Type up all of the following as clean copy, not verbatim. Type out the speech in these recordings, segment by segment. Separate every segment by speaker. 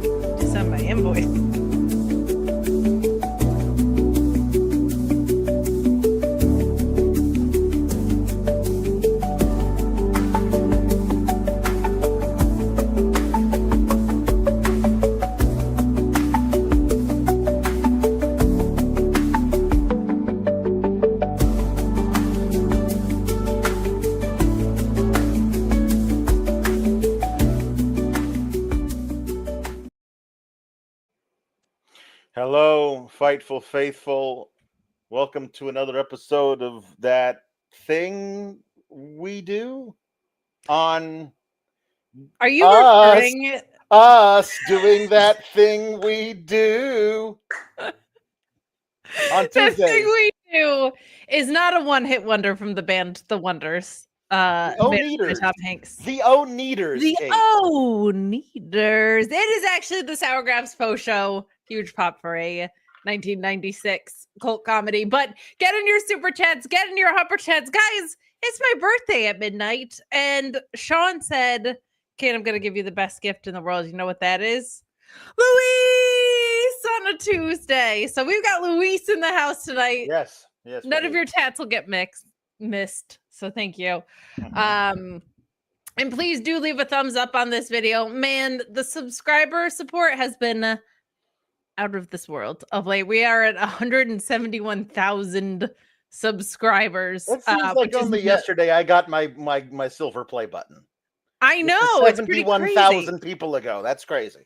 Speaker 1: To send my invoice.
Speaker 2: Hello, Fightful Faithful. Welcome to another episode of that thing we do on
Speaker 1: Are you
Speaker 2: us,
Speaker 1: referring it?
Speaker 2: us doing that thing we do on
Speaker 1: The thing
Speaker 2: Tuesdays.
Speaker 1: we do is not a one-hit wonder from the band The Wonders.
Speaker 2: The
Speaker 1: managed by
Speaker 2: O-Neaters.
Speaker 1: Tom Hanks.
Speaker 2: The O-Neaters.
Speaker 1: The
Speaker 2: Kate.
Speaker 1: O-Neaters. It is actually the Sour Grapes Post Show. Huge pop for a 1996 cult comedy. But get in your super chats, get in your upper chats. Guys, it's my birthday at midnight. And Sean said, Kate, I'm going to give you the best gift in the world. You know what that is? Luis on a Tuesday. So we've got Luis in the house tonight.
Speaker 2: Yes.
Speaker 1: None of your chats will get missed. So thank you. And please do leave a thumbs up on this video. Man, the subscriber support has been out of this world of late. We are at 171,000 subscribers.
Speaker 2: It seems like only yesterday I got my silver play button.
Speaker 1: I know. It's pretty crazy.
Speaker 2: 71,000 people ago. That's crazy.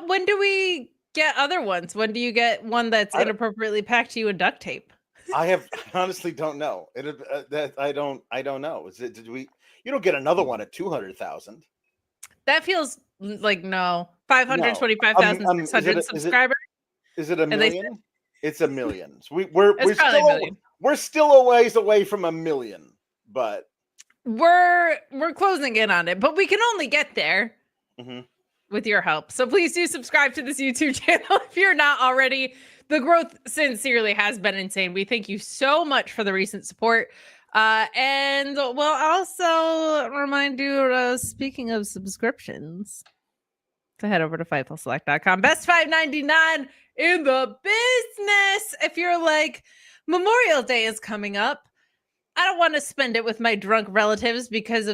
Speaker 1: When do we get other ones? When do you get one that's inappropriately packed to you in duct tape?
Speaker 2: I honestly don't know. I don't know. You don't get another one at 200,000.
Speaker 1: That feels like no. 525,600 subscribers.
Speaker 2: Is it a million? It's a million. We're still a ways away from a million, but
Speaker 1: we're closing in on it. But we can only get there with your help. So please do subscribe to this YouTube channel if you're not already. The growth sincerely has been insane. We thank you so much for the recent support. And we'll also remind you, speaking of subscriptions, to head over to FightfulSelect.com. Best $5.99 in the business. If you're like, Memorial Day is coming up, I don't want to spend it with my drunk relatives because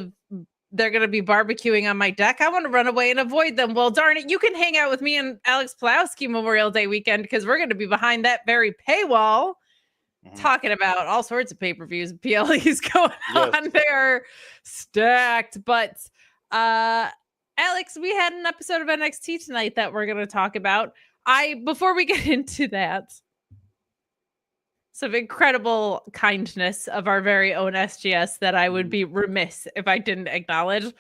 Speaker 1: they're going to be barbecuing on my deck. I want to run away and avoid them. Well, darn it, you can hang out with me and Alex Pulowski Memorial Day weekend because we're going to be behind that very paywall talking about all sorts of pay-per-views and PLEs going on. They're stacked. But Alex, we had an episode of NXT tonight that we're going to talk about. Before we get into that, some incredible kindness of our very own SGS that I would be remiss if I didn't acknowledge.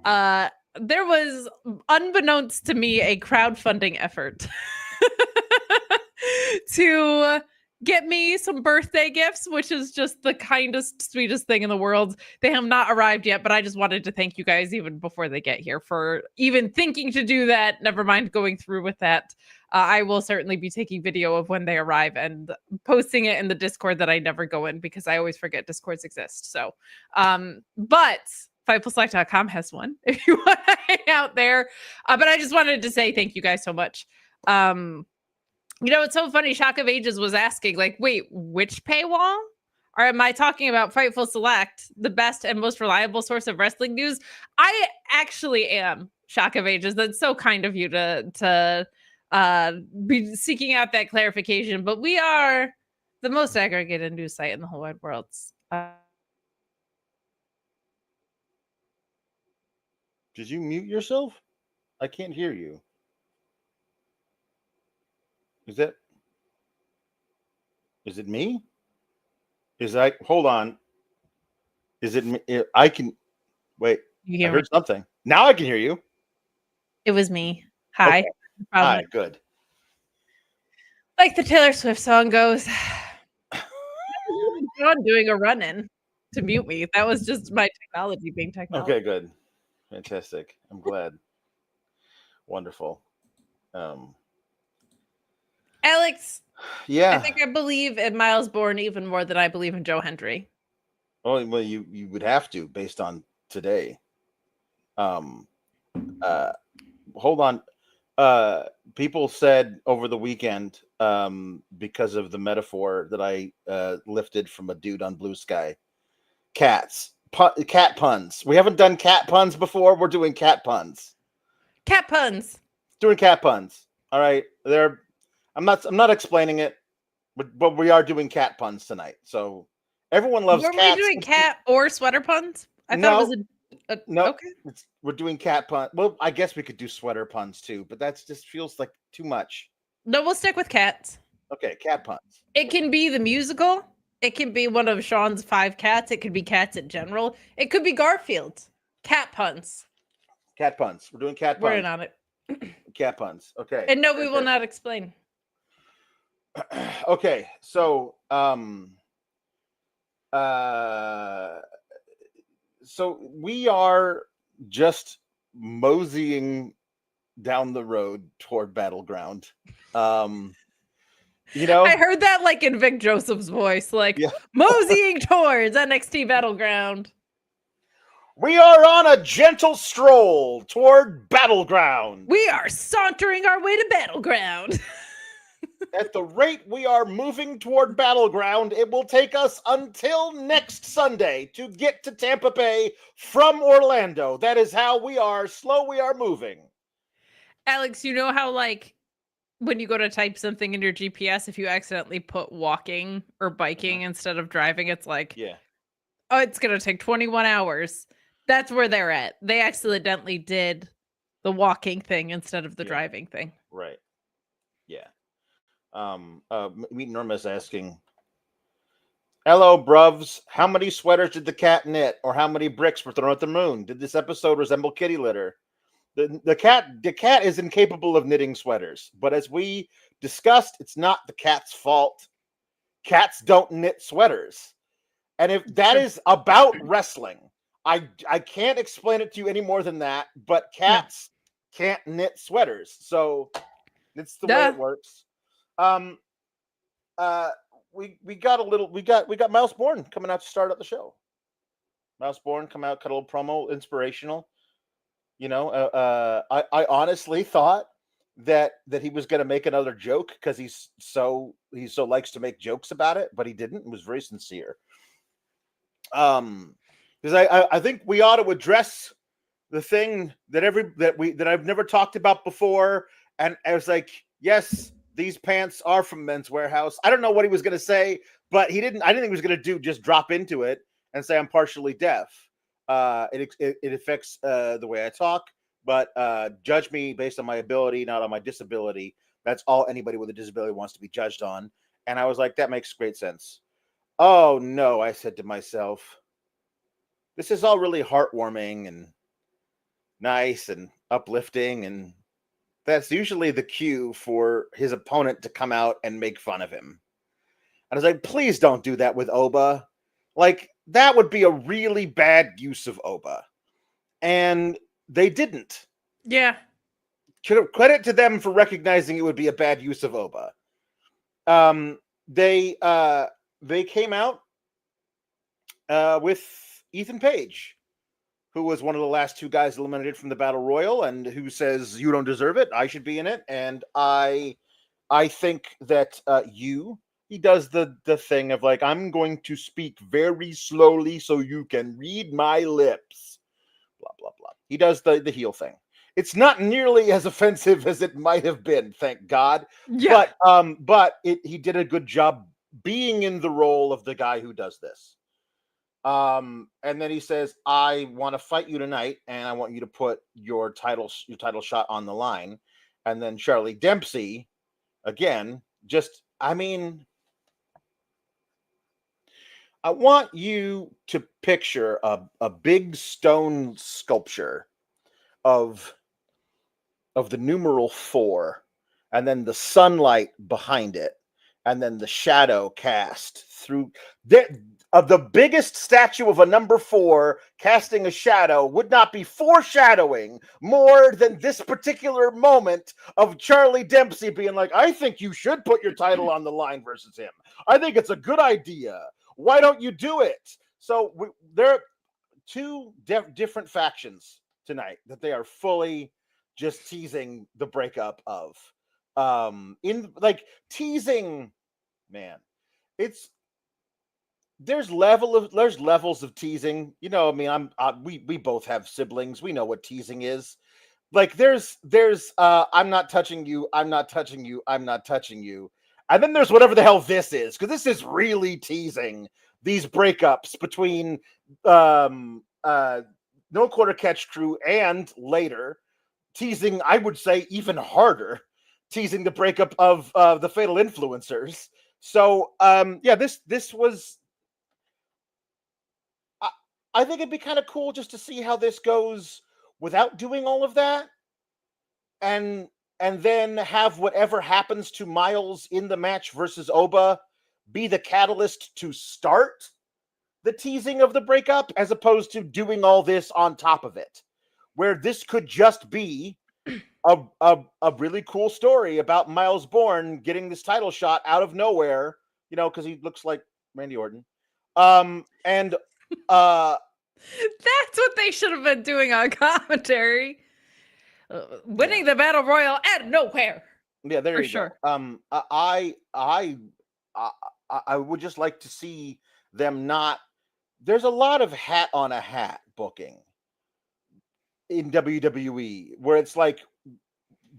Speaker 1: There was, unbeknownst to me, a crowdfunding effort to get me some birthday gifts, which is just the kindest, sweetest thing in the world. They have not arrived yet, but I just wanted to thank you guys even before they get here for even thinking to do that. Never mind going through with that. I will certainly be taking video of when they arrive and posting it in the Discord that I never go in because I always forget Discords exist. So, but FightfulSelect.com has one if you want to hang out there. But I just wanted to say thank you guys so much. You know, it's so funny. Shock of Ages was asking, like, wait, which paywall? Or am I talking about Fightful Select, the best and most reliable source of wrestling news? I actually am, Shock of Ages. That's so kind of you to be seeking out that clarification. But we are the most aggregated news site in the whole wide world.
Speaker 2: Did you mute yourself? I can't hear you. Is it me? Hold on. Is it me? I can wait. I heard something. Now I can hear you.
Speaker 1: It was me. Hi.
Speaker 2: Okay. Hi, good.
Speaker 1: Like the Taylor Swift song goes, John doing a run-in to mute me. That was just my technology being technology.
Speaker 2: Okay, good. Fantastic. I'm glad. Wonderful.
Speaker 1: Alex,
Speaker 2: yeah,
Speaker 1: I think I believe in Myles Borne even more than I believe in Joe Hendry.
Speaker 2: Well, you would have to based on today. Hold on. People said over the weekend, because of the metaphor that I lifted from a dude on Blue Sky, cat puns. We haven't done cat puns before. We're doing cat puns.
Speaker 1: Cat puns.
Speaker 2: Doing cat puns. All right. I'm not explaining it, but we are doing cat puns tonight. So everyone loves cats.
Speaker 1: Were we doing cat or sweater puns? I thought it was
Speaker 2: no.
Speaker 1: Okay.
Speaker 2: We're doing cat pun. Well, I guess we could do sweater puns too, but that's just feels like too much.
Speaker 1: No, we'll stick with cats.
Speaker 2: Okay, cat puns.
Speaker 1: It can be the musical. It can be one of Sean's 5 cats. It could be cats in general. It could be Garfield. Cat puns.
Speaker 2: Cat puns. We're doing cat puns.
Speaker 1: We're in on it.
Speaker 2: Cat puns. Okay.
Speaker 1: And no, we will not explain.
Speaker 2: Okay, so so we are just moseying down the road toward Battleground.
Speaker 1: I heard that like in Vic Joseph's voice, like moseying towards NXT Battleground.
Speaker 2: We are on a gentle stroll toward Battleground.
Speaker 1: We are sauntering our way to Battleground.
Speaker 2: At the rate we are moving toward Battleground, it will take us until next Sunday to get to Tampa Bay from Orlando. That is how we are moving.
Speaker 1: Alex, you know how like when you go to type something in your GPS, if you accidentally put walking or biking instead of driving, it's like, oh, it's going to take 21 hours. That's where they're at. They accidentally did the walking thing instead of the driving thing.
Speaker 2: Right. Yeah. Meet Norma's asking, hello, bruvs. How many sweaters did the cat knit, or how many bricks were thrown at the moon? Did this episode resemble kitty litter? The cat is incapable of knitting sweaters, but as we discussed, it's not the cat's fault. Cats don't knit sweaters. And if that is about wrestling, I can't explain it to you any more than that, but cats can't knit sweaters. So it's the way it works. We got Myles Borne coming out to start up the show. Myles Borne come out, cut a little promo, inspirational. I honestly thought that he was going to make another joke because he so likes to make jokes about it, but he didn't. It was very sincere. Because I think we ought to address the thing that I've never talked about before, and I was like, yes, these pants are from Men's Warehouse. I don't know what he was going to say, but he didn't. I didn't think he was going to just drop into it and say I'm partially deaf. It affects the way I talk, but judge me based on my ability, not on my disability. That's all anybody with a disability wants to be judged on. And I was like, that makes great sense. Oh no, I said to myself, this is all really heartwarming and nice and uplifting, and that's usually the cue for his opponent to come out and make fun of him. And I was like, please don't do that with Oba. Like, that would be a really bad use of Oba. And they didn't.
Speaker 1: Yeah.
Speaker 2: Credit to them for recognizing it would be a bad use of Oba. They came out with Ethan Paige, who was one of the last 2 guys eliminated from the Battle Royal, and who says, you don't deserve it, I should be in it. And I think that he does the thing of like, I'm going to speak very slowly so you can read my lips. Blah, blah, blah. He does the heel thing. It's not nearly as offensive as it might have been, thank God. Yeah. But he did a good job being in the role of the guy who does this. And then he says, I want to fight you tonight, and I want you to put your title shot on the line. And then Charlie Dempsey, again, I want you to picture a big stone sculpture of the numeral 4, and then the sunlight behind it, and then the shadow cast through the biggest statue of a number 4 casting a shadow would not be foreshadowing more than this particular moment of Charlie Dempsey being like, I think you should put your title on the line versus him. I think it's a good idea. Why don't you do it? So there are 2 different factions tonight that they are fully just teasing the breakup of teasing, man. There's levels of teasing. You know, I mean, we both have siblings. We know what teasing is. Like there's I'm not touching you, I'm not touching you, I'm not touching you. And then there's whatever the hell this is, because this is really teasing these breakups between No Quarter Catch crew and later teasing, I would say even harder, teasing the breakup of the Fatal Influencers. So this was I think it'd be kind of cool just to see how this goes without doing all of that, and then have whatever happens to Myles in the match versus Oba be the catalyst to start the teasing of the breakup, as opposed to doing all this on top of it, where this could just be a really cool story about Myles Borne getting this title shot out of nowhere, you know, because he looks like Randy Orton.
Speaker 1: That's what they should have been doing on commentary. Winning the Battle Royal out of nowhere.
Speaker 2: Yeah, there you go. I would just like to see them not. There's a lot of hat on a hat booking in WWE where it's like,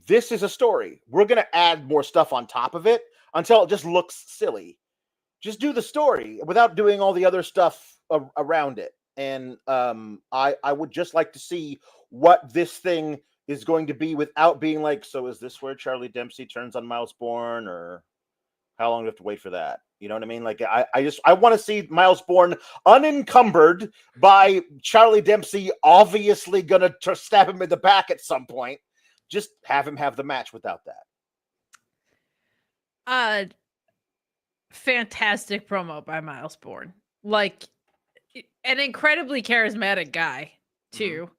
Speaker 2: this is a story. We're going to add more stuff on top of it until it just looks silly. Just do the story without doing all the other stuff around it. And I would just like to see what this thing is going to be without being like, so is this where Charlie Dempsey turns on Myles Borne, or how long do we have to wait for that? You know what I mean? Like, I want to see Myles Borne unencumbered by Charlie Dempsey obviously going to stab him in the back at some point. Just have him have the match without that.
Speaker 1: Fantastic promo by Myles Borne. Like, an incredibly charismatic guy, too. Mm-hmm.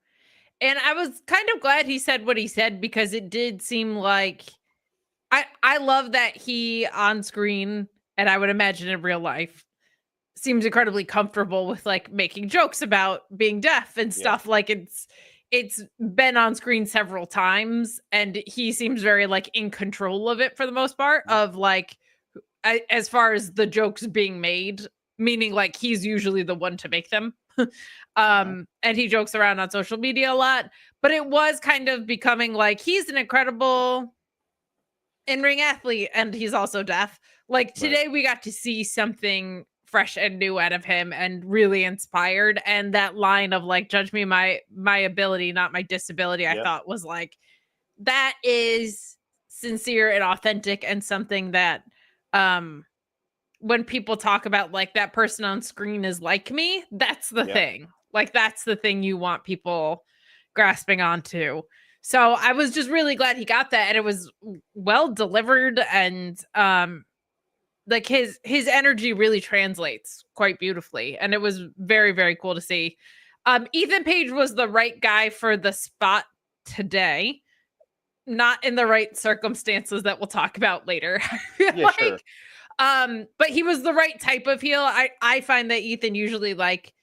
Speaker 1: And I was kind of glad he said what he said, because it did seem like I love that he on screen, and I would imagine in real life, seems incredibly comfortable with like making jokes about being deaf and stuff. Yeah. Like it's been on screen several times, and he seems very like in control of it for the most part, of like as far as the jokes being made, meaning like he's usually the one to make them. And he jokes around on social media a lot, but it was kind of becoming like he's an incredible in-ring athlete and he's also deaf. Like today we got to see something fresh and new out of him and really inspired. And that line of like, judge me my ability, not my disability, I thought was like, that is sincere and authentic, and something that when people talk about like that person on screen is like me, that's the thing. Like that's the thing you want people grasping onto. So I was just really glad he got that, and it was well delivered, and like his energy really translates quite beautifully, and it was very, very cool to see. Ethan Page was the right guy for the spot today, not in the right circumstances that we'll talk about later. Sure. But he was the right type of heel. I find that Ethan usually, like,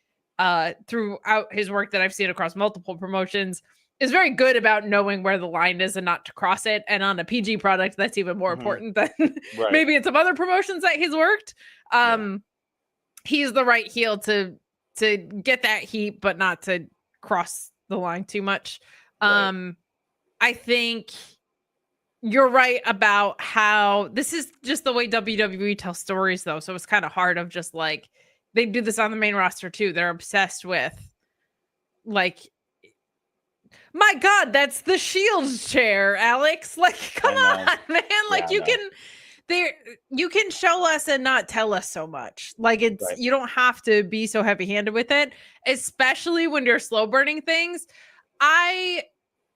Speaker 1: throughout his work that I've seen across multiple promotions, is very good about knowing where the line is and not to cross it. And on a PG product, that's even more important than maybe in some other promotions that he's worked. He's the right heel to get that heat, but not to cross the line too much. I think you're right about how this is just the way WWE tells stories, though. So it's kind of hard of just like, they do this on the main roster too. They're obsessed with like, my God, that's the Shield's chair, Alex. Like, come on, man. Like you can show us and not tell us so much. Like it's, you don't have to be so heavy-handed with it, especially when you're slow burning things. I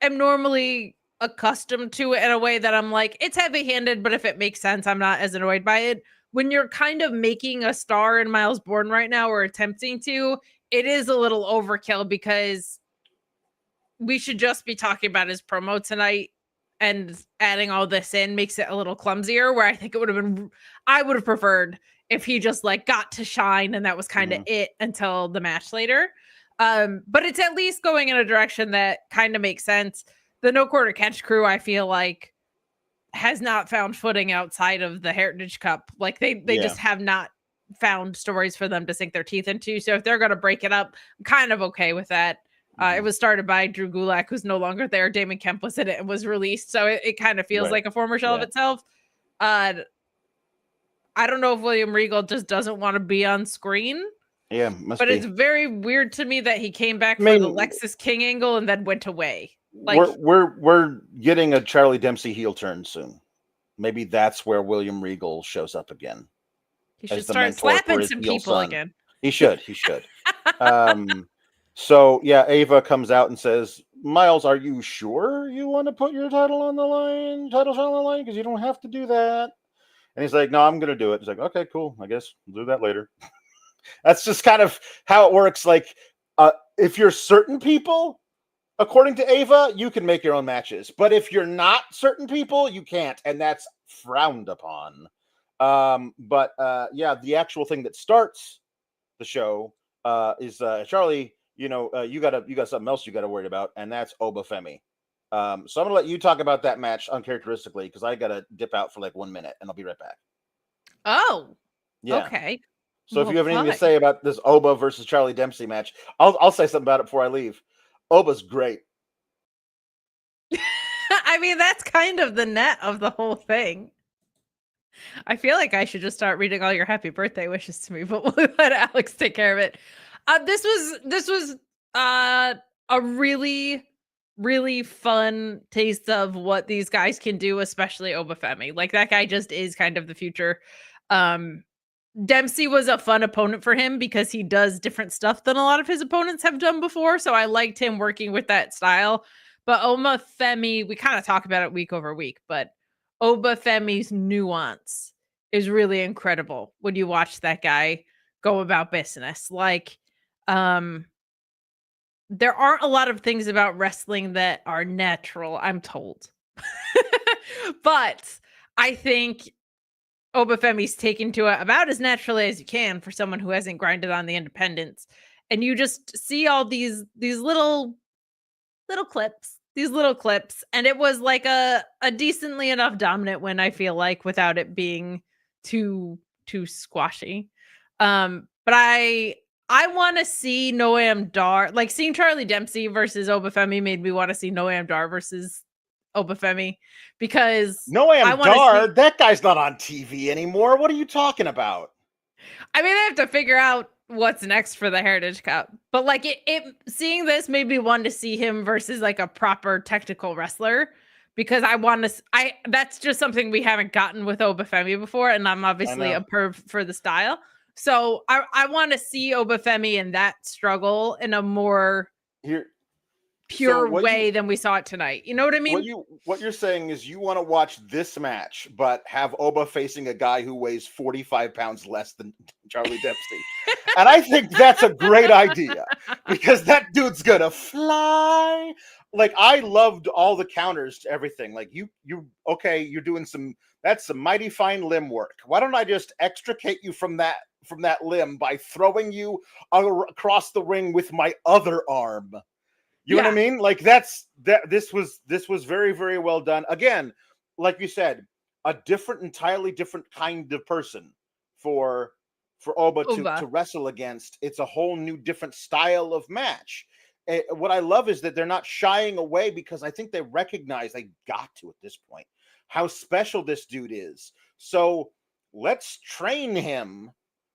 Speaker 1: am normally accustomed to it in a way that I'm like, it's heavy-handed, but if it makes sense, I'm not as annoyed by it. When you're kind of making a star in Myles Borne right now, or attempting to, it is a little overkill, because we should just be talking about his promo tonight, and adding all this in makes it a little clumsier, where I think it would have been, I would have preferred if he just like got to shine and that was kind of it until the match later. But it's at least going in a direction that kind of makes sense. the No Quarter Catch crew, I feel like, has not found footing outside of the Heritage Cup. Like they just have not found stories for them to sink their teeth into. So if they're going to break it up, I'm kind of okay with that. It was started by Drew Gulak, who's no longer there. Damon Kemp was in it and was released. So it kind of feels like a former shell of itself. I don't know if William Regal just doesn't want to be on screen.
Speaker 2: Yeah,
Speaker 1: but it's very weird to me that he came back for the Lexis King angle and then went away. Like
Speaker 2: we're getting a Charlie Dempsey heel turn soon. Maybe that's where William Regal shows up again.
Speaker 1: He should start slapping some people again.
Speaker 2: He should. So yeah, Ava comes out and says, "Myles, are you sure you want to put your title on the line? Title shot on the line? Because you don't have to do that." And he's like, "No, I'm going to do it." He's like, "Okay, cool. I guess we'll do that later." That's just kind of how it works. Like, if you're certain people, according to Ava, you can make your own matches. But if you're not certain people, you can't. And that's frowned upon. But the actual thing that starts the show is Charlie, you got something else you got to worry about. And that's Oba Femi. So I'm going to let you talk about that match uncharacteristically because I got to dip out for like 1 minute and I'll be right back.
Speaker 1: Oh, yeah. Okay.
Speaker 2: So if you have anything to say about this Oba versus Charlie Dempsey match, I'll say something about it before I leave. Oba's great.
Speaker 1: I mean, that's kind of the net of the whole thing. I feel like I should just start reading all your happy birthday wishes to me, but we'll let Alex take care of it. This was a really, really fun taste of what these guys can do, especially Oba Femi. Like that guy just is kind of the future. Dempsey was a fun opponent for him because he does different stuff than a lot of his opponents have done before. So I liked him working with that style. But Oba Femi, we kind of talk about it week over week, but Oba Femi's nuance is really incredible when you watch that guy go about business. Like, there aren't a lot of things about wrestling that are natural, I'm told. But I think Oba Femi's taken to it about as naturally as you can for someone who hasn't grinded on the independents. And you just see all these little clips. And it was like a decently enough dominant win, I feel like, without it being too squashy. But I want to see Noam Dar, like seeing Charlie Dempsey versus Oba Femi made me want to see Noam Dar versus Oba Femi because
Speaker 2: Noam Dar, that guy's not on TV anymore. What are you talking about?
Speaker 1: I mean, they have to figure out what's next for the Heritage Cup, but like it seeing this made me want to see him versus like a proper technical wrestler because that's just something we haven't gotten with Oba Femi before, and I'm obviously a perv for the style, so I want to see Oba Femi in that struggle in a more pure way than we saw it tonight. You know what I mean?
Speaker 2: What you're saying is you want to watch this match, but have Oba facing a guy who weighs 45 pounds less than Charlie Dempsey. And I think that's a great idea because that dude's gonna fly. Like I loved all the counters to everything. Like you're doing that's some mighty fine limb work. Why don't I just extricate you from that limb by throwing you across the ring with my other arm? You know what I mean? Like this was very, very well done. Again, like you said, a entirely different kind of person for Oba to wrestle against. It's a whole new different style of match. What I love is that they're not shying away because I think they recognize they got to at this point how special this dude is. So let's train him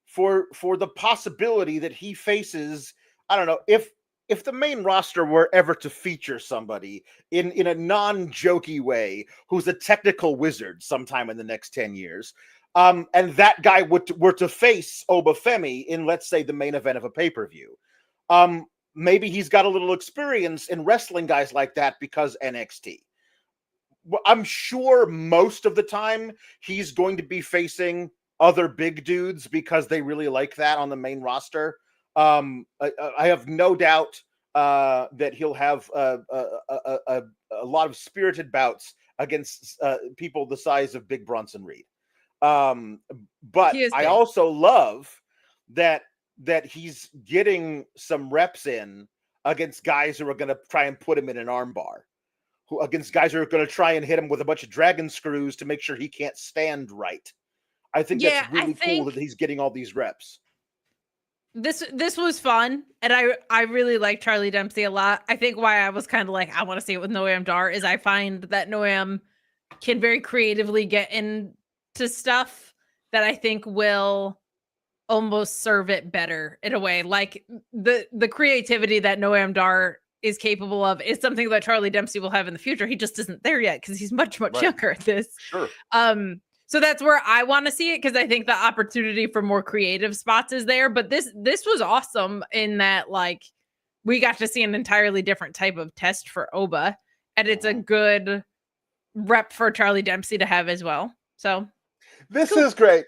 Speaker 2: for the possibility that he faces. I don't know if the main roster were ever to feature somebody in a non-jokey way who's a technical wizard sometime in the next 10 years, and that guy were to face Oba Femi in, let's say, the main event of a pay-per-view, maybe he's got a little experience in wrestling guys like that because NXT. I'm sure most of the time he's going to be facing other big dudes because they really like that on the main roster. I have no doubt that he'll have a lot of spirited bouts against people the size of Big Bronson Reed. But I also love that he's getting some reps in against guys who are going to try and put him in an armbar. against guys who are going to try and hit him with a bunch of dragon screws to make sure he can't stand right. I think that's really cool that he's getting all these reps.
Speaker 1: This was fun, and I really like Charlie Dempsey a lot. I think why I was kind of like, I want to see it with Noam Dar is I find that Noam can very creatively get into stuff that I think will almost serve it better in a way. Like the creativity that Noam Dar is capable of is something that Charlie Dempsey will have in the future. He just isn't there yet because he's much younger at this.
Speaker 2: Sure.
Speaker 1: So that's where I want to see it, because I think the opportunity for more creative spots is there. But this was awesome in that, like, we got to see an entirely different type of test for Oba, and it's a good rep for Charlie Dempsey to have as well. So
Speaker 2: this is great.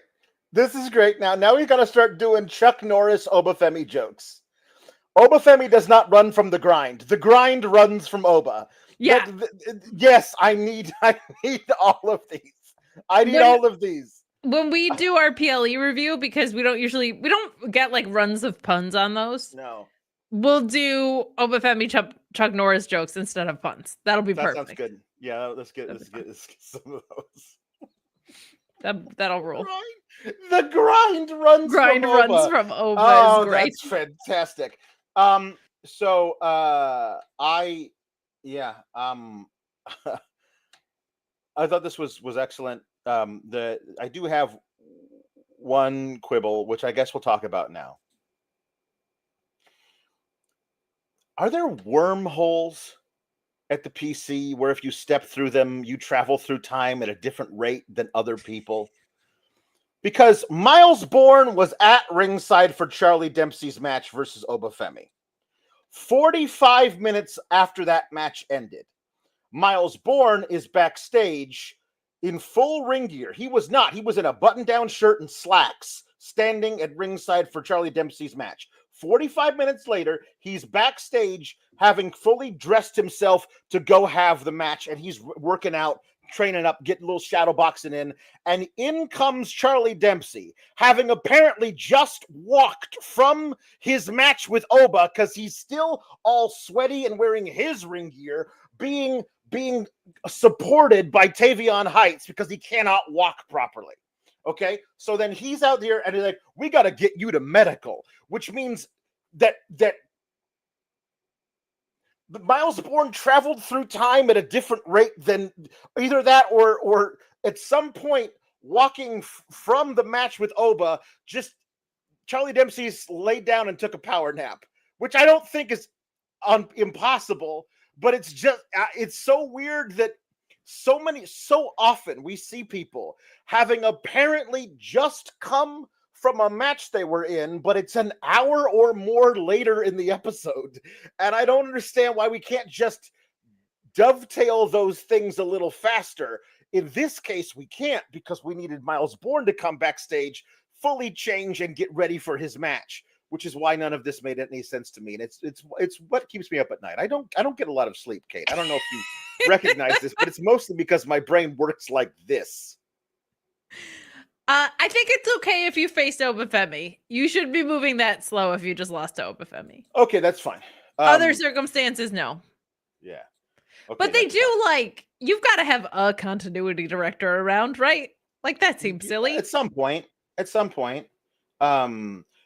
Speaker 2: This is great. Now we got to start doing Chuck Norris Oba Femi jokes. Oba Femi does not run from the grind. The grind runs from Oba.
Speaker 1: Yeah.
Speaker 2: Yes, I need all of these. I need all of these.
Speaker 1: When we do our PLE review, because we don't get like runs of puns on those.
Speaker 2: No.
Speaker 1: We'll do Oba Femi Chuck Norris jokes instead of puns. That'll be perfect.
Speaker 2: That sounds good. Yeah, let's get some of those.
Speaker 1: That'll rule.
Speaker 2: The grind runs from Oba.
Speaker 1: From Oba is great.
Speaker 2: That's fantastic. I thought this was excellent. I do have one quibble, which I guess we'll talk about now. Are there wormholes at the PC where if you step through them, you travel through time at a different rate than other people? Because Myles Borne was at ringside for Charlie Dempsey's match versus Oba Femi. 45 minutes after that match ended, Myles Borne is backstage in full ring gear. He was not. He was in a button-down shirt and slacks, standing at ringside for Charlie Dempsey's match. 45 minutes later, he's backstage, having fully dressed himself to go have the match, and he's working out, training up, getting a little shadow boxing in, and in comes Charlie Dempsey, having apparently just walked from his match with Oba, because he's still all sweaty and wearing his ring gear, being supported by Tavion Heights because he cannot walk properly. Okay, so then he's out there and he's like, we got to get you to medical, which means that Myles Borne traveled through time at a different rate than either that or at some point walking from the match with Oba, just Charlie Dempsey's laid down and took a power nap, which I don't think is impossible, but it's just, it's so weird that so often we see people having apparently just come from a match they were in, but it's an hour or more later in the episode. And I don't understand why we can't just dovetail those things a little faster. In this case, we can't, because we needed Myles Borne to come backstage, fully change, and get ready for his match, which is why none of this made any sense to me. And it's what keeps me up at night. I don't get a lot of sleep, Kate. I don't know if you recognize this, but it's mostly because my brain works like this.
Speaker 1: I think it's okay if you faced Oba Femi. You should be moving that slow if you just lost to Oba Femi.
Speaker 2: Okay, that's fine.
Speaker 1: Other circumstances, no.
Speaker 2: Yeah. Okay,
Speaker 1: but they do fine. You've got to have a continuity director around, right? Like, that seems silly.
Speaker 2: At some point.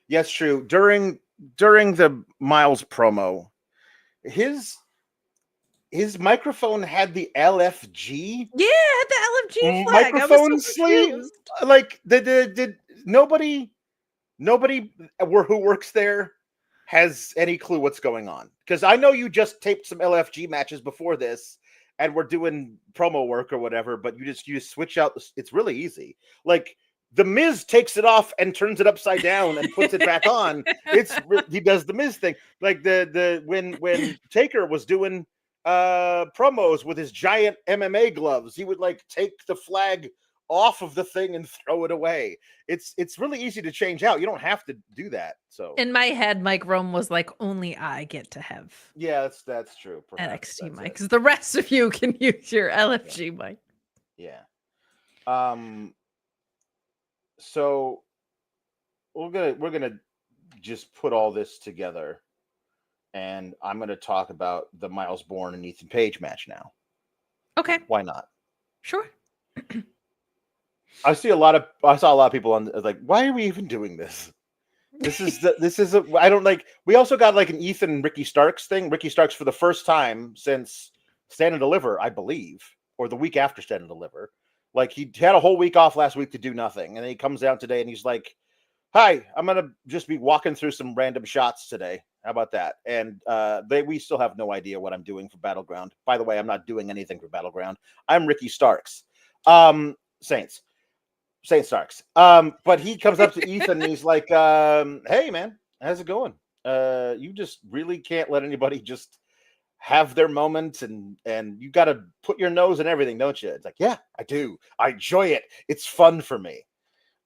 Speaker 2: Yes, true. During the Myles promo, his microphone had the LFG.
Speaker 1: Yeah, the LFG flag.
Speaker 2: Microphone sleeve. Like, did nobody who works there has any clue what's going on? Because I know you just taped some LFG matches before this, and we're doing promo work or whatever. But you just switch out. It's really easy. Like, The Miz takes it off and turns it upside down and puts it back on. He does the Miz thing. Like when Taker was doing promos with his giant MMA gloves, he would like take the flag off of the thing and throw it away. It's really easy to change out. You don't have to do that. So
Speaker 1: in my head, Mike Rome was like, only I get to have.
Speaker 2: Yeah, that's true.
Speaker 1: Perhaps NXT mic, because the rest of you can use your LFG mic.
Speaker 2: Yeah. So we're gonna just put all this together, and I'm gonna talk about the Myles Borne and Ethan Paige match now.
Speaker 1: Okay.
Speaker 2: Why not?
Speaker 1: Sure.
Speaker 2: I saw a lot of people on like, why are we even doing this? I don't like. We also got like an Ethan and Ricky Starks thing. Ricky Starks for the first time since Stand and Deliver, I believe, or the week after Stand and Deliver. Like he had a whole week off last week to do nothing, and then he comes down today and he's like, "Hi, I'm gonna just be walking through some random shots today. How about that?" And we still have no idea what I'm doing for Battleground. By the way, I'm not doing anything for Battleground. I'm Ricky Starks, Saints Starks. But he comes up to Ethan and he's like, "Hey, man, how's it going? You just really can't let anybody just have their moment, and you got to put your nose in everything, don't you?" It's like, yeah, I do. I enjoy it. It's fun for me.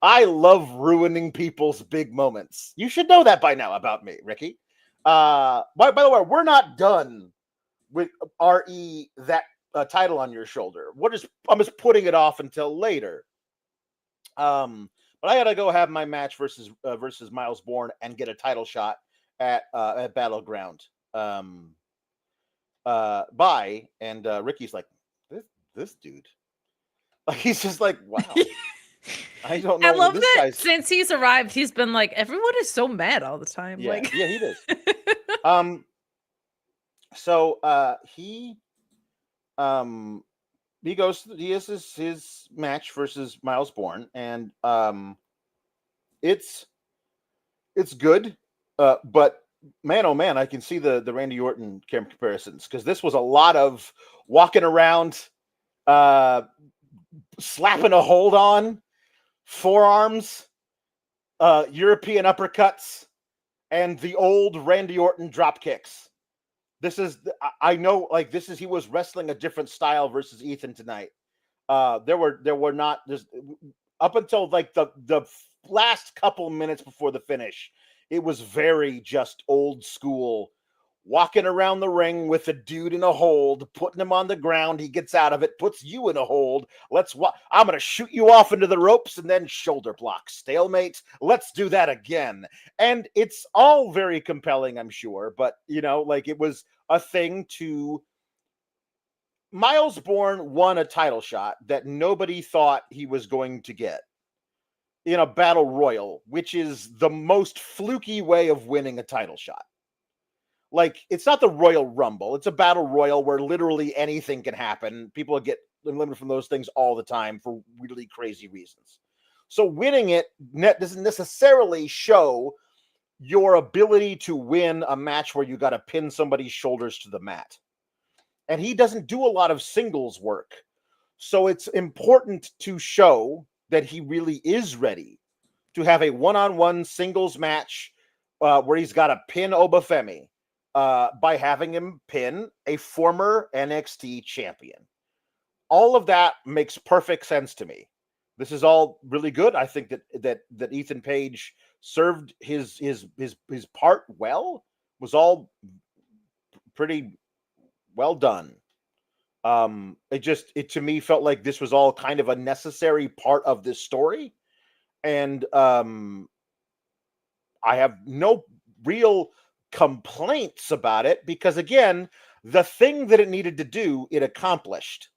Speaker 2: I love ruining people's big moments. You should know that by now about me, Ricky. By the way, we're not done with RE that title on your shoulder. I'm just putting it off until later. But I gotta go have my match versus Myles Borne and get a title shot at Battleground. Bye. And Ricky's like, this dude, like, he's just like, wow. I don't know.
Speaker 1: I love that since he's arrived, he's been like, everyone is so mad all the time.
Speaker 2: Yeah,
Speaker 1: like,
Speaker 2: yeah, he does. So he has his match versus Myles Borne, and it's good, but man, oh man, I can see the Randy Orton comparisons, because this was a lot of walking around, slapping a hold on, forearms, European uppercuts, and the old Randy Orton drop kicks. I know, like, he was wrestling a different style versus Ethan tonight. There were not just up until like the last couple minutes before the finish, it was very just old school, walking around the ring with a dude in a hold, putting him on the ground. He gets out of it, puts you in a hold. I'm going to shoot you off into the ropes and then shoulder block. Stalemate. Let's do that again. And it's all very compelling, I'm sure. But, like, it was a thing to... Myles Borne won a title shot that nobody thought he was going to get in a battle royal, which is the most fluky way of winning a title shot. Like, it's not the Royal Rumble. It's a battle royal where literally anything can happen. People get eliminated from those things all the time for really crazy reasons. So winning it doesn't necessarily show your ability to win a match where you got to pin somebody's shoulders to the mat. And he doesn't do a lot of singles work. So it's important to show that he really is ready to have a one-on-one singles match where he's got to pin Femi by having him pin a former NXT champion. All of that makes perfect sense to me. This is all really good. I think that Ethan Page served his part well. Was all pretty well done. It to me felt like this was all kind of a necessary part of this story, and I have no real complaints about it, because again, the thing that it needed to do, it accomplished.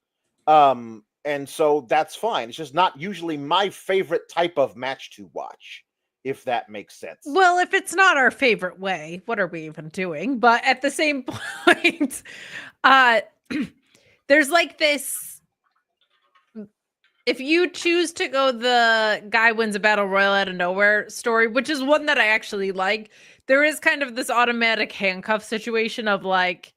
Speaker 2: And so that's fine. It's just not usually my favorite type of match to watch, if that makes sense.
Speaker 1: Well, if it's not our favorite way, what are we even doing? But at the same point, there's like this, if you choose to go the guy wins a battle royal out of nowhere story, which is one that I actually like, there is kind of this automatic handcuff situation of like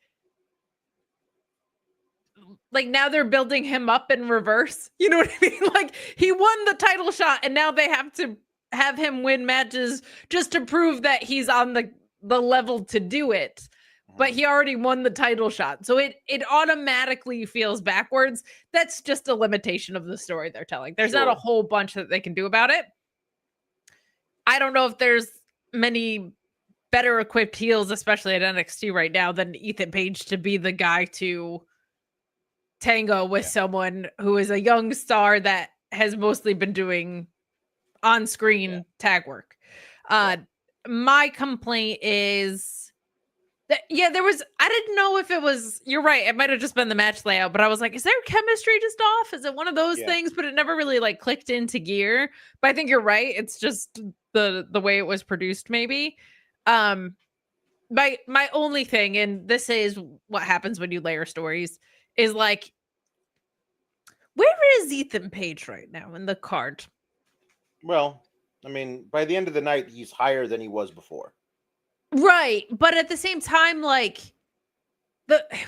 Speaker 1: now they're building him up in reverse. You know what I mean? Like, he won the title shot and now they have to have him win matches just to prove that he's on the level to do it. But he already won the title shot. So it automatically feels backwards. That's just a limitation of the story they're telling. There's not a whole bunch that they can do about it. I don't know if there's many better equipped heels, especially at NXT right now, than Ethan Page to be the guy to tango with someone who is a young star that has mostly been doing on-screen tag work. My complaint is There was, I didn't know if it was, you're right, it might have just been the match layout, but I was like, is their chemistry just off? Is it one of those things? But it never really like clicked into gear. But I think you're right. It's just the way it was produced, maybe. My only thing, and this is what happens when you layer stories, is like, where is Ethan Page right now in the card?
Speaker 2: Well, I mean, by the end of the night, he's higher than he was before.
Speaker 1: Right. But at the same time, like,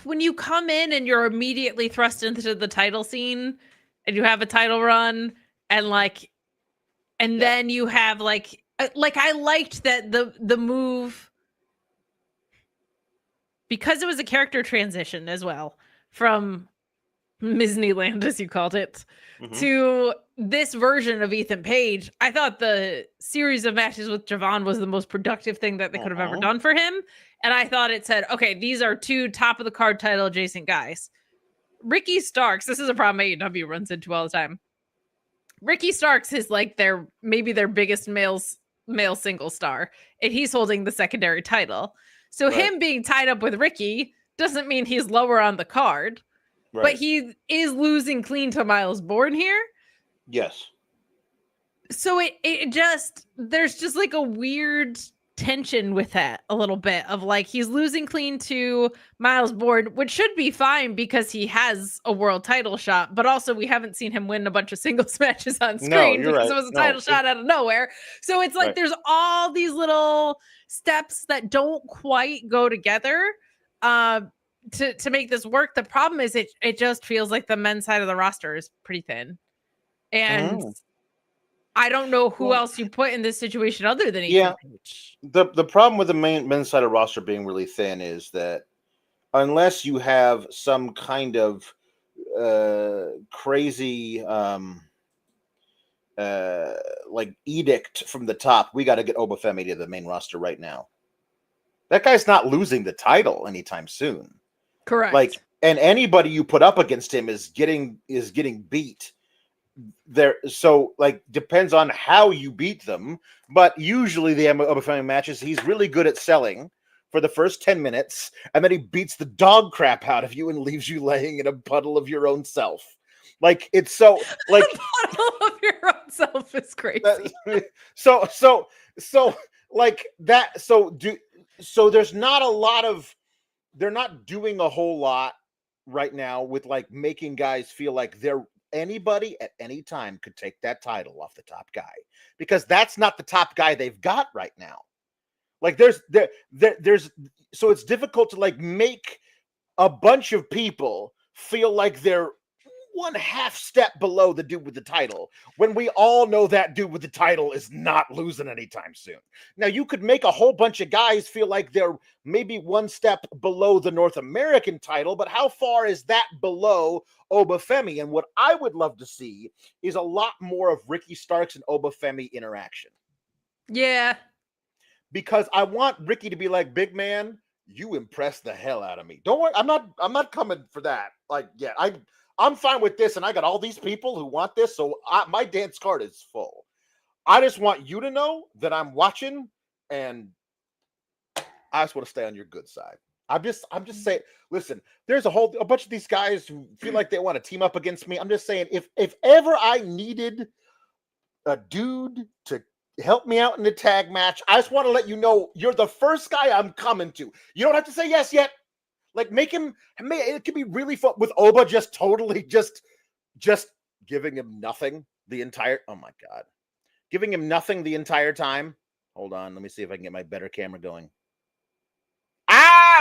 Speaker 1: when you come in and you're immediately thrust into the title scene and you have a title run and then you have like I liked that the move, because it was a character transition as well from Disneyland, as you called it, to this version of Ethan Page. I thought the series of matches with Javon was the most productive thing that they could have ever done for him. And I thought it said, okay, these are two top of the card title adjacent guys. Ricky Starks, this is a problem AEW runs into all the time. Ricky Starks is like maybe their biggest male single star, and he's holding the secondary title. So him being tied up with Ricky doesn't mean he's lower on the card. Right. But he is losing clean to Myles Borne here.
Speaker 2: Yes.
Speaker 1: So there's just like a weird tension with that a little bit of like, he's losing clean to Myles Borne, which should be fine because he has a world title shot, but also we haven't seen him win a bunch of singles matches on screen because it was a title shot out of nowhere. So it's like, there's all these little steps that don't quite go together. To make this work. The problem is it just feels like the men's side of the roster is pretty thin. And I don't know who else you put in this situation other than Ethan Page.
Speaker 2: The problem with the men's side of roster being really thin is that unless you have some kind of crazy like edict from the top, we got to get Oba Femi to the main roster right now. That guy's not losing the title anytime soon.
Speaker 1: Correct.
Speaker 2: Like, and anybody you put up against him is getting beat there. So like, depends on how you beat them. But usually the Oba Femi matches, he's really good at selling for the first 10 minutes. And then he beats the dog crap out of you and leaves you laying in a puddle of your own self. Like, it's so like
Speaker 1: a puddle of your own self is crazy.
Speaker 2: So like that. So there's not a lot of, they're not doing a whole lot right now with like making guys feel like anybody at any time could take that title off the top guy, because that's not the top guy they've got right now. Like there's so it's difficult to like make a bunch of people feel like they're 1/2 step below the dude with the title, when we all know that dude with the title is not losing anytime soon. Now, you could make a whole bunch of guys feel like they're maybe 1 step below the North American title, but how far is that below Oba Femi? And what I would love to see is a lot more of Ricky Starks and Oba Femi interaction.
Speaker 1: Yeah.
Speaker 2: Because I want Ricky to be like, big man, you impressed the hell out of me. Don't worry, I'm not coming for that. Like, yeah, I'm fine with this, and I got all these people who want this, so my dance card is full. I just want you to know that I'm watching, and I just want to stay on your good side. I'm just saying, listen, there's a bunch of these guys who feel like they want to team up against me. I'm just saying, if ever I needed a dude to help me out in the tag match, I just want to let you know you're the first guy I'm coming to. You don't have to say yes yet. Like, it could be really fun with Oba just totally just giving him nothing the entire, oh my God, giving him nothing the entire time. Hold on, let me see if I can get my better camera going.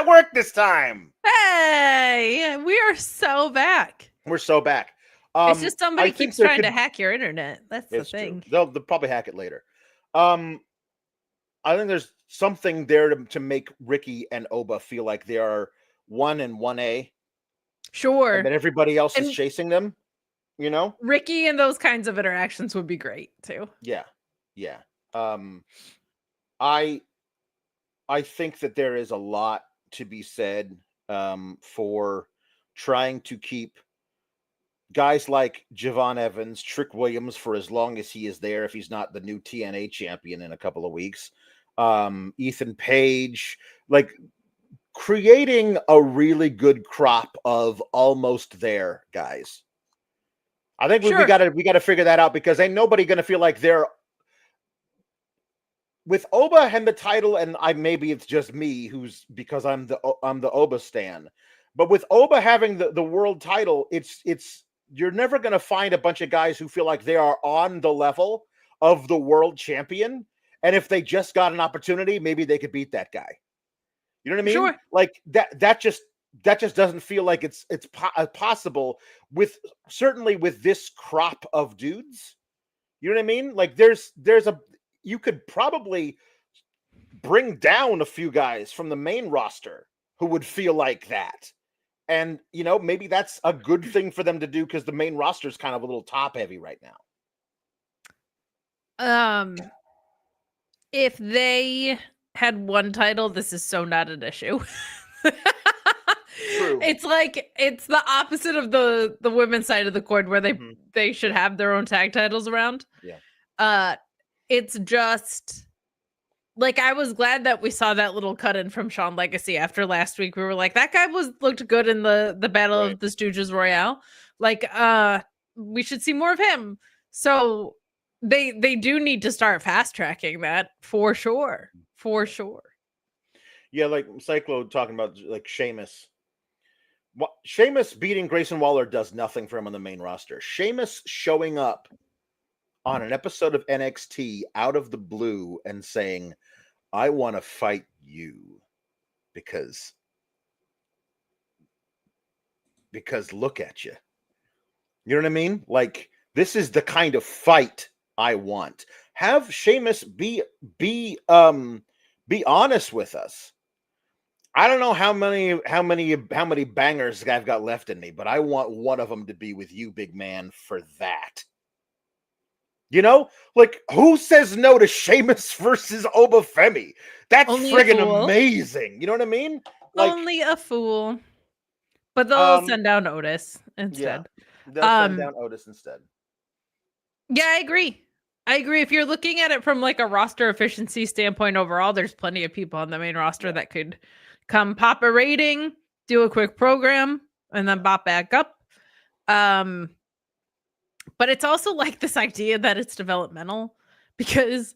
Speaker 2: Work this time.
Speaker 1: Hey, we are so back.
Speaker 2: We're so back.
Speaker 1: It's just somebody keeps trying to hack your internet. That's the thing.
Speaker 2: They'll probably hack it later. I think there's something there to make Ricky and Oba feel like they are 1 and 1A.
Speaker 1: Sure.
Speaker 2: And that everybody else is chasing them, you know?
Speaker 1: Ricky and those kinds of interactions would be great too.
Speaker 2: Yeah. Yeah. I think that there is a lot to be said for trying to keep guys like Javon Evans, Trick Williams, for as long as he is there, if he's not the new TNA champion in a couple of weeks. Ethan Page, like creating a really good crop of almost there guys. I think we gotta figure that out, because ain't nobody gonna feel like they're with Oba and the title. And maybe it's just me who's, because I'm the Oba stan, but with Oba having the world title, it's you're never gonna find a bunch of guys who feel like they are on the level of the world champion. And if they just got an opportunity, maybe they could beat that guy. You know what I mean?
Speaker 1: Sure.
Speaker 2: Like that just doesn't feel like it's possible with, certainly with this crop of dudes. You know what I mean? Like you could probably bring down a few guys from the main roster who would feel like that. And, maybe that's a good thing for them to do, because the main roster is kind of a little top heavy right
Speaker 1: now. If they had one title, this is so not an issue.
Speaker 2: True.
Speaker 1: It's the opposite of the women's side of the coin, where they should have their own tag titles around.
Speaker 2: Yeah.
Speaker 1: It's just like, I was glad that we saw that little cut in from Shawn Legacy after last week. We were like, that guy looked good in the Battle of the Stooges Royale. Like, we should see more of him. So they do need to start fast tracking that for sure. For sure.
Speaker 2: Yeah, like Cyclo talking about, like, Sheamus. Sheamus beating Grayson Waller does nothing for him on the main roster. Sheamus showing up on an episode of NXT out of the blue and saying, I want to fight you because look at you. You know what I mean? Like, this is the kind of fight I want. Have Sheamus be honest with us. I don't know how many bangers I've got left in me, but I want one of them to be with you, big man, for that. Like, who says no to Sheamus versus Oba Femi? That's friggin' amazing. You know what I mean? Like,
Speaker 1: only a fool. But they'll send down Otis instead.
Speaker 2: Yeah, they'll send down Otis instead.
Speaker 1: Yeah, I agree. If you're looking at it from like a roster efficiency standpoint overall, there's plenty of people on the main roster that could come pop a rating, do a quick program, and then bop back up. But it's also like this idea that it's developmental, because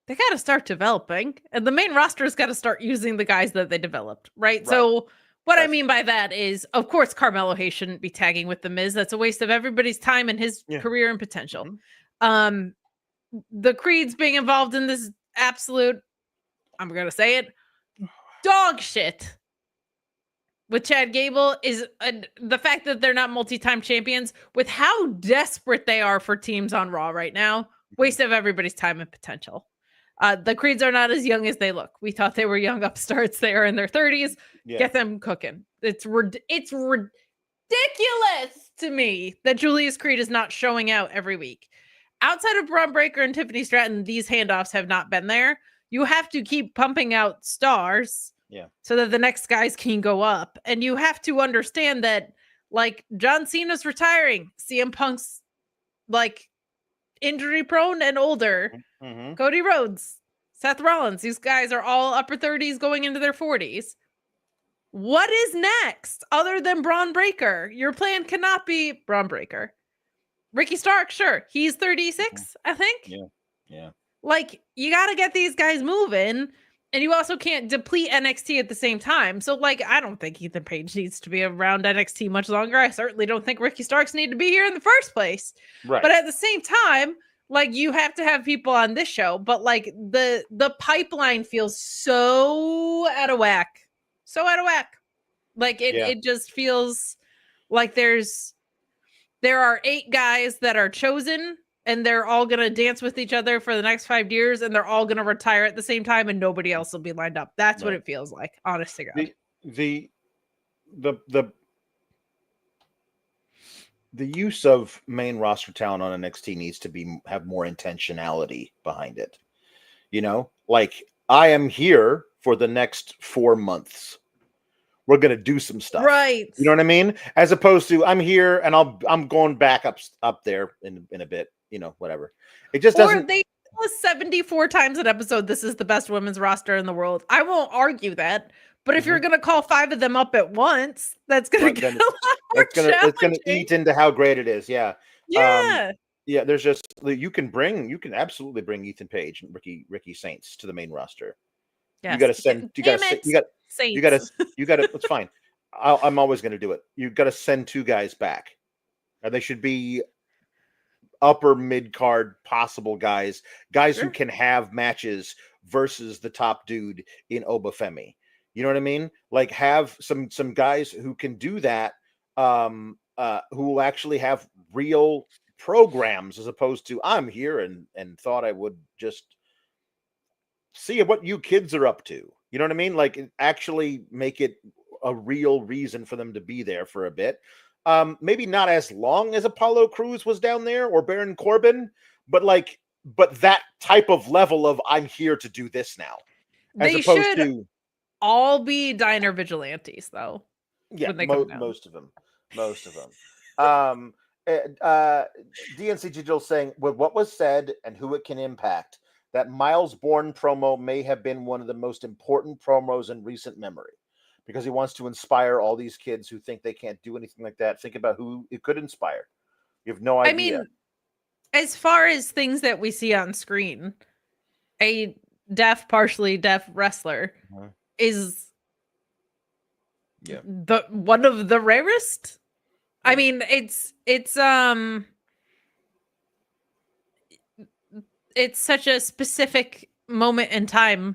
Speaker 1: they got to start developing, and the main roster's got to start using the guys that they developed, right? So what I mean by that is, of course, Carmelo Hayes shouldn't be tagging with The Miz. That's a waste of everybody's time and his career and potential. The Creeds being involved in this absolute, I'm going to say it, dog shit with Chad Gable is the fact that they're not multi-time champions, with how desperate they are for teams on Raw right now. Waste of everybody's time and potential. The Creeds are not as young as they look. We thought they were young upstarts. They are in their 30s. Yeah. Get them cooking. It's ridiculous to me that Julius Creed is not showing out every week. Outside of Braun Breaker and Tiffany Stratton, these handoffs have not been there. You have to keep pumping out stars so that the next guys can go up. And you have to understand that, like, John Cena's retiring. CM Punk's, like, injury prone and older. Cody Rhodes, Seth Rollins, these guys are all upper 30s going into their 40s. What is next other than Braun Breaker? Your plan cannot be Braun Breaker. Ricky Stark, sure. He's 36, I think.
Speaker 2: Yeah.
Speaker 1: Like, you got to get these guys moving, and you also can't deplete NXT at the same time. So, like, I don't think Ethan Page needs to be around NXT much longer. I certainly don't think Ricky Starks need to be here in the first place. Right. But at the same time, like, you have to have people on this show, but like the pipeline feels so out of whack. So out of whack. Like it just feels like there are 8 guys that are chosen, and they're all going to dance with each other for the next 5 years, and they're all going to retire at the same time, and nobody else will be lined up. That's what it feels like, honest to God.
Speaker 2: The use of main roster talent on NXT needs to have more intentionality behind it. Like, I am here for the next 4 months. We're going to do some stuff.
Speaker 1: Right.
Speaker 2: You know what I mean? As opposed to, I'm here and I'm going back up there in a bit, whatever. It just doesn't.
Speaker 1: tell us 74 times an episode this is the best women's roster in the world. I won't argue that. But if you're gonna call 5 of them up at once, that's gonna get a lot more challenging.
Speaker 2: It's gonna eat into how great it is. Yeah.
Speaker 1: Yeah.
Speaker 2: Yeah, there's just you can absolutely bring Ethan Page and Ricky Saints to the main roster.
Speaker 1: Yes.
Speaker 2: You gotta it's fine. I'm always gonna do it. You gotta send 2 guys back. And they should be upper mid card possible guys who can have matches versus the top dude in Femi. You know what I mean? Like have some guys who can do that, who will actually have real programs as opposed to I'm here and thought I would just see what you kids are up to. You know what I mean? Like actually make it a real reason for them to be there for a bit. Maybe not as long as Apollo Crews was down there or Baron Corbin, but that type of level of I'm here to do this now. As
Speaker 1: they
Speaker 2: opposed
Speaker 1: should
Speaker 2: to
Speaker 1: all be diner vigilantes, though.
Speaker 2: Yeah, most of them. DNC Digital saying with what was said and who it can impact, that Myles Borne promo may have been one of the most important promos in recent memory. Because he wants to inspire all these kids who think they can't do anything like that. Think about who it could inspire. You have no idea.
Speaker 1: I mean, as far as things that we see on screen, a partially deaf wrestler is the one of the rarest. I mean, it's such a specific moment in time.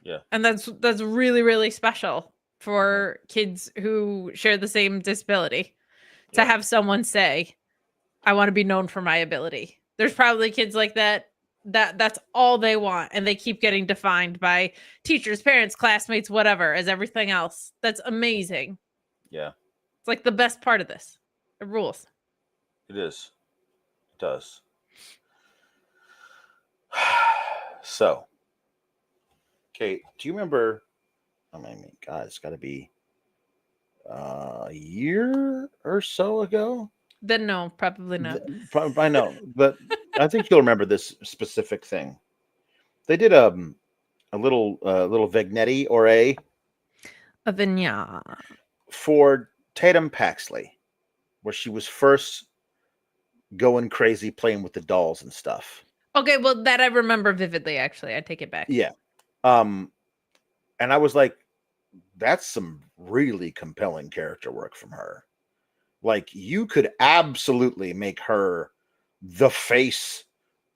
Speaker 2: Yeah.
Speaker 1: And that's really, really special for kids who share the same disability to have someone say, I want to be known for my ability. There's probably kids like that's all they want. And they keep getting defined by teachers, parents, classmates, whatever, as everything else. That's amazing.
Speaker 2: Yeah.
Speaker 1: It's like the best part of this. It rules.
Speaker 2: It is. It does. So, Kate, do you remember? I mean, God, it's got to be a year or so ago.
Speaker 1: Then no, probably not.
Speaker 2: I know, but I think you'll remember this specific thing. They did a little vignette or a
Speaker 1: vignette
Speaker 2: for Tatum Paxley, where she was first going crazy playing with the dolls and stuff.
Speaker 1: Okay, well, that I remember vividly, actually. I take it back.
Speaker 2: Yeah. And I was like, that's some really compelling character work from her. Like, you could absolutely make her the face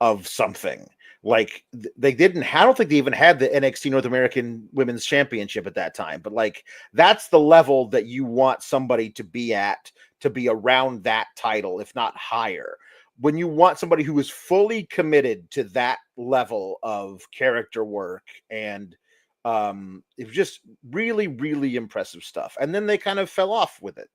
Speaker 2: of something. Like, they didn't, I don't think they even had the NXT North American Women's Championship at that time, but like, that's the level that you want somebody to be at, to be around that title, if not higher. When you want somebody who is fully committed to that level of character work, and it was just really, really impressive stuff. And then they kind of fell off with it.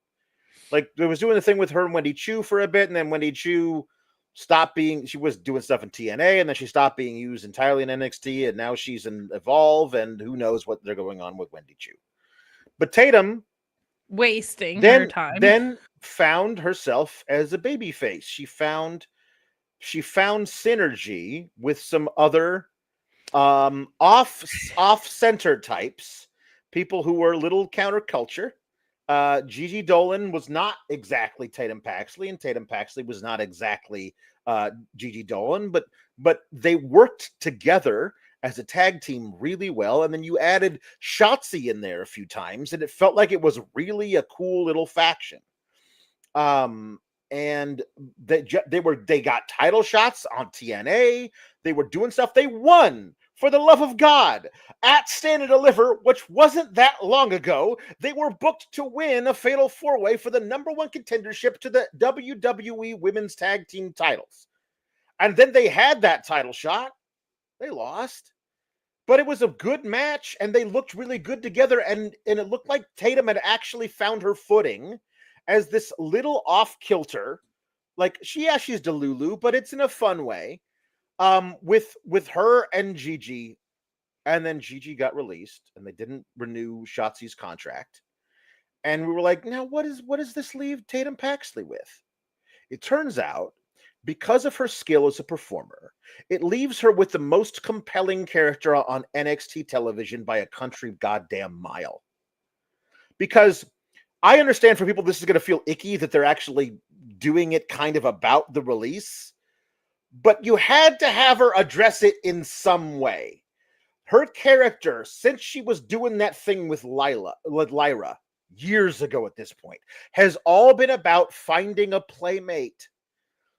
Speaker 2: Like, they was doing the thing with her and Wendy Chu for a bit, and then Wendy Chu she was doing stuff in TNA, and then she stopped being used entirely in NXT, and now she's in Evolve, and who knows what they're going on with Wendy Chu. But Tatum
Speaker 1: wasting her time.
Speaker 2: Then found herself as a babyface. She found synergy with some other off-center types, people who were a little counterculture. Gigi Dolan was not exactly Tatum Paxley, and Tatum Paxley was not exactly Gigi Dolan, but they worked together as a tag team really well. And then you added Shotzi in there a few times, and it felt like it was really a cool little faction. And they got title shots on TNA. They were doing stuff. They won, for the love of God, at Stand and Deliver, which wasn't that long ago. They were booked to win a fatal 4-way for the #1 contendership to the WWE Women's Tag Team titles. And then they had that title shot. They lost. But it was a good match, and they looked really good together, and it looked like Tatum had actually found her footing as this little off-kilter. Like, she's Delulu, but it's in a fun way. With her and Gigi, and then Gigi got released, and they didn't renew Shotzi's contract. And we were like, now what does this leave Tatum Paxley with? It turns out because of her skill as a performer, it leaves her with the most compelling character on NXT television by a country goddamn mile. Because I understand for people this is going to feel icky that they're actually doing it kind of about the release, but you had to have her address it in some way. Her character, since she was doing that thing with Lyra years ago at this point, has all been about finding a playmate.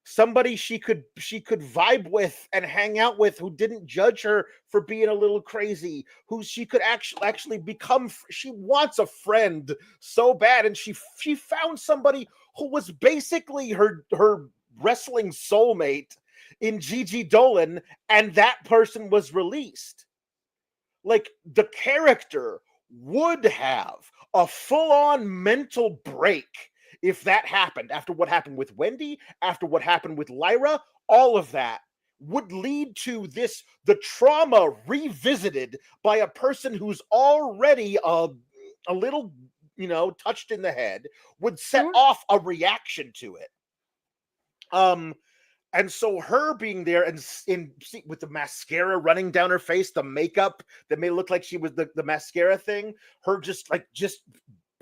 Speaker 2: Somebody she could vibe with and hang out with, who didn't judge her for being a little crazy, who she could actually become. She wants a friend so bad, and she found somebody who was basically her wrestling soulmate in Gigi Dolan, and that person was released. Like, the character would have a full-on mental break if that happened, after what happened with Wendy, after what happened with Lyra. All of that would lead to the trauma revisited by a person who's already a little, touched in the head, would set off a reaction to it. And so her being there and with the mascara running down her face, the makeup that may look like she was the mascara thing, her just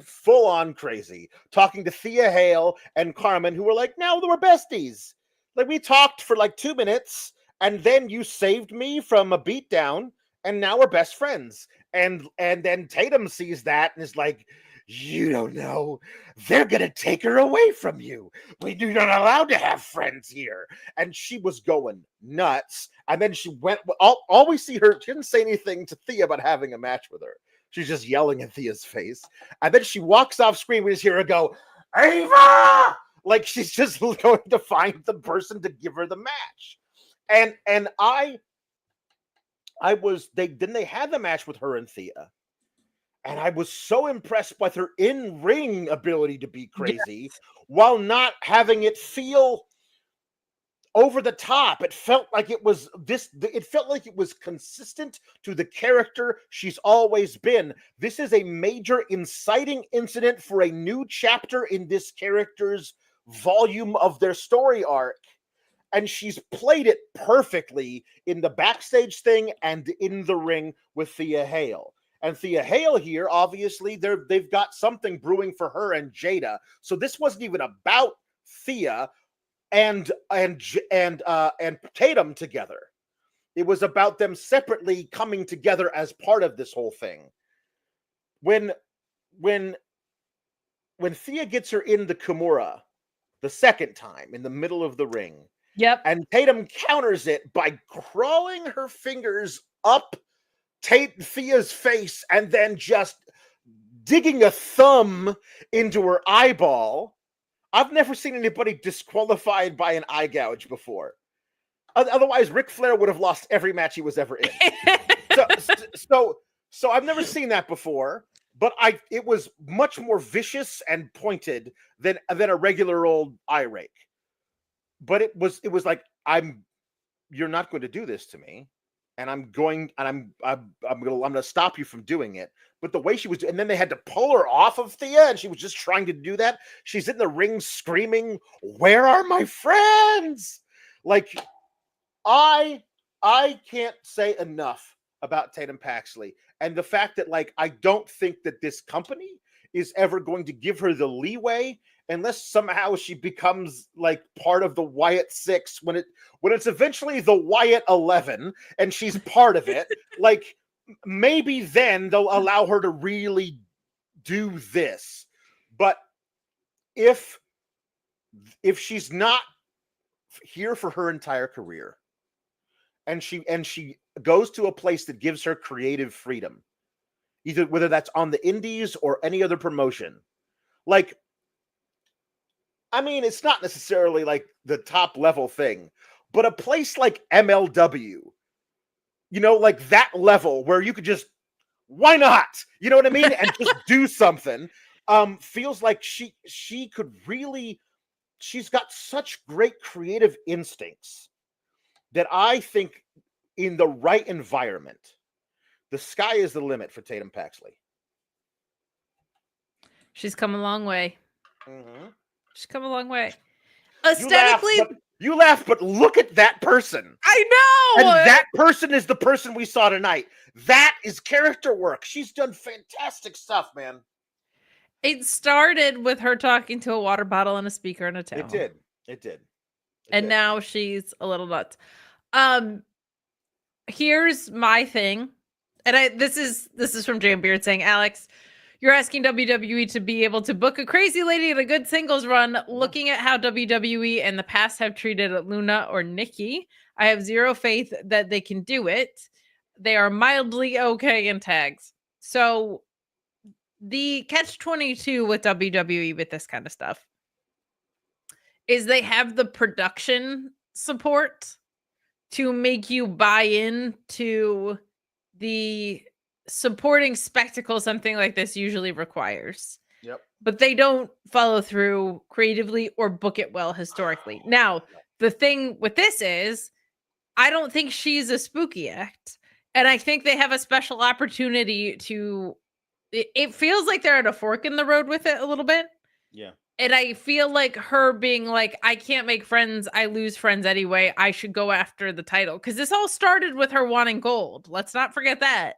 Speaker 2: full on crazy, talking to Thea Hale and Carmen, who were like, now we're besties. Like, we talked for 2 minutes, and then you saved me from a beatdown, and now we're best friends. And then Tatum sees that and is like, you don't know, they're gonna take her away from you. We're not allowed to have friends here. And she was going nuts. And then she went, all we see her, she didn't say anything to Thea about having a match with her. She's just yelling in Thea's face. And then she walks off screen. We just hear her go, Ava! Like, she's just going to find the person to give her the match. And they had the match with her and Thea. And I was so impressed with her in-ring ability to be crazy, while not having it feel over the top. It felt like it was consistent to the character she's always been. This is a major inciting incident for a new chapter in this character's volume of their story arc. And she's played it perfectly in the backstage thing and in the ring with Thea Hale. And Thea Hale here, obviously, they've got something brewing for her and Jada. So this wasn't even about Thea and Tatum together. It was about them separately coming together as part of this whole thing. When Thea gets her in the Kimura the second time in the middle of the ring, and Tatum counters it by crawling her fingers up Thea's face and then just digging a thumb into her eyeball. I've never seen anybody disqualified by an eye gouge before. Otherwise, Ric Flair would have lost every match he was ever in. So I've never seen that before, but it was much more vicious and pointed than a regular old eye rake. But it was like, you're not going to do this to me. And I'm going to stop you from doing it. But the way she was, and then they had to pull her off of Thea, and she was just trying to do that. She's in the ring screaming, "Where are my friends?" Like, I can't say enough about Tatum Paxley, and the fact that I don't think that this company is ever going to give her the leeway unless somehow she becomes part of the Wyatt 6 when it's eventually the Wyatt 11 and she's part of it. Maybe then they'll allow her to really do this. But if she's not here for her entire career and she goes to a place that gives her creative freedom, either whether that's on the indies or any other promotion, it's not necessarily the top level thing, but a place like MLW, that level where you could just, why not? You know what I mean? And just do something. Feels like she could really, she's got such great creative instincts that I think in the right environment, the sky is the limit for Tatum Paxley.
Speaker 1: She's come a long way.
Speaker 2: Mm-hmm.
Speaker 1: She's come a long way. Aesthetically,
Speaker 2: You laugh, but look at that person.
Speaker 1: I know.
Speaker 2: And that person is the person we saw tonight. That is character work. She's done fantastic stuff, man.
Speaker 1: It started with her talking to a water bottle and a speaker in a town.
Speaker 2: It did.
Speaker 1: And now she's a little nuts. Here's my thing. And this is from Jam Beard saying, Alex, you're asking WWE to be able to book a crazy lady in a good singles run. Looking at how WWE in the past have treated Luna or Nikki, I have zero faith that they can do it. They are mildly okay in tags. So the catch-22 with WWE with this kind of stuff is they have the production support to make you buy into the supporting spectacle something like this usually requires.
Speaker 2: Yep.
Speaker 1: But they don't follow through creatively or book it well historically. Now, the thing with this is, I don't think she's a spooky act. And I think they have a special opportunity to... It feels like they're at a fork in the road with it a little bit.
Speaker 2: Yeah.
Speaker 1: And I feel like her being like, I can't make friends. I lose friends anyway. I should go after the title. Because this all started with her wanting gold. Let's not forget that.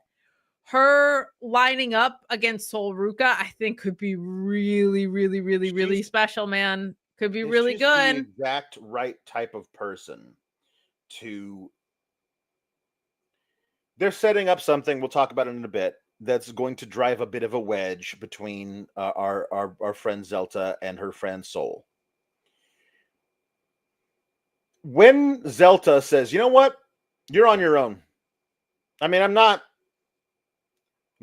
Speaker 1: Her lining up against Sol Ruka, I think could be really, really, really, really special, man. Could be really good.
Speaker 2: The exact right type of person to... They're setting up something, we'll talk about it in a bit, that's going to drive a bit of a wedge between our friend Zelta and her friend Sol. When Zelta says, you know what? You're on your own. I mean, I'm not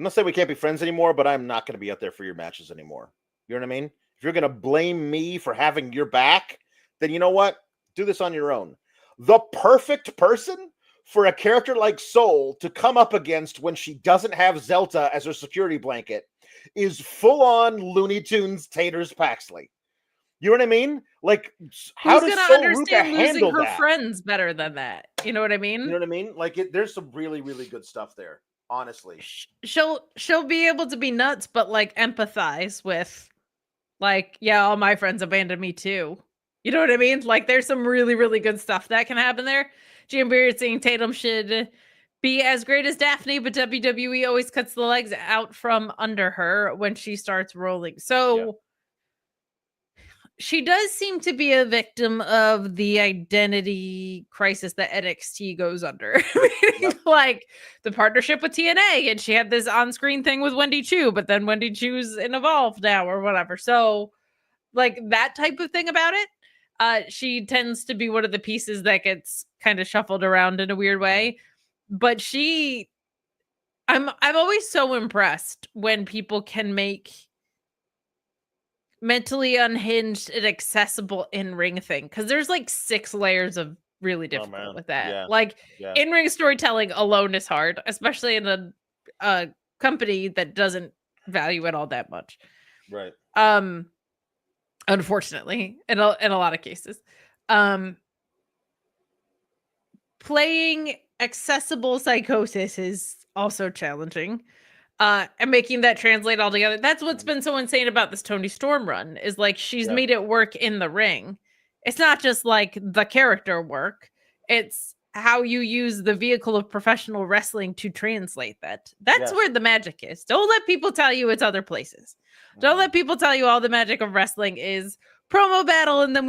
Speaker 2: saying we can't be friends anymore, but I'm not going to be out there for your matches anymore. You know what I mean? If you're going to blame me for having your back, then you know what? Do this on your own. The perfect person for a character like Sol to come up against when she doesn't have Zelta as her security blanket is full-on Looney Tunes Taters Paxley. You know what I mean? Like, how does Sol Ruka handle
Speaker 1: her
Speaker 2: that?
Speaker 1: Friends better than that. You know what I mean?
Speaker 2: You know what I mean? Like, there's some really, really good stuff there. Honestly,
Speaker 1: she'll be able to be nuts, but like empathize with, like, yeah, all my friends abandoned me too. You know what I mean? Like, there's some really, really good stuff that can happen there. Jambeard saying Tatum should be as great as Daphne, but WWE always cuts the legs out from under her when she starts rolling. So she does seem to be a victim of the identity crisis that NXT goes under. Like the partnership with TNA, and she had this on-screen thing with Wendy Chu, but then Wendy Chu's in Evolve now or whatever. So like that type of thing about it. She tends to be one of the pieces that gets kind of shuffled around in a weird way. But I'm always so impressed when people can make mentally unhinged and accessible in-ring thing. Because there's like 6 layers of really difficult with that. In-ring storytelling alone is hard, especially in a company that doesn't value it all that much.
Speaker 2: Right.
Speaker 1: Unfortunately, in a lot of cases, playing accessible psychosis is also challenging, and making that translate all together. That's what's been so insane about this Toni Storm run is like she's made it work in the ring. It's not just like the character work; it's how you use the vehicle of professional wrestling to translate that. That's where the magic is. Don't let people tell you it's other places. Don't let people tell you all the magic of wrestling is promo battle and then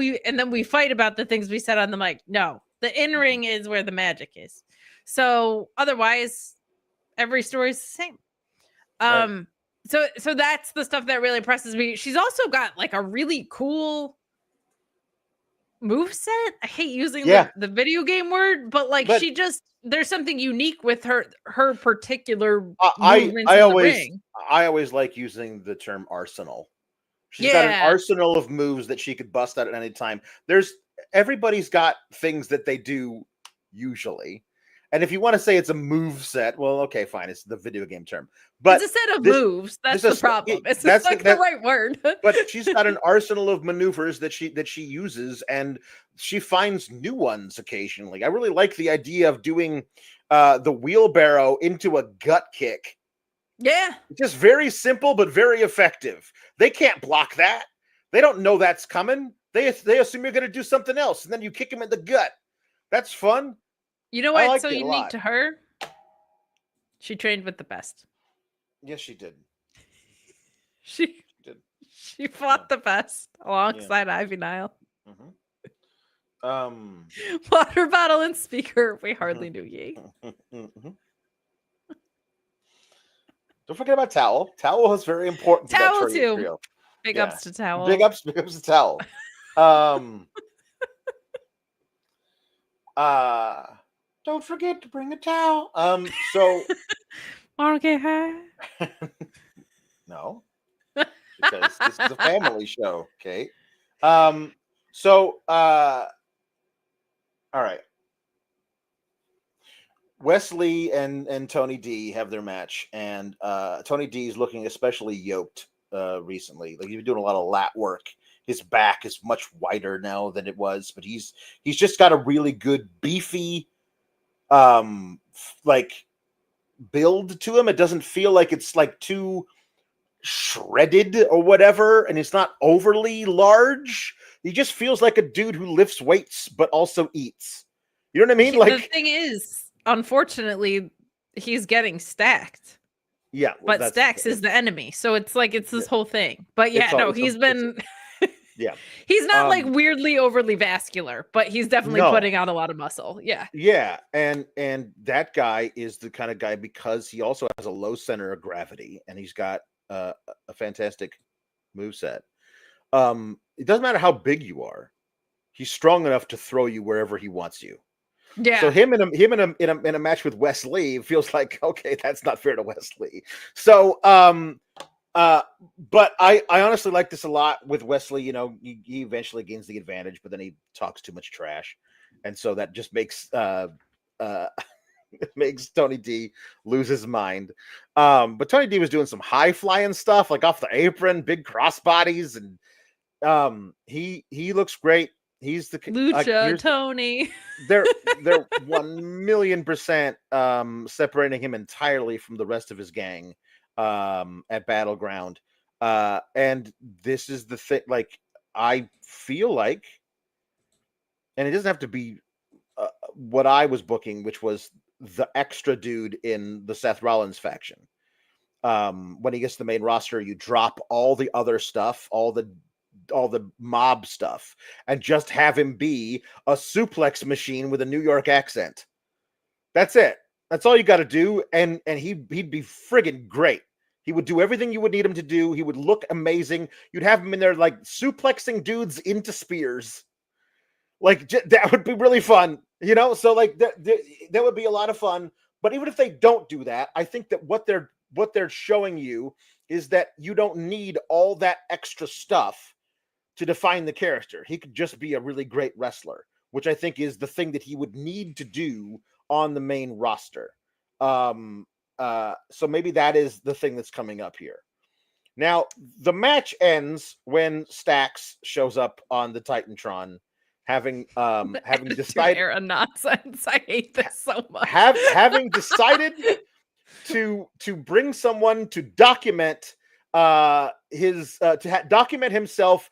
Speaker 1: we fight about the things we said on the mic. No, the in-ring is where the magic is. So otherwise, every story is the same. So that's the stuff that really impresses me. She's also got like a really cool moveset. I hate using the video game word, but she just, there's something unique with her particular movements in the ring.
Speaker 2: I always like using the term arsenal. She's got an arsenal of moves that she could bust out at any time. Everybody's got things that they do usually. And if you want to say it's a move set, well, okay, fine. It's the video game term. But
Speaker 1: it's a set of moves. That's the problem. It's like the right word.
Speaker 2: But she's got an arsenal of maneuvers that she uses, and she finds new ones occasionally. I really like the idea of doing the wheelbarrow into a gut kick.
Speaker 1: Yeah.
Speaker 2: It's just very simple, but very effective. They can't block that. They don't know that's coming. They assume you're going to do something else, and then you kick him in the gut. That's fun.
Speaker 1: You know what's so unique to her? She trained with the best.
Speaker 2: Yes, she did.
Speaker 1: She did. She fought the best alongside Ivy Nile. Water bottle and speaker. We hardly knew ye.
Speaker 2: Don't forget about Towel. Towel is very important.
Speaker 1: Towel too. Trio. Big ups to Towel.
Speaker 2: Big ups to Towel. Don't forget to bring a towel. So
Speaker 1: okay, hi.
Speaker 2: No. Because this is a family show, Kate. All right. Wes Lee and Tony D have their match, and Tony D is looking especially yoked recently. Like, he's been doing a lot of lat work. His back is much wider now than it was, but he's just got a really good beefy like build to him. It doesn't feel like it's like too shredded or whatever, and it's not overly large. He just feels like a dude who lifts weights but also eats. You know what I mean? Like, the
Speaker 1: thing is, unfortunately, he's getting stacked.
Speaker 2: Yeah,
Speaker 1: well, but Stacks is the enemy, so it's like it's this whole thing. But yeah, he's been.
Speaker 2: Yeah,
Speaker 1: he's not like weirdly overly vascular, but he's definitely putting out a lot of muscle. Yeah,
Speaker 2: yeah, and that guy is the kind of guy, because he also has a low center of gravity, and he's got a fantastic moveset. It doesn't matter how big you are; he's strong enough to throw you wherever he wants you.
Speaker 1: Yeah.
Speaker 2: So him in a match with Wes Lee feels like, okay, that's not fair to Wes Lee. So but I honestly like this a lot with Wes Lee. You know, he eventually gains the advantage, but then he talks too much trash, and so that just makes makes Tony D lose his mind. But Tony D was doing some high flying stuff, like off the apron, big crossbodies, and he looks great. He's the
Speaker 1: Lucha Tony.
Speaker 2: They're 1,000,000% separating him entirely from the rest of his gang at Battleground. And this is the thing, like, I feel like, and it doesn't have to be what I was booking, which was the extra dude in the Seth Rollins faction. When he gets to the main roster, you drop all the other stuff, all the mob stuff, and just have him be a suplex machine with a New York accent. That's it. That's all you got to do, and he'd be friggin' great. He would do everything you would need him to do. He would look amazing. You'd have him in there like suplexing dudes into spears. Like, that would be really fun, you know? So like that would be a lot of fun. But even if they don't do that, I think that what they're showing you is that you don't need all that extra stuff to define the character. He could just be a really great wrestler, which I think is the thing that he would need to do on the main roster. So maybe that is the thing that's coming up here. Now, the match ends when Stacks shows up on the Titantron, having decided
Speaker 1: era nonsense. I hate this so much.
Speaker 2: having decided to bring someone to document document himself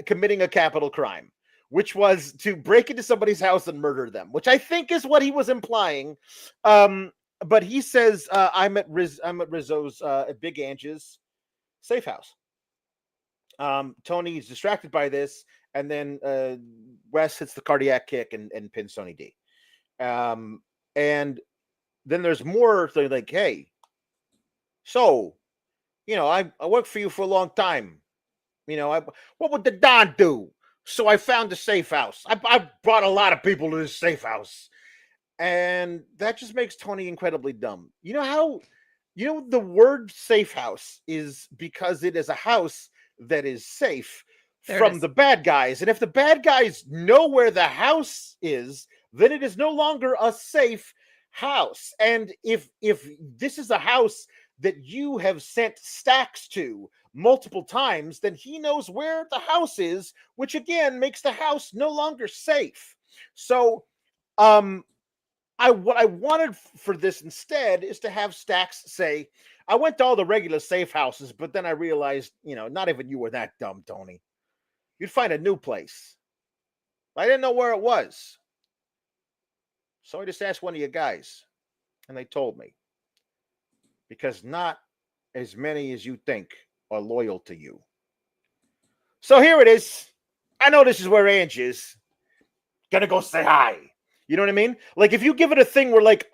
Speaker 2: committing a capital crime, which was to break into somebody's house and murder them, which I think is what he was implying. But he says, I'm at Rizzo's at Big Ange's safe house. Tony is distracted by this, and then Wes hits the cardiac kick and pins Tony D. And then there's more. So like, hey, so, you know, I worked for you for a long time. You know, what would the Don do? So I found a safe house. I brought a lot of people to this safe house. And that just makes Tony incredibly dumb. You know the word safe house is because it is a house that is safe from the bad guys. And if the bad guys know where the house is, then it is no longer a safe house. And if this is a house that you have sent Stacks to multiple times, then he knows where the house is, which again makes the house no longer safe. So what I wanted for this instead is to have Stacks say, I went to all the regular safe houses, but then I realized, you know, not even you were that dumb, Tony. you'd find a new place. I didn't know where it was. So I just asked one of you guys, and they told me. Because not as many as you think are loyal to you. So here it is. I know this is where Ange is. Gonna go say hi. You know what I mean? Like, if you give it a thing where, like,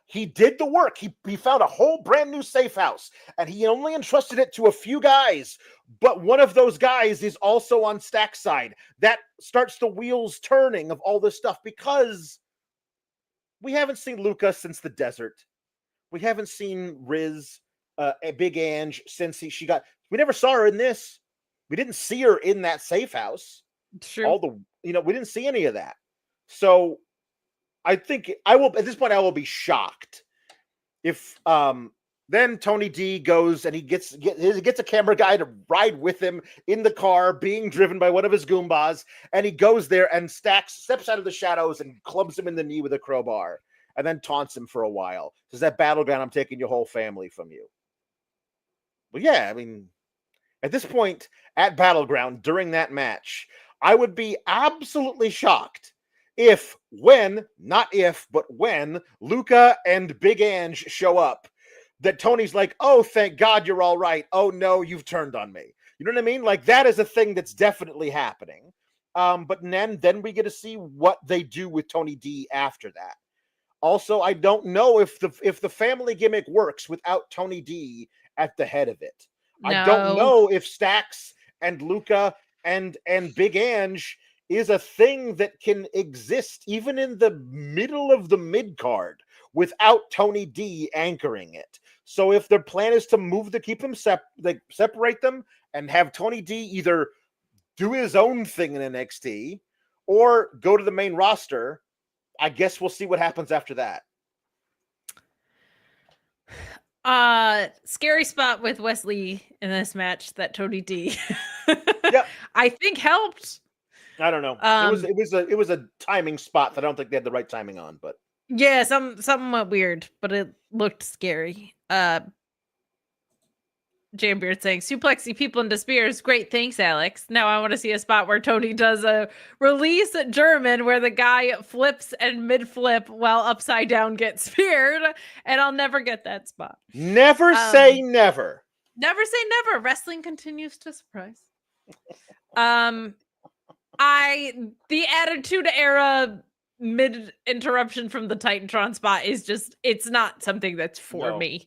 Speaker 2: he did the work. He found a whole brand new safe house, and he only entrusted it to a few guys. But one of those guys is also on Stack's side. That starts the wheels turning of all this stuff, because we haven't seen Luca since the desert. We haven't seen Riz, Big Ange, since she got. We never saw her in this. We didn't see her in that safe house.
Speaker 1: True.
Speaker 2: We didn't see any of that. So I think I will. At this point, I will be shocked if then Tony D goes and he gets a camera guy to ride with him in the car, being driven by one of his Goombas, and he goes there and steps out of the shadows and clubs him in the knee with a crowbar. And then taunts him for a while. Says, that Battleground, I'm taking your whole family from you. Well, yeah, I mean, at this point, at Battleground, during that match, I would be absolutely shocked when Luca and Big Ange show up, that Tony's like, oh, thank God you're all right. Oh, no, you've turned on me. You know what I mean? Like, that is a thing that's definitely happening. But then we get to see what they do with Tony D after that. Also, I don't know if the family gimmick works without Tony D at the head of it. No. I don't know if Stacks and Luca and Big Ange is a thing that can exist even in the middle of the mid-card without Tony D anchoring it. So if their plan is to keep them separate them and have Tony D either do his own thing in NXT or go to the main roster, I guess we'll see what happens after that.
Speaker 1: Scary spot with Wes Lee in this match that Tony D
Speaker 2: yep.
Speaker 1: I think helped.
Speaker 2: I don't know. It was a timing spot that I don't think they had the right timing on, but
Speaker 1: yeah, something went weird, but it looked scary. Jambeard saying, suplexing people into spears. Great, thanks, Alex. Now I want to see a spot where Tony does a release German where the guy flips and mid-flip while upside down gets speared, and I'll never get that spot.
Speaker 2: Never say never.
Speaker 1: Never say never. Wrestling continues to surprise. The Attitude Era mid-interruption from the Titantron spot is just, it's not something that's for me.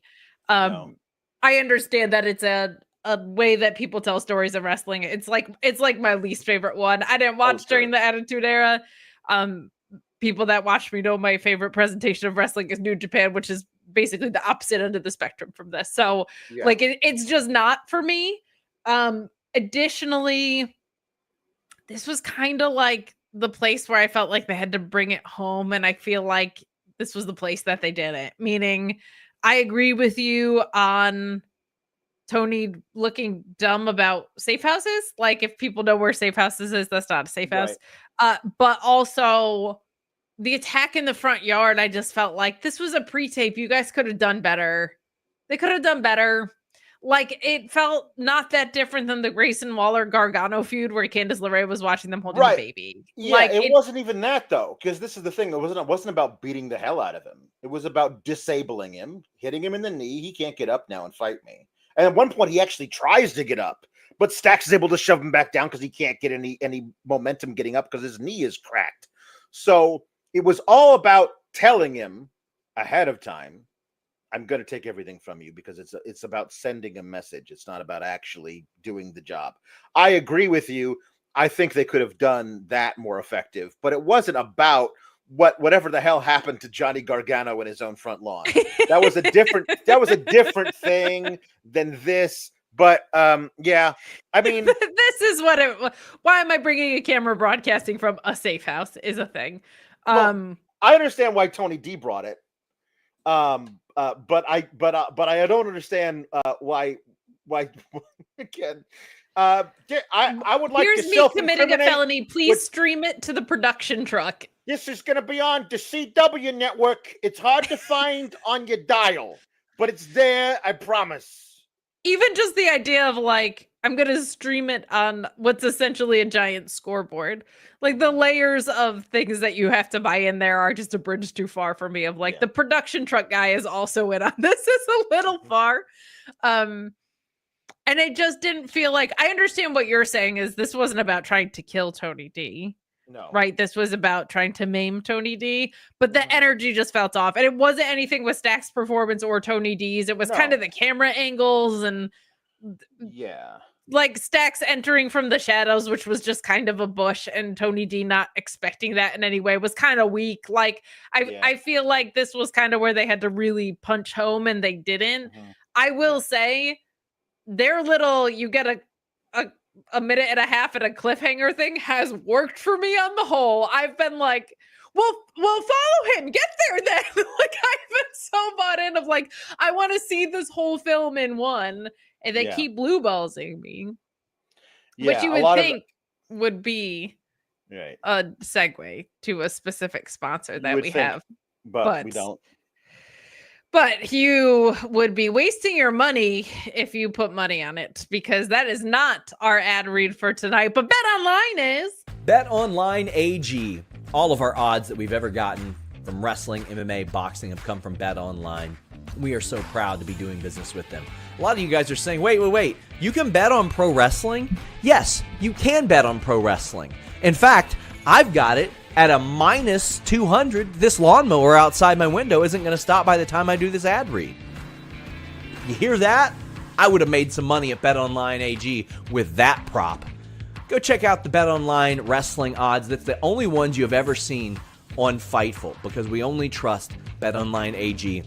Speaker 1: No. I understand that it's a way that people tell stories of wrestling. It's like my least favorite one. I didn't watch during the Attitude Era. People that watch me know my favorite presentation of wrestling is New Japan, which is basically the opposite end of the spectrum from this. So like it's just not for me. Additionally, this was kind of like the place where I felt like they had to bring it home, and I feel like this was the place that they did it. Meaning, I agree with you on Tony looking dumb about safe houses. Like, if people know where safe houses is, that's not a safe house. But also the attack in the front yard, I just felt like this was a pre-tape. You guys could have done better. They could have done better. Like, it felt not that different than the Grayson Waller-Gargano feud where Candice LeRae was watching them holding the baby.
Speaker 2: Yeah, like, it wasn't even that, though, because this is the thing. It wasn't about beating the hell out of him. It was about disabling him, hitting him in the knee. He can't get up now and fight me. And at one point, he actually tries to get up, but Stax is able to shove him back down because he can't get any momentum getting up because his knee is cracked. So it was all about telling him ahead of time, I'm going to take everything from you, because it's about sending a message. It's not about actually doing the job. I agree with you. I think they could have done that more effective, but it wasn't about whatever the hell happened to Johnny Gargano in his own front lawn. That was a different thing than this. But yeah, I mean,
Speaker 1: this is why am I bringing a camera broadcasting from a safe house is a thing.
Speaker 2: Well, I understand why Tony D brought it. But I don't understand why again. I would like
Speaker 1: Here's
Speaker 2: to
Speaker 1: me committing a felony. Please stream it to the production truck.
Speaker 2: This is going to be on the CW network. It's hard to find on your dial, but it's there. I promise.
Speaker 1: Even just the idea of I'm going to stream it on what's essentially a giant scoreboard. Like the layers of things that you have to buy in there are just a bridge too far for me. Of like the production truck guy is also in on this. Is a little far. And it just didn't feel like, I understand what you're saying is this wasn't about trying to kill Tony D.
Speaker 2: No.
Speaker 1: Right. This was about trying to maim Tony D, but the energy just felt off. And it wasn't anything with Stack's performance or Tony D's. It was kind of the camera angles and like Stack's entering from the shadows, which was just kind of a bush, and Tony D not expecting that in any way was kind of weak. Like I feel like this was kind of where they had to really punch home and they didn't. I will say their little, you get a minute and a half at a cliffhanger thing has worked for me on the whole. I've been like, well, follow him, get there then. Like I've been so bought in of like, I want to see this whole film in one, and they keep blue ballsing me. Which you would think would be a segue to a specific sponsor that we have.
Speaker 2: But we don't.
Speaker 1: But you would be wasting your money if you put money on it, because that is not our ad read for tonight. But BetOnline is.
Speaker 3: BetOnline AG. All of our odds that we've ever gotten from wrestling, MMA, boxing have come from BetOnline. We are so proud to be doing business with them. A lot of you guys are saying, wait. You can bet on pro wrestling? Yes, you can bet on pro wrestling. In fact, I've got it at a minus 200. This lawnmower outside my window isn't going to stop by the time I do this ad read. You hear that? I would have made some money at BetOnline AG with that prop. Go check out the BetOnline wrestling odds. That's the only ones you have ever seen on Fightful, because we only trust BetOnline AG.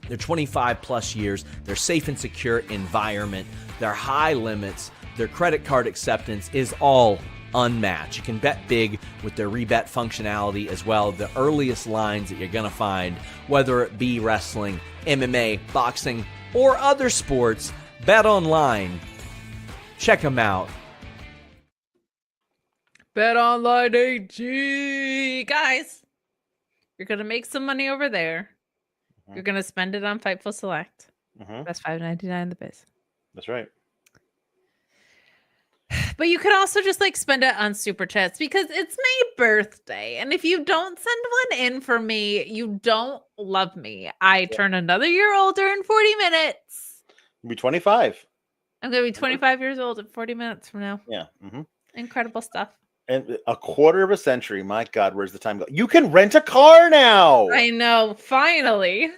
Speaker 3: They're 25 plus years. They're safe and secure environment. Their high limits, their credit card acceptance is all unmatched. You can bet big with their rebet functionality as well. The earliest lines that you're going to find, whether it be wrestling, MMA, boxing, or other sports, BetOnline. Check them out.
Speaker 1: BetOnline AG. Guys, you're going to make some money over there. You're going to spend it on Fightful Select. That's $5.99 the biz.
Speaker 2: That's right.
Speaker 1: But you could also just like spend it on Super Chats, because it's my birthday. And if you don't send one in for me, you don't love me. I turn another year older in 40 minutes.
Speaker 2: You'll be 25.
Speaker 1: I'm going to be 25 years old in 40 minutes from now.
Speaker 2: Yeah.
Speaker 1: Incredible stuff.
Speaker 2: And a quarter of a century. My God, where's the time go? You can rent a car now.
Speaker 1: I know. Finally.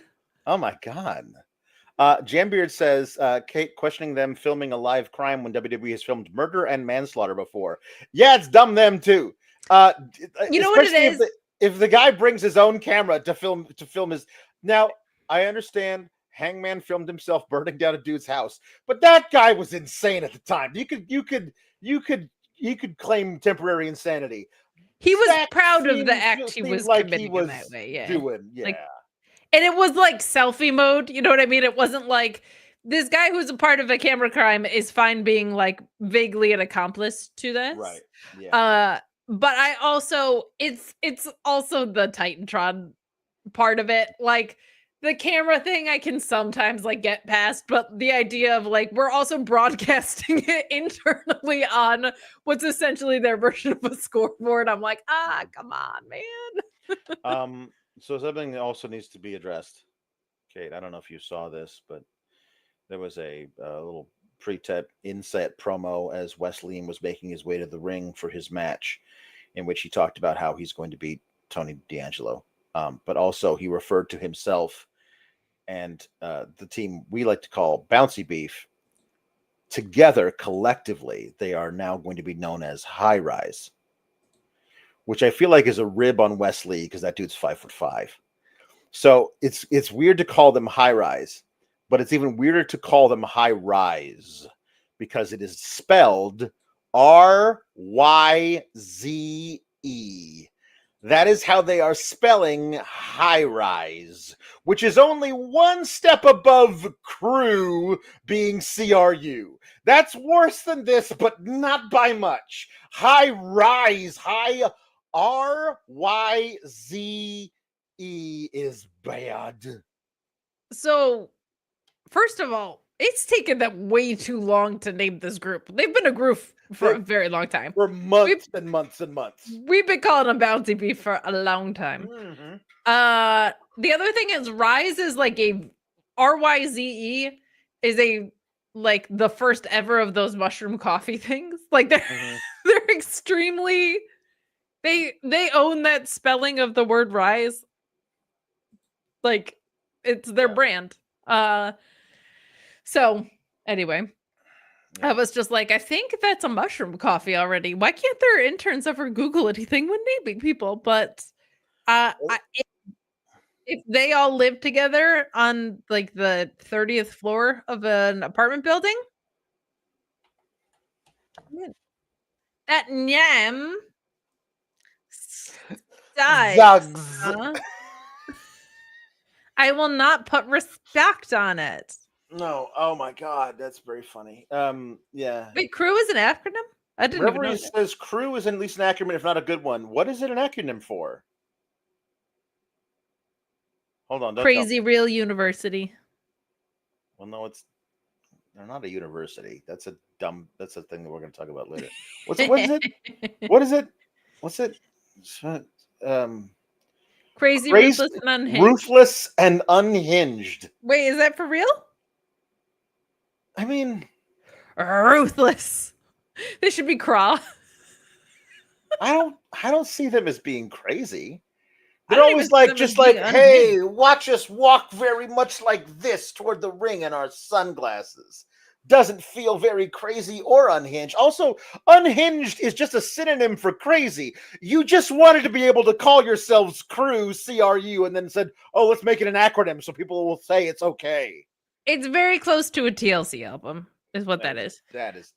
Speaker 2: Oh, my God. Jambeard says, Kate questioning them filming a live crime when WWE has filmed murder and manslaughter before. Yeah, it's dumb them too.
Speaker 1: You know what it is?
Speaker 2: If the guy brings his own camera to film his. Now, I understand Hangman filmed himself burning down a dude's house, but that guy was insane at the time. You could claim temporary insanity.
Speaker 1: He was proud of the act he was committing in that way. Yeah. And it was like selfie mode. You know what I mean? It wasn't like this guy who's a part of a camera crime is fine being like vaguely an accomplice to this.
Speaker 2: Right. Yeah.
Speaker 1: But I also, it's also the Titantron part of it. Like the camera thing I can sometimes like get past, but the idea of like, we're also broadcasting it internally on what's essentially their version of a scoreboard. I'm like, come on, man.
Speaker 2: So something that also needs to be addressed, Kate. I don't know if you saw this, but there was a little pre-tape inset promo as Wes Lee was making his way to the ring for his match, in which he talked about how he's going to beat Tony D'Angelo. But also he referred to himself and the team we like to call Bouncy Beef. Together, collectively, they are now going to be known as High Rise, which I feel like is a rib on Wes Lee because that dude's 5'5". So it's weird to call them High Rise, but it's even weirder to call them High Rise because it is spelled RYZE. That is how they are spelling High Rise, which is only one step above crew being CRU. That's worse than this, but not by much. High Rise, high RYZE is bad.
Speaker 1: So, first of all, It's taken them way too long to name this group. They've been a group for a very long time.
Speaker 2: For months and months and months.
Speaker 1: We've been calling them Bounty Beef for a long time.
Speaker 2: Mm-hmm.
Speaker 1: The other thing is Rise is like a RYZE is a like the first ever of those mushroom coffee things. Like they're extremely they own that spelling of the word rise. Like it's their brand. So anyway, I was just like, I think that's a mushroom coffee already. Why can't their interns ever Google anything when naming people? But if they all live together on like the 30th floor of an apartment building, that nyam
Speaker 2: Zugs.
Speaker 1: I will not put respect on it.
Speaker 2: No, oh my god, that's very funny. Yeah.
Speaker 1: Wait, crew is an acronym? I didn't even know.
Speaker 2: Wherever it says crew is at least an acronym, if not a good one. What is it an acronym for? Hold on.
Speaker 1: Crazy Real University.
Speaker 2: Well, no, they're not a university. That's a thing that we're going to talk about later. What is it? What is it? What's it?
Speaker 1: Crazy, Ruthless, and Unhinged.
Speaker 2: Ruthless and Unhinged.
Speaker 1: Wait, is that for real?
Speaker 2: I mean,
Speaker 1: Ruthless. They should be craw.
Speaker 2: I don't see them as being crazy. They're always like, just like, hey, watch us walk very much like this toward the ring in our sunglasses. Doesn't feel very crazy or unhinged. Also, unhinged is just a synonym for crazy. You just wanted to be able to call yourselves Crew, CRU, and then said, oh, let's make it an acronym so people will say it's okay.
Speaker 1: It's very close to a TLC album, is what that is.
Speaker 2: That is.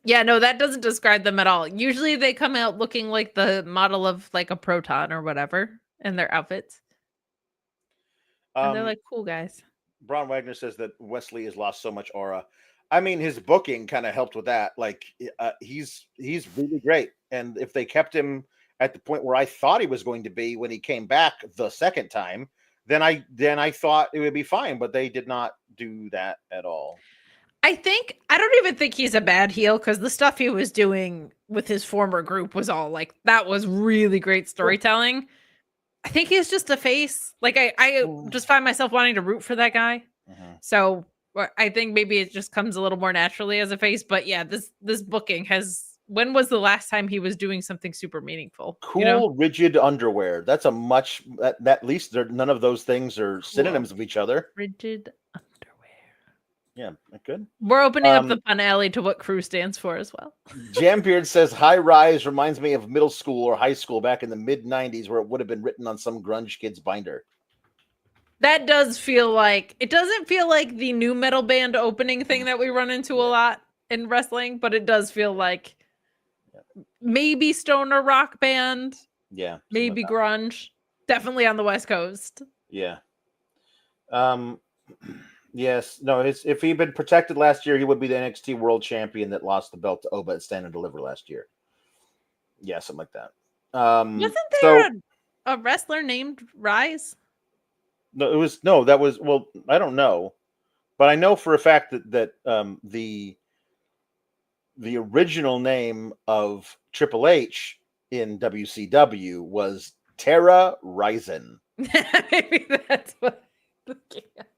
Speaker 1: Yeah, no, that doesn't describe them at all. Usually they come out looking like the model of like a Proton or whatever in their outfits. And they're like cool guys.
Speaker 2: Braun Wagner says that Wes Lee has lost so much aura. I mean, his booking kind of helped with that. Like, he's really great. And if they kept him at the point where I thought he was going to be when he came back the second time, then I thought it would be fine. But they did not do that at all.
Speaker 1: I don't even think he's a bad heel because the stuff he was doing with his former group was all like, that was really great storytelling. I think he's just a face. Like I just find myself wanting to root for that guy. So I think maybe it just comes a little more naturally as a face. But yeah, this booking when was the last time he was doing something super meaningful?
Speaker 2: Cool, rigid underwear. That's at least none of those things are synonyms of each other.
Speaker 1: Rigid underwear.
Speaker 2: Yeah, good.
Speaker 1: We're opening up the fun alley to what crew stands for as well.
Speaker 2: Jambeard says high rise reminds me of middle school or high school back in the mid-90s where it would have been written on some grunge kid's binder.
Speaker 1: That does feel like, it doesn't feel like the new metal band opening thing that we run into a lot in wrestling, but it does feel like maybe stoner rock band.
Speaker 2: Yeah.
Speaker 1: Maybe grunge. Definitely on the West Coast.
Speaker 2: Yeah. Yes. No, if he'd been protected last year, he would be the NXT World Champion that lost the belt to Oba at Stand and Deliver last year. Yeah, something like that.
Speaker 1: Wasn't there a wrestler named Rise?
Speaker 2: No, that was, well, I don't know. But I know for a fact that the original name of Triple H in WCW was Terra Ryzen.
Speaker 1: Maybe that's what I'm looking at.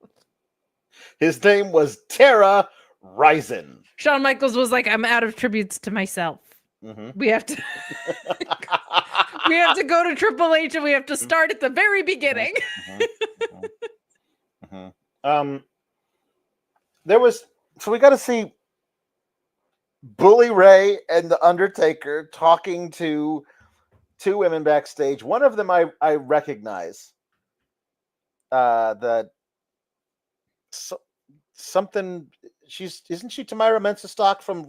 Speaker 2: His name was Terra Ryzen.
Speaker 1: Shawn Michaels was like, I'm out of tributes to myself. We have to go to Triple H and we have to start at the very beginning.
Speaker 2: So we got to see Bully Ray and The Undertaker talking to two women backstage. One of them I recognize. Something isn't she Tamyra Mensah-Stock from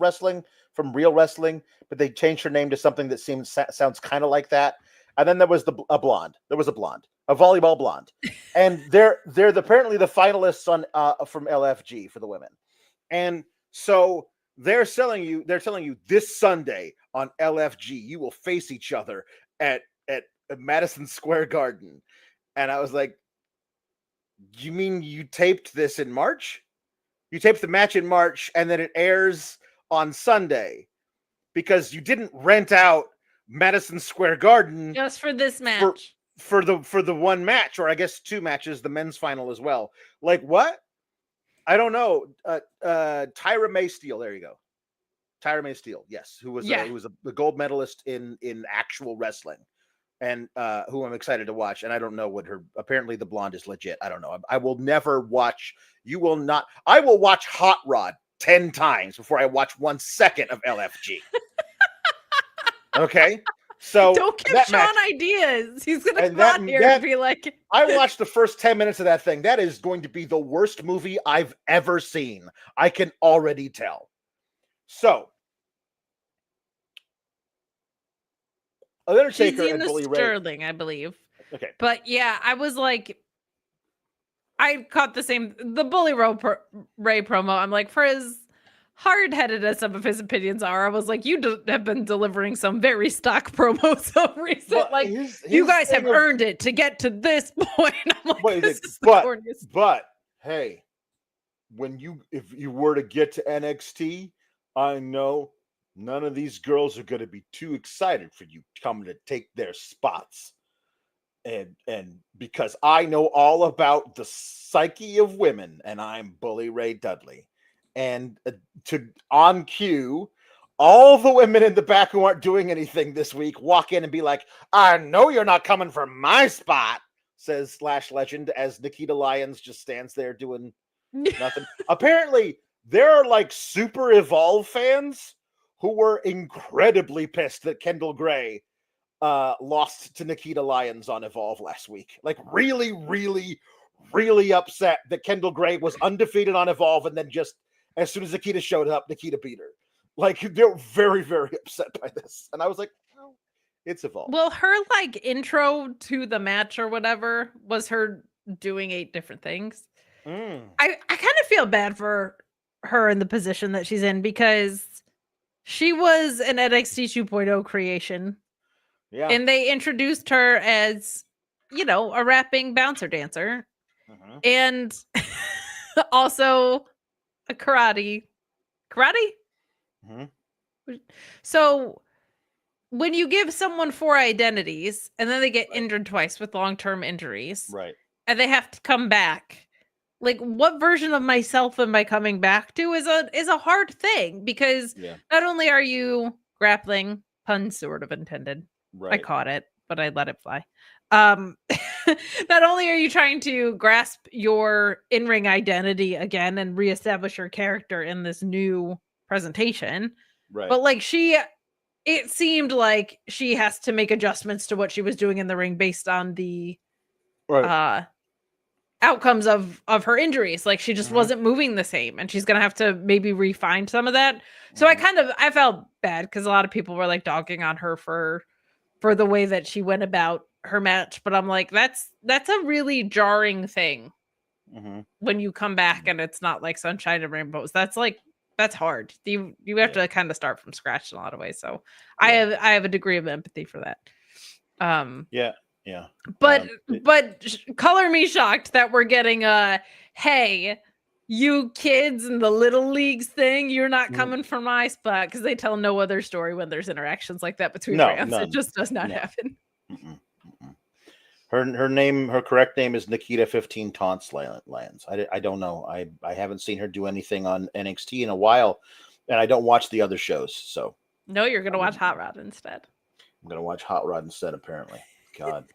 Speaker 2: Real Wrestling, but they changed her name to something that sounds kind of like that. And then there was a blonde. There was a blonde, a volleyball blonde, and they're apparently the finalists on from LFG for the women. And so they're telling you this Sunday on LFG you will face each other at Madison Square Garden. And I was like, You mean you taped this in March? You taped the match in March and then it airs on Sunday because you didn't rent out Madison Square Garden
Speaker 1: just for this match.
Speaker 2: For the one match, or I guess 2 matches, the men's final as well. Like what? I don't know. Tyra May Steele. There you go. Tyra May Steele. Yes, who was the gold medalist in actual wrestling, and who I'm excited to watch. And I don't know what her. Apparently, the blonde is legit. I don't know. I will never watch. You will not. I will watch Hot Rod 10 times before I watch 1 second of LFG. Okay. So
Speaker 1: don't give Sean ideas. He's gonna come on here and be like,
Speaker 2: I watched the first 10 minutes of that thing. That is going to be the worst movie I've ever seen. I can already tell. So Undertaker and Bully Ray.
Speaker 1: Sterling, I believe.
Speaker 2: Okay.
Speaker 1: But yeah, I was like, I caught the Bully Ray promo. I'm like, for as hard-headed as some of his opinions are, I was like, you have been delivering some very stock promos of recent. Well, like, you guys have earned it to get to this point. I'm like,
Speaker 2: but hey, if you were to get to NXT, I know none of these girls are going to be too excited for you coming to take their spots. And because I know all about the psyche of women, and I'm Bully Ray Dudley. And on cue, all the women in the back who aren't doing anything this week walk in and be like, I know you're not coming for my spot, says Slash Legend, as Nikita Lyons just stands there doing nothing. Apparently, there are like Super Evolve fans who were incredibly pissed that Kendall Gray lost to Nikita Lyons on Evolve last week. Like really, really, really upset that Kendall Gray was undefeated on Evolve, and then just as soon as Nikita showed up, Nikita beat her. Like, they're very, very upset by this. And I was like, oh, it's Evolve.
Speaker 1: Well, her like intro to the match or whatever was her doing 8 different things. I kind of feel bad for her in the position that she's in, because she was an NXT 2.0 creation.
Speaker 2: Yeah.
Speaker 1: And they introduced her as, a rapping bouncer dancer. And also a karate. So when you give someone 4 identities and then they get injured twice with long-term injuries,
Speaker 2: right,
Speaker 1: and they have to come back, like, what version of myself am I coming back to is a hard thing, because not only are you grappling, pun sort of intended, I caught it, but I let it fly. Not only are you trying to grasp your in-ring identity again and reestablish your character in this new presentation, but like it seemed like she has to make adjustments to what she was doing in the ring based on the outcomes of her injuries. Like, she just wasn't moving the same, and she's gonna have to maybe refine some of that. So I felt bad, because a lot of people were like dogging on her for the way that she went about her match, but I'm like, that's a really jarring thing when you come back and it's not like sunshine and rainbows. That's hard. You have to kind of start from scratch in a lot of ways. So I have a degree of empathy for that. But color me shocked that we're getting hey, you kids in the little leagues thing, you're not coming for my spot, because they tell no other story when there's interactions like that between brands. It just does not happen.
Speaker 2: Her correct name is Nikita 15 Taunts Lyons. I don't know. I haven't seen her do anything on NXT in a while, and I don't watch the other shows. So
Speaker 1: no, you're gonna watch Hot Rod instead.
Speaker 2: I'm gonna watch Hot Rod instead, apparently. God.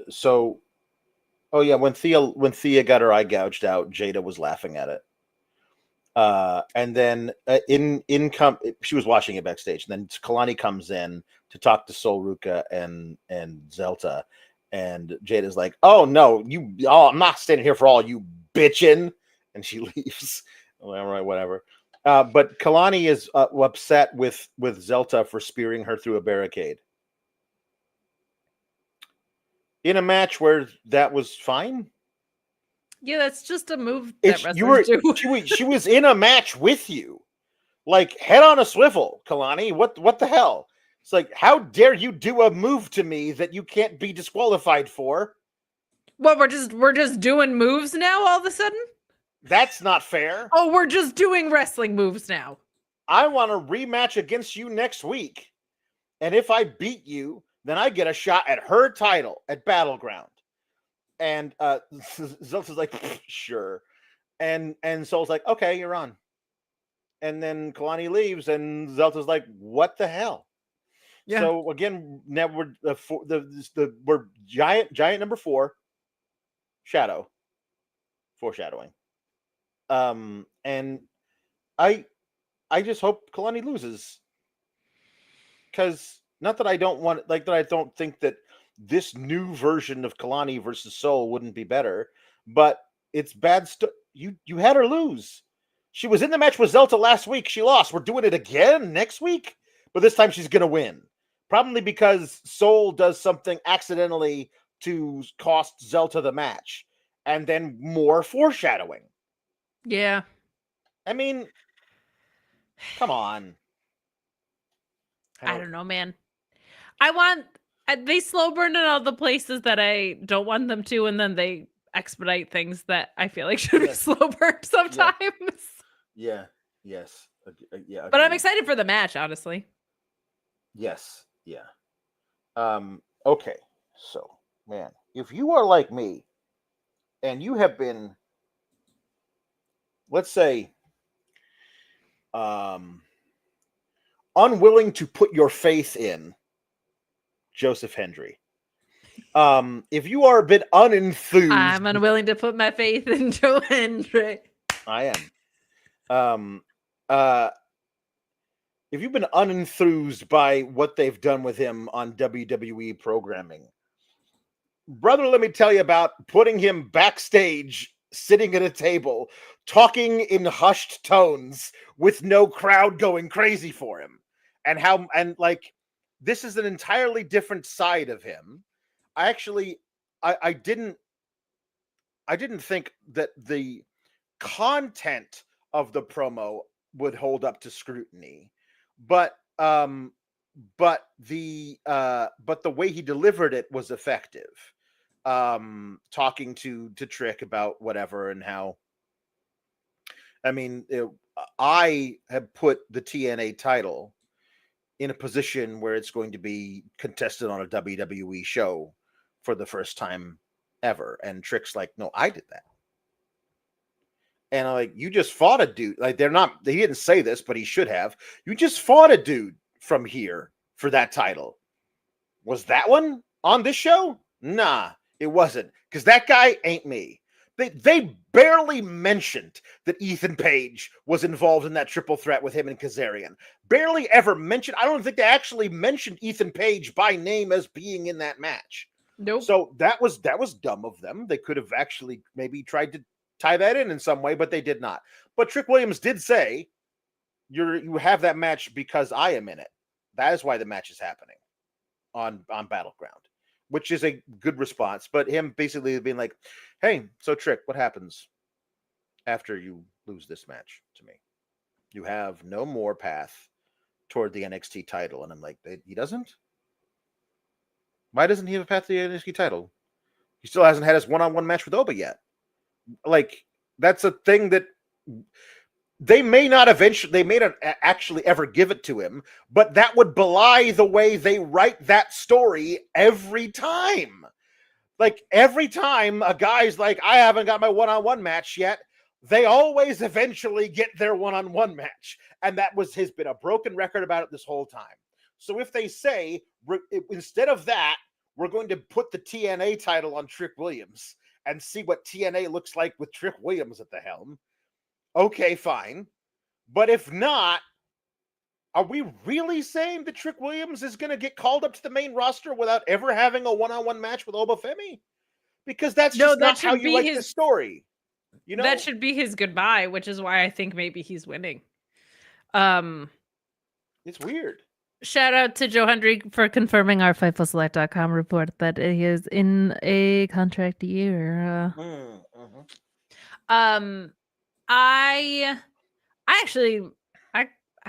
Speaker 2: So, oh yeah, when Thea got her eye gouged out, Jada was laughing at it. And then she was watching it backstage, and then Kalani comes in to talk to Sol Ruka and Zelta, and Jada's like, "Oh no, I'm not standing here for all you bitchin'," and she leaves. All right, whatever. But Kalani is upset with Zelta for spearing her through a barricade in a match where that was fine.
Speaker 1: Yeah, that's just a move that wrestlers do.
Speaker 2: She was in a match with you. Like, head on a swivel, Kalani. What the hell? It's like, how dare you do a move to me that you can't be disqualified for?
Speaker 1: What, we're just doing moves now all of a sudden?
Speaker 2: That's not fair.
Speaker 1: Oh, we're just doing wrestling moves now.
Speaker 2: I want a rematch against you next week. And if I beat you, then I get a shot at her title at Battleground. And Zelta's like, sure. And Soul's like, okay, you're on. And then Kalani leaves, and Zelta's like, what the hell? Yeah. So again, now we're we're giant number 4, Shadow, foreshadowing. And I just hope Kalani loses, because not that I don't want, like, that I don't think that this new version of Kalani versus Soul wouldn't be better, but it's bad stuff. You had her lose. She was in the match with Zelta last week. She lost. We're doing it again next week, but this time she's gonna win. Probably because Soul does something accidentally to cost Zelta the match, and then more foreshadowing.
Speaker 1: Yeah.
Speaker 2: I mean, come on.
Speaker 1: I don't know, man. They slow burn in all the places that I don't want them to, and then they expedite things that I feel like should be slow burned sometimes.
Speaker 2: Yeah. Yes. Yeah.
Speaker 1: But I'm excited for the match, honestly.
Speaker 2: Yes. Yeah. Okay. So, man, if you are like me and you have been, let's say, unwilling to put your faith in Joseph Hendry, if you are a bit unenthused,
Speaker 1: I'm unwilling to put my faith in Joe Hendry.
Speaker 2: I am. If you've been unenthused by what they've done with him on WWE programming, brother, let me tell you about putting him backstage, sitting at a table, talking in hushed tones with no crowd going crazy for him. And this is an entirely different side of him. I didn't think that the content of the promo would hold up to scrutiny, but the way he delivered it was effective. Talking to Trick about whatever and how, I mean, I have put the TNA title in a position where it's going to be contested on a WWE show for the first time ever. And Trick's like, no, I did that. And I'm like, you just fought a dude. Like, he didn't say this, but he should have. You just fought a dude from here for that title. Was that one on this show? Nah, it wasn't. Because that guy ain't me. They barely mentioned that Ethan Page was involved in that triple threat with him and Kazarian. Barely ever mentioned. I don't think they actually mentioned Ethan Page by name as being in that match.
Speaker 1: Nope.
Speaker 2: So that was dumb of them. They could have actually maybe tried to tie that in some way, but they did not. But Trick Williams did say, you have that match because I am in it. That is why the match is happening on Battleground, which is a good response. But him basically being like, hey, so Trick, what happens after you lose this match to me? You have no more path toward the NXT title. And I'm like, he doesn't? Why doesn't he have a path to the NXT title? He still hasn't had his one-on-one match with Oba yet. Like, that's a thing that they may not actually ever give it to him, but that would belie the way they write that story every time. Like, every time a guy's like, I haven't got my one-on-one match yet, they always eventually get their one-on-one match. And that has been a broken record about it this whole time. So if they say, instead of that, we're going to put the TNA title on Trick Williams and see what TNA looks like with Trick Williams at the helm, okay, fine. But if not, are we really saying that Trick Williams is going to get called up to the main roster without ever having a one-on-one match with Oba Femi? Because that's just not how you write the story. You know,
Speaker 1: that should be his goodbye, which is why I think maybe he's winning.
Speaker 2: It's weird.
Speaker 1: Shout out to Joe Hendry for confirming our FightfulSelect.com report that he is in a contract year. I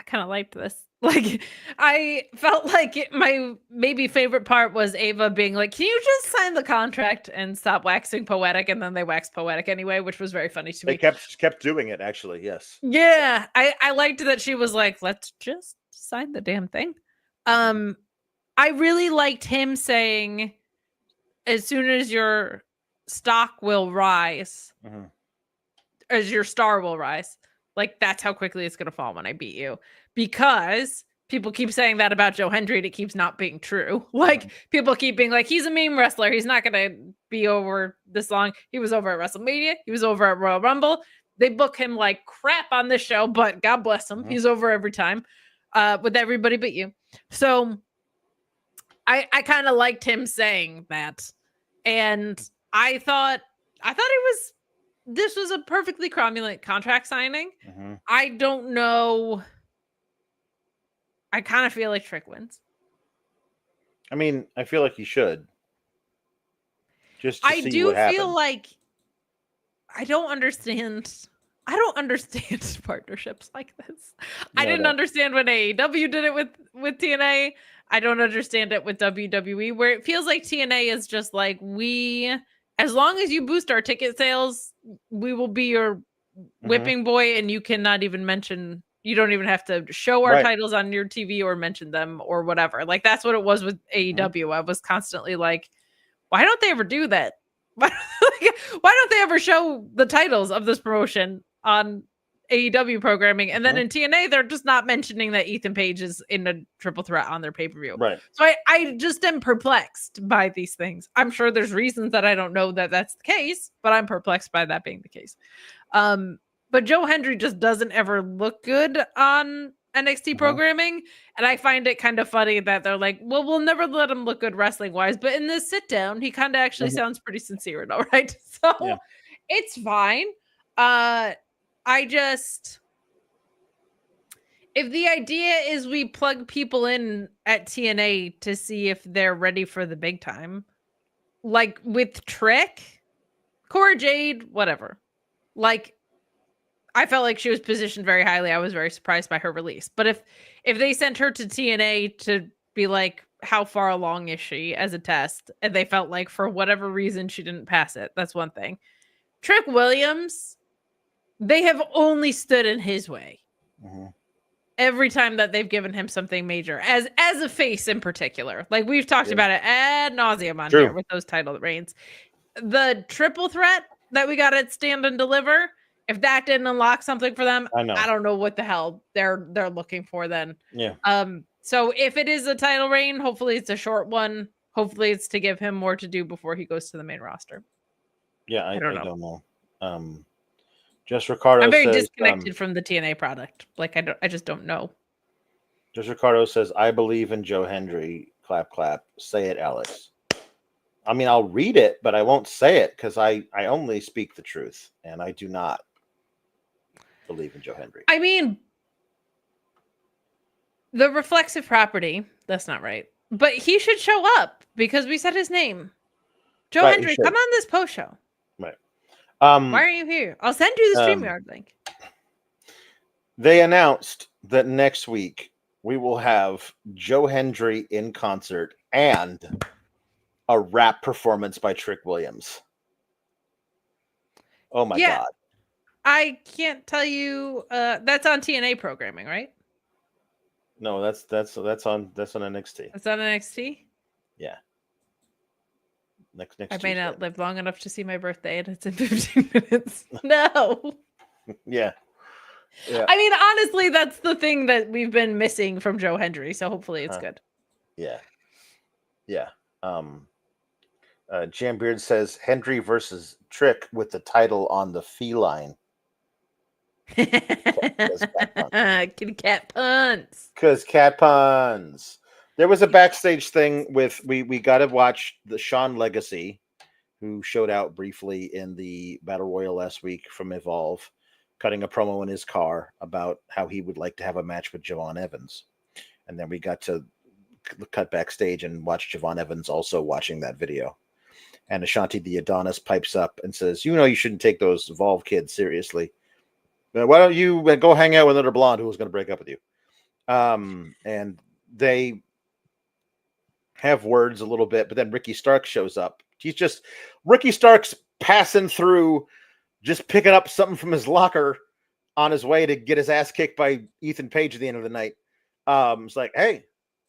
Speaker 1: kind of liked this. Like, I felt like my maybe favorite part was Ava being like, "Can you just sign the contract and stop waxing poetic?" And then they waxed poetic anyway, which was very funny to me.
Speaker 2: They kept doing it, actually. Yes.
Speaker 1: Yeah, I liked that she was like, "Let's just sign the damn thing." I really liked him saying, "As soon as your stock will rise, as your star will rise, like that's how quickly it's gonna fall when I beat you." Because people keep saying that about Joe Hendry, and it keeps not being true. Like people keep being like, he's a meme wrestler. He's not gonna be over this long. He was over at WrestleMania. He was over at Royal Rumble. They book him like crap on this show, but God bless him. He's over every time with everybody but you. So I kind of liked him saying that. And I thought this was a perfectly cromulent contract signing. I don't know. I kind of feel like Trick wins.
Speaker 2: I mean, I feel like he should. Just to
Speaker 1: I
Speaker 2: see
Speaker 1: do
Speaker 2: what happens.
Speaker 1: feel like I don't understand partnerships like this. I didn't understand when AEW did it with TNA. I don't understand it with WWE, where it feels like TNA is just like, as long as you boost our ticket sales, we will be your whipping boy, and you cannot even mention, you don't even have to show our titles on your TV or mention them or whatever. Like that's what it was with AEW. I was constantly like, why don't they ever do that? Why don't they ever show the titles of this promotion on AEW programming? And then in TNA, they're just not mentioning that Ethan Page is in a triple threat on their pay-per-view.
Speaker 2: Right.
Speaker 1: So I just am perplexed by these things. I'm sure there's reasons that I don't know that that's the case, but I'm perplexed by that being the case. But Joe Hendry just doesn't ever look good on NXT programming. And I find it kind of funny that they're like, well, we'll never let him look good wrestling wise, but in this sit down, he kind of actually sounds pretty sincere and all right. So it's fine. If the idea is we plug people in at TNA to see if they're ready for the big time, like with Trick, Cora Jade, whatever. Like, I felt like she was positioned very highly. I was very surprised by her release. But if they sent her to TNA to be like, how far along is she as a test? And they felt like for whatever reason she didn't pass it. That's one thing. Trick Williams, they have only stood in his way. Every time that they've given him something major, as a face in particular. Like we've talked about it ad nauseum on here with those title reigns. The triple threat that we got at Stand and Deliver, if that didn't unlock something for them, I don't know what the hell they're looking for then.
Speaker 2: Yeah.
Speaker 1: So if it is a title reign, hopefully it's a short one. Hopefully it's to give him more to do before he goes to the main roster.
Speaker 2: Yeah, I don't know. Just Ricardo.
Speaker 1: I'm very disconnected from the TNA product. Like I just don't know.
Speaker 2: Just Ricardo says, I believe in Joe Hendry. Clap, clap. Say it, Alex. I mean, I'll read it, but I won't say it because I only speak the truth, and I do not believe in Joe Hendry.
Speaker 1: I mean, the reflexive property, that's not right. But he should show up because we said his name. Joe Hendry, come on this post show.
Speaker 2: Right.
Speaker 1: Why are you here? I'll send you the StreamYard link.
Speaker 2: They announced that next week we will have Joe Hendry in concert and a rap performance by Trick Williams. Oh my God.
Speaker 1: I can't tell you. That's on TNA programming, right?
Speaker 2: No, that's on NXT.
Speaker 1: It's on NXT.
Speaker 2: Yeah. Next.
Speaker 1: I may not live long enough to see my birthday, and it's in 15 minutes. No.
Speaker 2: Yeah.
Speaker 1: I mean, honestly, that's the thing that we've been missing from Joe Hendry. So hopefully, it's good.
Speaker 2: Yeah. Yeah. Jam Beard says Hendry versus Trick with the title on the feline.
Speaker 1: Kitty cat puns.
Speaker 2: Because cat puns. There was a backstage thing with we got to watch the Sean Legacy, who showed out briefly in the Battle Royal last week from Evolve, cutting a promo in his car about how he would like to have a match with Javon Evans. And then we got to cut backstage and watch Javon Evans also watching that video. And Ashanti the Adonis pipes up and says, you shouldn't take those Evolve kids seriously. Why don't you go hang out with another blonde who's going to break up with you? And they have words a little bit, but then Ricky Starks shows up. Ricky Starks passing through, just picking up something from his locker on his way to get his ass kicked by Ethan Page at the end of the night. It's like, hey,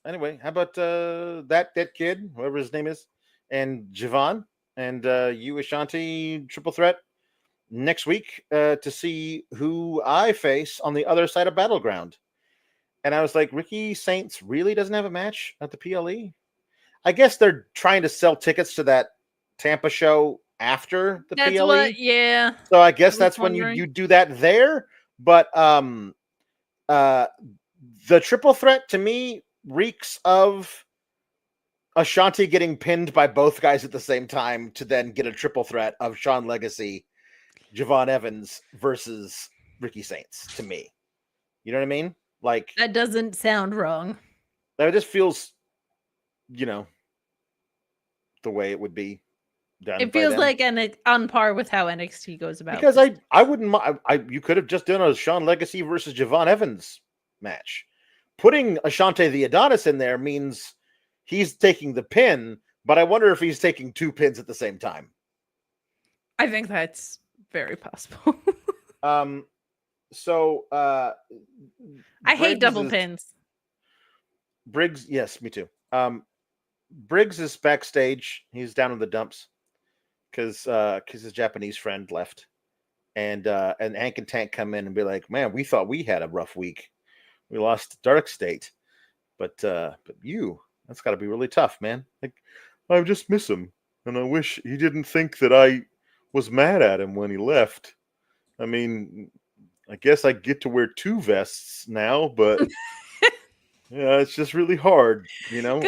Speaker 2: anyway, how about that kid, whoever his name is, and Javon, and you, Ashanti, triple threat next week to see who I face on the other side of Battleground. And I was like, Ricky Saints really doesn't have a match at the PLE? I guess they're trying to sell tickets to that Tampa show after the PLE.
Speaker 1: Yeah.
Speaker 2: So I guess that's when you do that there. But the triple threat to me reeks of Ashanti getting pinned by both guys at the same time to then get a triple threat of Sean Legacy, Javon Evans versus Ricky Saints to me. You know what I mean? Like,
Speaker 1: that doesn't sound wrong.
Speaker 2: That just feels, the way it would be done.
Speaker 1: It feels like on par with how NXT goes about.
Speaker 2: Because I wouldn't mind. You could have just done a Sean Legacy versus Javon Evans match. Putting Ashante the Adonis in there means he's taking the pin, but I wonder if he's taking 2 pins at the same time.
Speaker 1: I think that's very possible.
Speaker 2: So
Speaker 1: I hate double pins.
Speaker 2: Briggs, yes, me too. Briggs is backstage. He's down in the dumps because his Japanese friend left, and Hank and Tank come in and be like, "Man, we thought we had a rough week. We lost to Dark State, but that's got to be really tough, man. Like, I just miss him, and I wish he didn't think that I was mad at him when he left. I mean, I guess I get to wear 2 vests now, but." Yeah, it's just really hard,
Speaker 1: Good old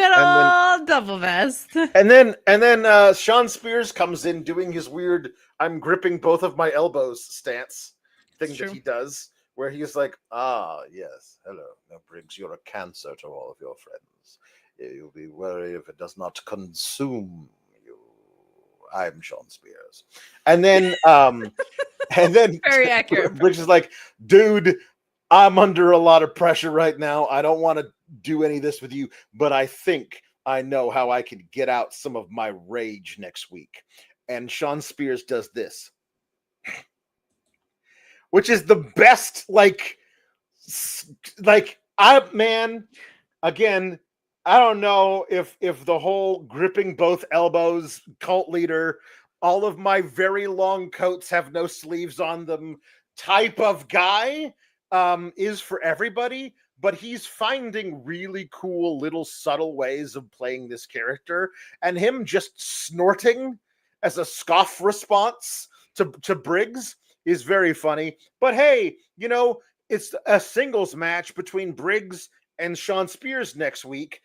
Speaker 1: double vest.
Speaker 2: And then Sean Spears comes in doing his weird "I'm gripping both of my elbows" stance thing that he does, where he's like, yes, hello. Now, Briggs, you're a cancer to all of your friends. You'll be worried if it does not consume you. I'm Sean Spears. And then
Speaker 1: very accurate.
Speaker 2: Briggs is like, dude, I'm under a lot of pressure right now. I don't want to do any of this with you, but I think I know how I can get out some of my rage next week. And Sean Spears does this, which is the best, again, I don't know if the whole gripping both elbows cult leader, all of my very long coats have no sleeves on them type of guy is for everybody, but he's finding really cool little subtle ways of playing this character, and him just snorting as a scoff response to Briggs is very funny. But hey, it's a singles match between Briggs and Sean Spears next week.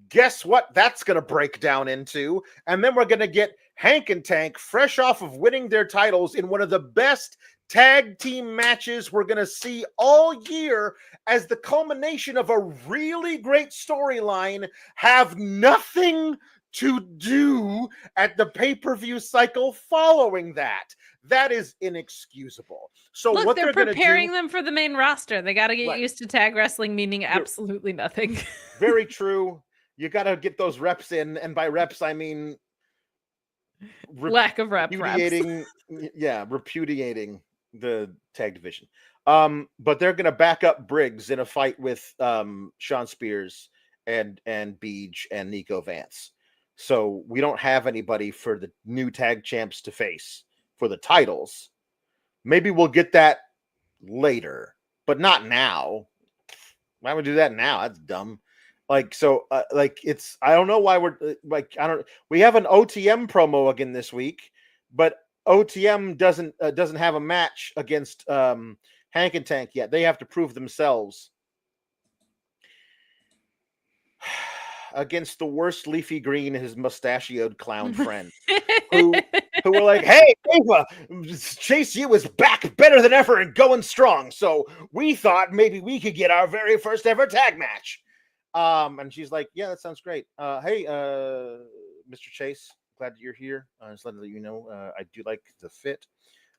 Speaker 2: Guess what that's going to break down into? And then we're going to get Hank and Tank fresh off of winning their titles in one of the best tag team matches we're going to see all year, as the culmination of a really great storyline have nothing to do at the pay-per-view cycle following that. That is inexcusable. So
Speaker 1: look,
Speaker 2: what
Speaker 1: they're preparing
Speaker 2: do,
Speaker 1: them for the main roster. They got to get used to tag wrestling meaning absolutely nothing.
Speaker 2: Very true. You got to get those reps in, and by reps I mean
Speaker 1: lack of reps.
Speaker 2: Repudiating the tag division. But they're gonna back up Briggs in a fight with Sean Spears and Beej and Nico Vance. So we don't have anybody for the new tag champs to face for the titles. Maybe we'll get that later, but not now. Why would we do that now? That's dumb. I don't know why we have an OTM promo again this week, but OTM doesn't have a match against Hank and Tank yet. They have to prove themselves against the worst Leafy Green, his mustachioed clown friend, who were like, "Hey, Ava, Chase U is back better than ever and going strong. So we thought maybe we could get our very first ever tag match." And she's like, "Yeah, that sounds great. Hey, Mr. Chase, glad that you're here. Just letting you know, I do like the fit.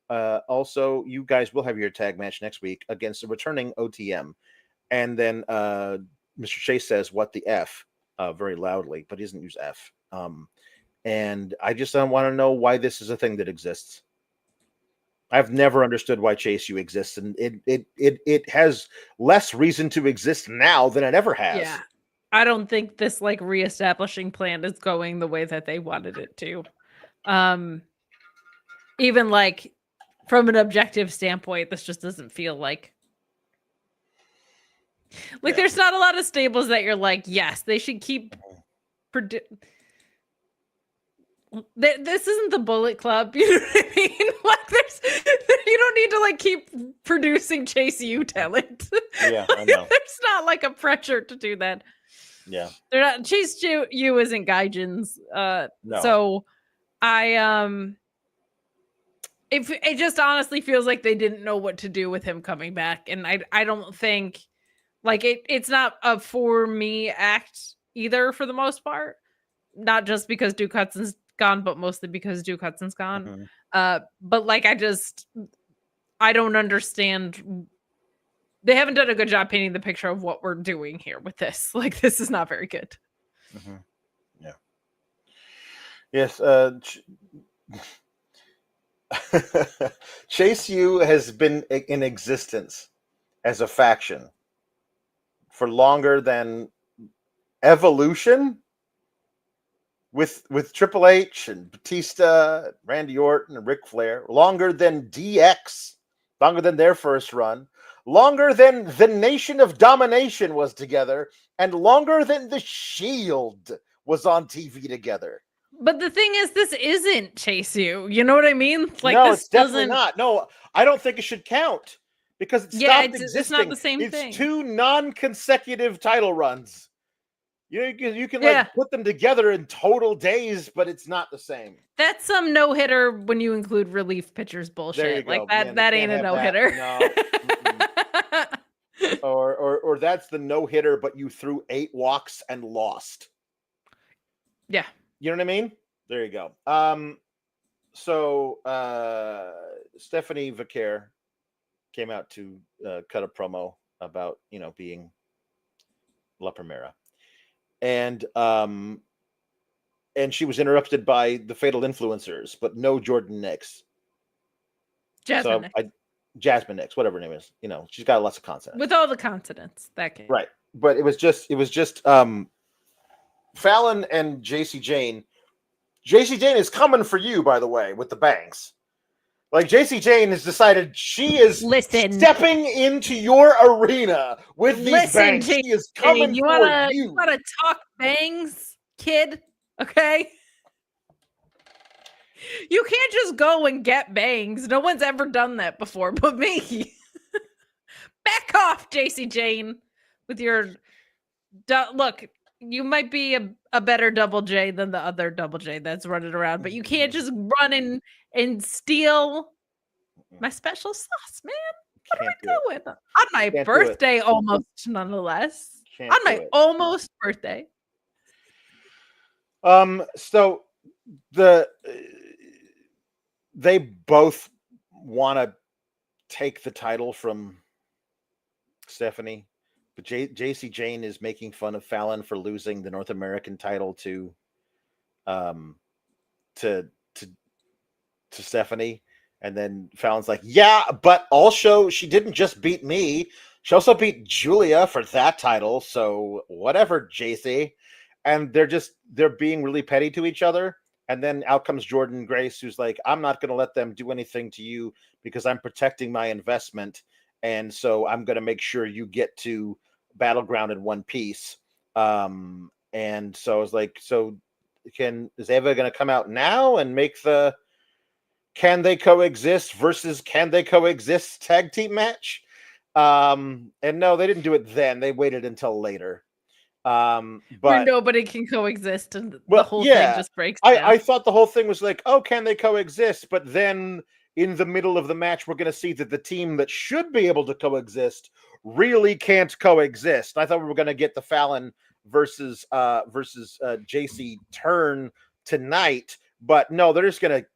Speaker 2: Also, you guys will have your tag match next week against a returning OTM. And then Mr. Chase says, "What the F?" Very loudly, but he doesn't use F. And I just don't want to know why this is a thing that exists. I've never understood why Chase U exists, and it has less reason to exist now than it ever has.
Speaker 1: Yeah. I don't think this like reestablishing plan is going the way that they wanted it to. Even like from an objective standpoint, this just doesn't feel like there's not a lot of stables that you're like, yes, they should keep this isn't the Bullet Club, you know what I mean? Like you don't need to like keep producing Chase U talent.
Speaker 2: Yeah, I know.
Speaker 1: There's not like a pressure to do that.
Speaker 2: Yeah.
Speaker 1: They're not Chase U isn't Gaijins.
Speaker 2: No.
Speaker 1: So I it just honestly feels like they didn't know what to do with him coming back. And I don't think like it's not a for me act either for the most part. Not just because Duke Hudson's gone, but mostly because Duke Hudson's gone. But like I don't understand. They haven't done a good job painting the picture of what we're doing here with this. Like this is not very good.
Speaker 2: Yeah. Yes. Chase U has been in existence as a faction for longer than Evolution with Triple H and Batista, Randy Orton, and Ric Flair, longer than DX, longer than their first run, longer than the Nation of Domination was together, and longer than the Shield was on TV together.
Speaker 1: But the thing is, this isn't Chase U. You know what I mean? Like,
Speaker 2: no,
Speaker 1: this
Speaker 2: it's definitely not. No, I don't think it should count because it stopped existing.
Speaker 1: It's not the same thing.
Speaker 2: It's 2 non-consecutive title runs. You can like put them together in total days, but it's not the same.
Speaker 1: That's some no-hitter when you include relief pitchers bullshit. Like go. That ain't a no-hitter.
Speaker 2: No. or that's the no-hitter, but you threw 8 walks and lost.
Speaker 1: Yeah.
Speaker 2: You know what I mean? There you go. So Stephanie Vaquer came out to cut a promo about, being La Primera. And she was interrupted by the Fatal Influencers, but no Jordynne Nix. Jasmine Nix, whatever her name is. She's got lots of consonants.
Speaker 1: With all the consonants, that came.
Speaker 2: Right. But it was just Fallon and JC Jane. JC Jane is coming for you, by the way, with the bangs. Like JC Jane has decided she is stepping into your arena with these bangs. She is coming for you.
Speaker 1: You want to talk bangs, kid? Okay. You can't just go and get bangs. No one's ever done that before, but me. Back off, JC Jane, with your look. You might be a better Double J than the other Double J that's running around, but you can't just run in and steal my special sauce, man. What are we doing? On my birthday, almost, nonetheless. On my almost birthday.
Speaker 2: So they both want to take the title from Stephanie. But JC Jane is making fun of Fallon for losing the North American title to Stephanie, and then Fallon's like, "Yeah, but also she didn't just beat me; she also beat Julia for that title. So whatever, JC." And they're being really petty to each other. And then out comes Jordynne Grace, who's like, "I'm not going to let them do anything to you because I'm protecting my investment, and so I'm going to make sure you get to Battleground in one piece." And so I was like, "So is Eva going to come out now and make the Can They Coexist versus Can They Coexist tag team match?" And no, they didn't do it then. They waited until later. But
Speaker 1: where nobody can coexist, and the whole thing just breaks down.
Speaker 2: I thought the whole thing was like, oh, can they coexist? But then in the middle of the match, we're going to see that the team that should be able to coexist really can't coexist. I thought we were going to get the Fallon versus JC turn tonight, but no, they're just going to.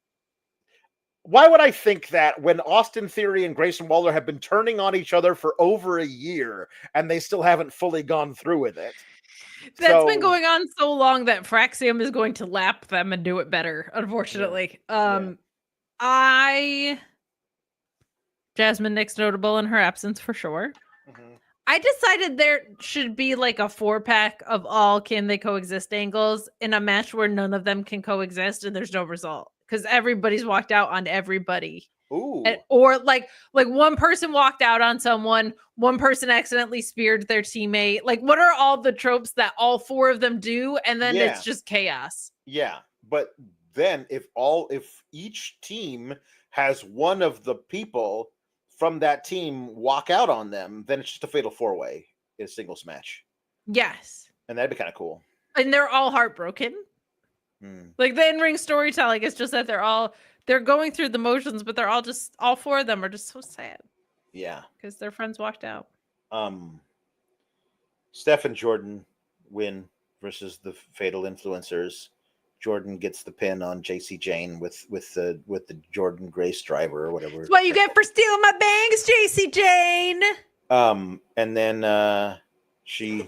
Speaker 2: Why would I think that when Austin Theory and Grayson Waller have been turning on each other for over a year and they still haven't fully gone through with it?
Speaker 1: That's been going on so long that Fraxium is going to lap them and do it better, unfortunately. Jasmine Nick's notable in her absence for sure.
Speaker 2: Mm-hmm.
Speaker 1: I decided there should be like a 4-pack of all can they coexist angles in a match where none of them can coexist and there's no result because everybody's walked out on everybody.
Speaker 2: Ooh.
Speaker 1: Or like one person walked out on someone, one person accidentally speared their teammate. Like, what are all the tropes that all 4 of them do? And then it's just chaos.
Speaker 2: Yeah. But then if each team has one of the people from that team walk out on them, then it's just a fatal 4-way in a singles match.
Speaker 1: Yes.
Speaker 2: And that'd be kind of cool.
Speaker 1: And they're all heartbroken. Like the in-ring storytelling is just that they're going through the motions, but all 4 of them are just so sad.
Speaker 2: Yeah.
Speaker 1: Because their friends walked out.
Speaker 2: Steph and Jordynne win versus the Fatal Influencers. Jordynne gets the pin on JC Jane with the Jordan Grace driver or whatever.
Speaker 1: That's what you get for stealing my bangs, JC Jane.
Speaker 2: And then she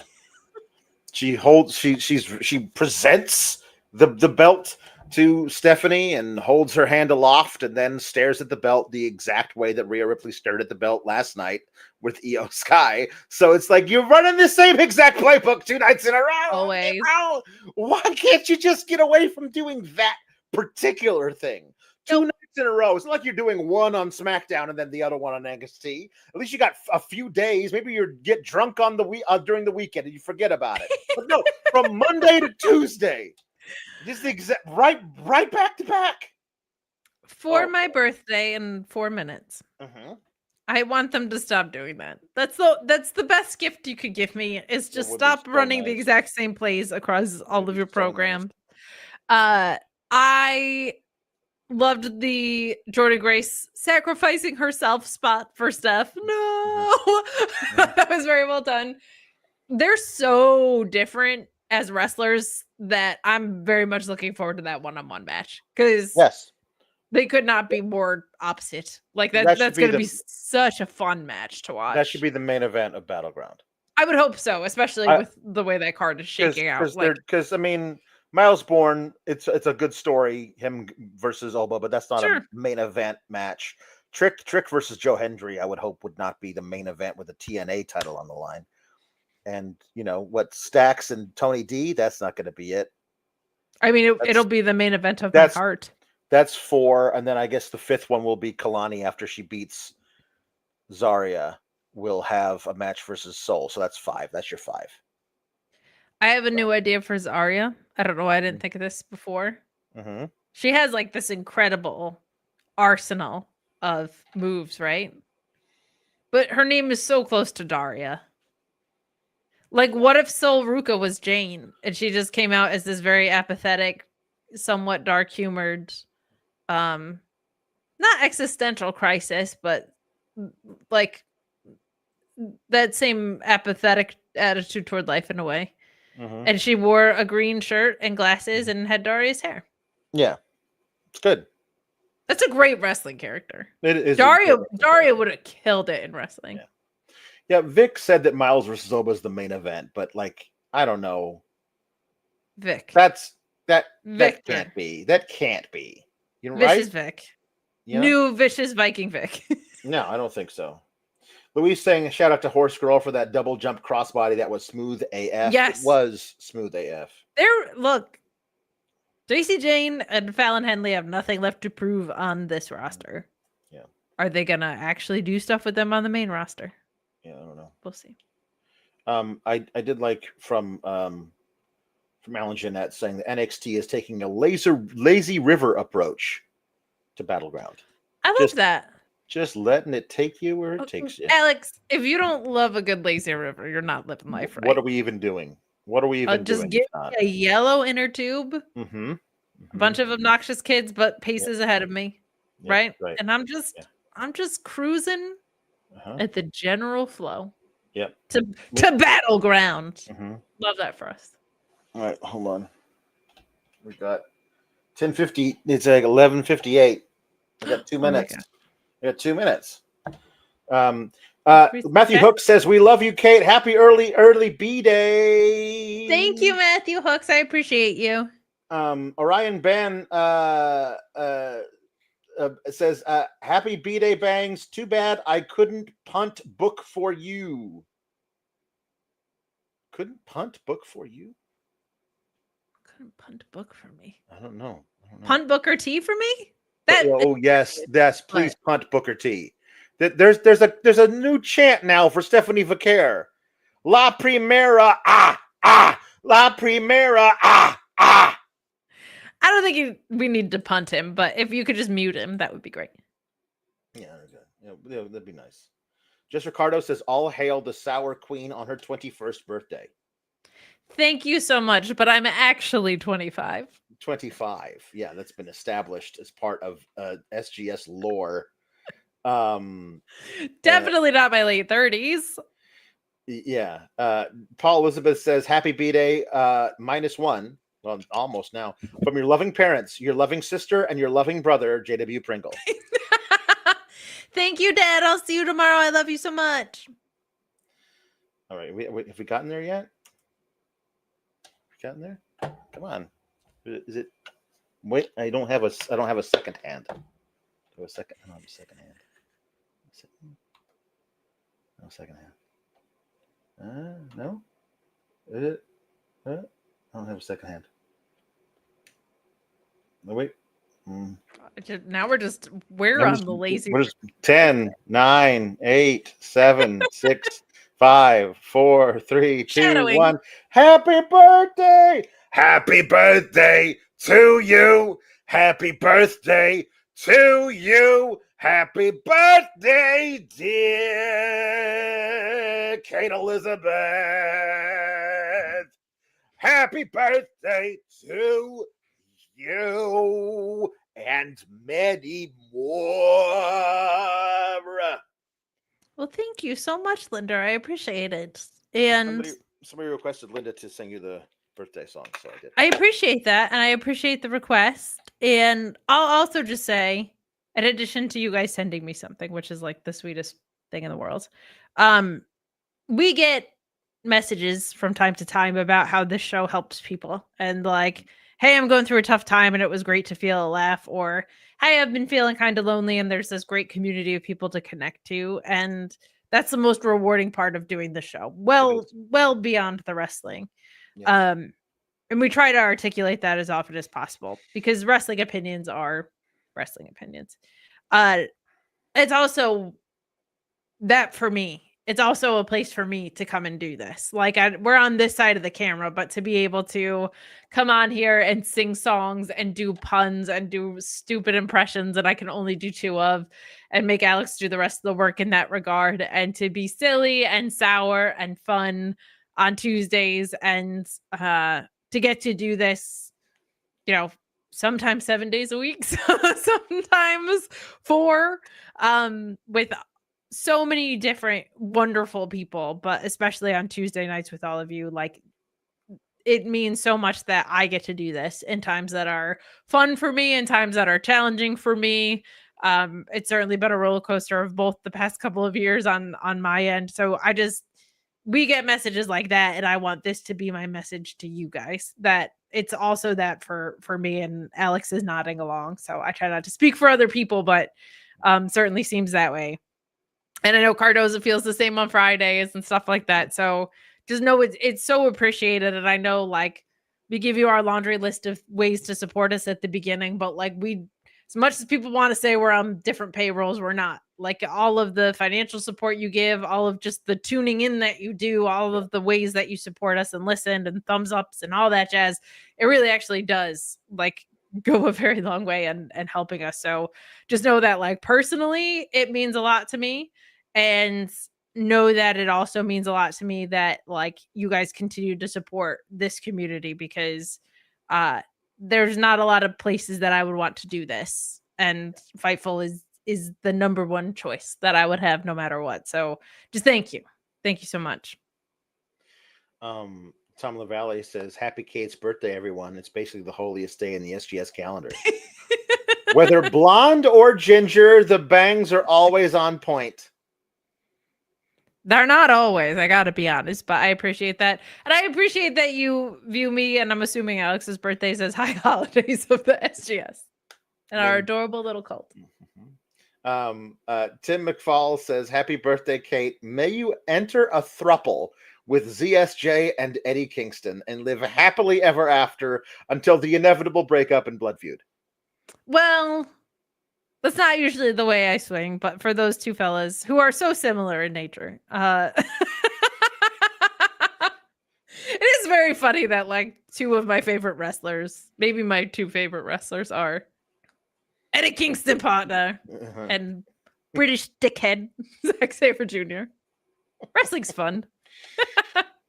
Speaker 2: presents the belt to Stephanie and holds her hand aloft and then stares at the belt the exact way that Rhea Ripley stared at the belt last night with Io Sky. So it's like you're running the same exact playbook 2 nights in a row.
Speaker 1: Always.
Speaker 2: Why can't you just get away from doing that particular thing? 2 nights in a row. It's not like you're doing one on SmackDown and then the other one on NXT. At least you got a few days. Maybe you get drunk on during the weekend and you forget about it. But no, from Monday to Tuesday. Just the exact right back to back.
Speaker 1: For my birthday in 4 minutes.
Speaker 2: Mm-hmm.
Speaker 1: I want them to stop doing that. That's the best gift you could give me is just stop running the exact same plays across all of your programs. Nice. I loved the Jordynne Grace sacrificing herself spot for Steph. No, that was very well done. They're so different as wrestlers that I'm very much looking forward to that one-on-one match because they could not be more opposite. Like that's going to be such a fun match to watch.
Speaker 2: That should be the main event of Battleground.
Speaker 1: I would hope so, especially with the way that card is shaking out.
Speaker 2: Because I mean, Myles Borne, it's a good story, him versus Oba, but that's not a main event match. Trick versus Joe Hendry, I would hope would not be the main event with a TNA title on the line. And you know what, Stax and Tony D, that's not going to be it.
Speaker 1: I mean, it'll be the main event of the heart.
Speaker 2: That's 4, and then I guess the 5th one will be Kalani after she beats Zarya. Will have a match versus Soul, so that's 5. That's your 5.
Speaker 1: I have a new idea for Zarya. I don't know why I didn't think of this before.
Speaker 2: Mm-hmm.
Speaker 1: She has like this incredible arsenal of moves, right? But her name is so close to Daria. Like, what if Sol Ruka was Jane and she just came out as this very apathetic, somewhat dark-humored, not existential crisis, but like that same apathetic attitude toward life in a way. Mm-hmm. And she wore a green shirt and glasses and had Daria's hair.
Speaker 2: Yeah, it's good.
Speaker 1: That's a great wrestling character.
Speaker 2: It is.
Speaker 1: Daria would have killed it in wrestling.
Speaker 2: Yeah, Vic said that Myles versus Oba is the main event, but like, I don't know.
Speaker 1: Vic.
Speaker 2: That can't be. That can't be. You know,
Speaker 1: Vicious Vic.
Speaker 2: You know?
Speaker 1: New vicious Viking Vic.
Speaker 2: No, I don't think so. Louise saying, shout out to Horse Girl for that double jump crossbody. That was smooth AF.
Speaker 1: Yes.
Speaker 2: It was smooth AF.
Speaker 1: Look, JC Jane and Fallon Henley have nothing left to prove on this roster.
Speaker 2: Yeah.
Speaker 1: Are they going to actually do stuff with them on the main roster?
Speaker 2: Yeah, I don't know.
Speaker 1: We'll see.
Speaker 2: I did like from Alan Jeanette saying that NXT is taking a lazy river approach to Battleground.
Speaker 1: I love that.
Speaker 2: Just letting it take you where it takes you.
Speaker 1: Alex, if you don't love a good lazy river, you're not living life right.
Speaker 2: What are we even doing? What are we even doing?
Speaker 1: Just give me a yellow inner tube.
Speaker 2: Mm-hmm.
Speaker 1: A bunch of obnoxious kids, but paces ahead of me.
Speaker 2: Right?
Speaker 1: And I'm just cruising at the general flow.
Speaker 2: Yep.
Speaker 1: To Battleground.
Speaker 2: Mm-hmm.
Speaker 1: Love that for us.
Speaker 2: All right, hold on. We got 10:50. It's like 11:58. I got 2
Speaker 1: Oh my
Speaker 2: minutes.
Speaker 1: God.
Speaker 2: I got 2 minutes. Matthew Hook says, "We love you, Kate. Happy early B-Day."
Speaker 1: Thank you, Matthew Hooks. I appreciate you.
Speaker 2: Orion Ben says, "Happy B-Day bangs. Too bad I couldn't punt book for you." Couldn't punt book for you?
Speaker 1: Couldn't punt book for me.
Speaker 2: I don't know.
Speaker 1: Punt Booker T for me?
Speaker 2: Yes. Please punt Booker T. There's a new chant now for Stephanie Vaquer. La Primera, La Primera,
Speaker 1: I don't think we need to punt him, but if you could just mute him, that would be great.
Speaker 2: Yeah, that'd be nice. Jess Ricardo says, "All hail the Sour Queen on her 21st birthday."
Speaker 1: Thank you so much, but I'm actually 25.
Speaker 2: 25. Yeah, that's been established as part of SGS lore.
Speaker 1: Definitely not my late 30s.
Speaker 2: Yeah. Paul Elizabeth says, "Happy B-Day, -1." Well, almost now. From your loving parents, your loving sister, and your loving brother, JW Pringle.
Speaker 1: Thank you, Dad. I'll see you tomorrow. I love you so much.
Speaker 2: All right. Have we gotten there yet? Gotten there? Come on. Is it? Wait, I don't have a second hand. I don't have a second hand. No second hand. No. Is it? I don't have a second hand. No, wait.
Speaker 1: Now we're on the lazy.
Speaker 2: What is 10, 9, 8, 7, 6, 5, 4, 3, 2,
Speaker 1: Shadowing.
Speaker 2: 1. Happy birthday! Happy birthday to you! Happy birthday to you! Happy birthday, dear Kate Elizabeth! Happy birthday to you and many more.
Speaker 1: Well, thank you so much, Linda. I appreciate it. And
Speaker 2: somebody requested Linda to sing you the birthday song, so I did.
Speaker 1: I appreciate that, and I appreciate the request. And I'll also just say, in addition to you guys sending me something, which is like the sweetest thing in the world, we get messages from time to time about how this show helps people, and like, hey, I'm going through a tough time and it was great to feel a laugh, or hey, I've been feeling kind of lonely and there's this great community of people to connect to. And that's the most rewarding part of doing the show. Well beyond the wrestling. Yeah. And we try to articulate that as often as possible because wrestling opinions are wrestling opinions. It's also that for me. It's also a place for me to come and do this. Like we're on this side of the camera, but to be able to come on here and sing songs and do puns and do stupid impressions that I can only do 2 of and make Alex do the rest of the work in that regard, and to be silly and sour and fun on Tuesdays, and to get to do this, sometimes 7 days a week, sometimes 4, with so many different wonderful people, but especially on Tuesday nights with all of you. Like, it means so much that I get to do this in times that are fun for me and times that are challenging for me. It's certainly been a roller coaster of both the past couple of years on my end. So we get messages like that, and I want this to be my message to you guys, that it's also that for me. And Alex is nodding along, so I try not to speak for other people, but certainly seems that way. And I know Cardoza feels the same on Fridays and stuff like that. So just know it's so appreciated. And I know, like, we give you our laundry list of ways to support us at the beginning, but like, as much as people want to say we're on different payrolls, we're not. Like, all of the financial support you give, all of just the tuning in that you do, all of the ways that you support us and listen and thumbs ups and all that jazz, it really actually does like go a very long way and helping us. So just know that, like, personally, it means a lot to me. And know that it also means a lot to me that, like, you guys continue to support this community, because there's not a lot of places that I would want to do this, and Fightful is the number one choice that I would have no matter what. So just thank you so much.
Speaker 2: Tom LaValle says, "Happy Kate's birthday, everyone. It's basically the holiest day in the SGS calendar." Whether blonde or ginger, the bangs are always on point.
Speaker 1: They're not always, I gotta be honest, but I appreciate that. And I appreciate that you view me, and I'm assuming Alex's birthday says high holidays of the SGS and our adorable little cult.
Speaker 2: Tim McFall says, happy birthday, Kate. May you enter a thruple with ZSJ and Eddie Kingston and live happily ever after until the inevitable breakup and blood feud. Well,
Speaker 1: that's not usually the way I swing, but for those two fellas who are so similar in nature, it is very funny that like two of my favorite wrestlers, maybe my two favorite wrestlers, are Eddie Kingston partner and British dickhead Zack Sabre Jr. Wrestling's fun.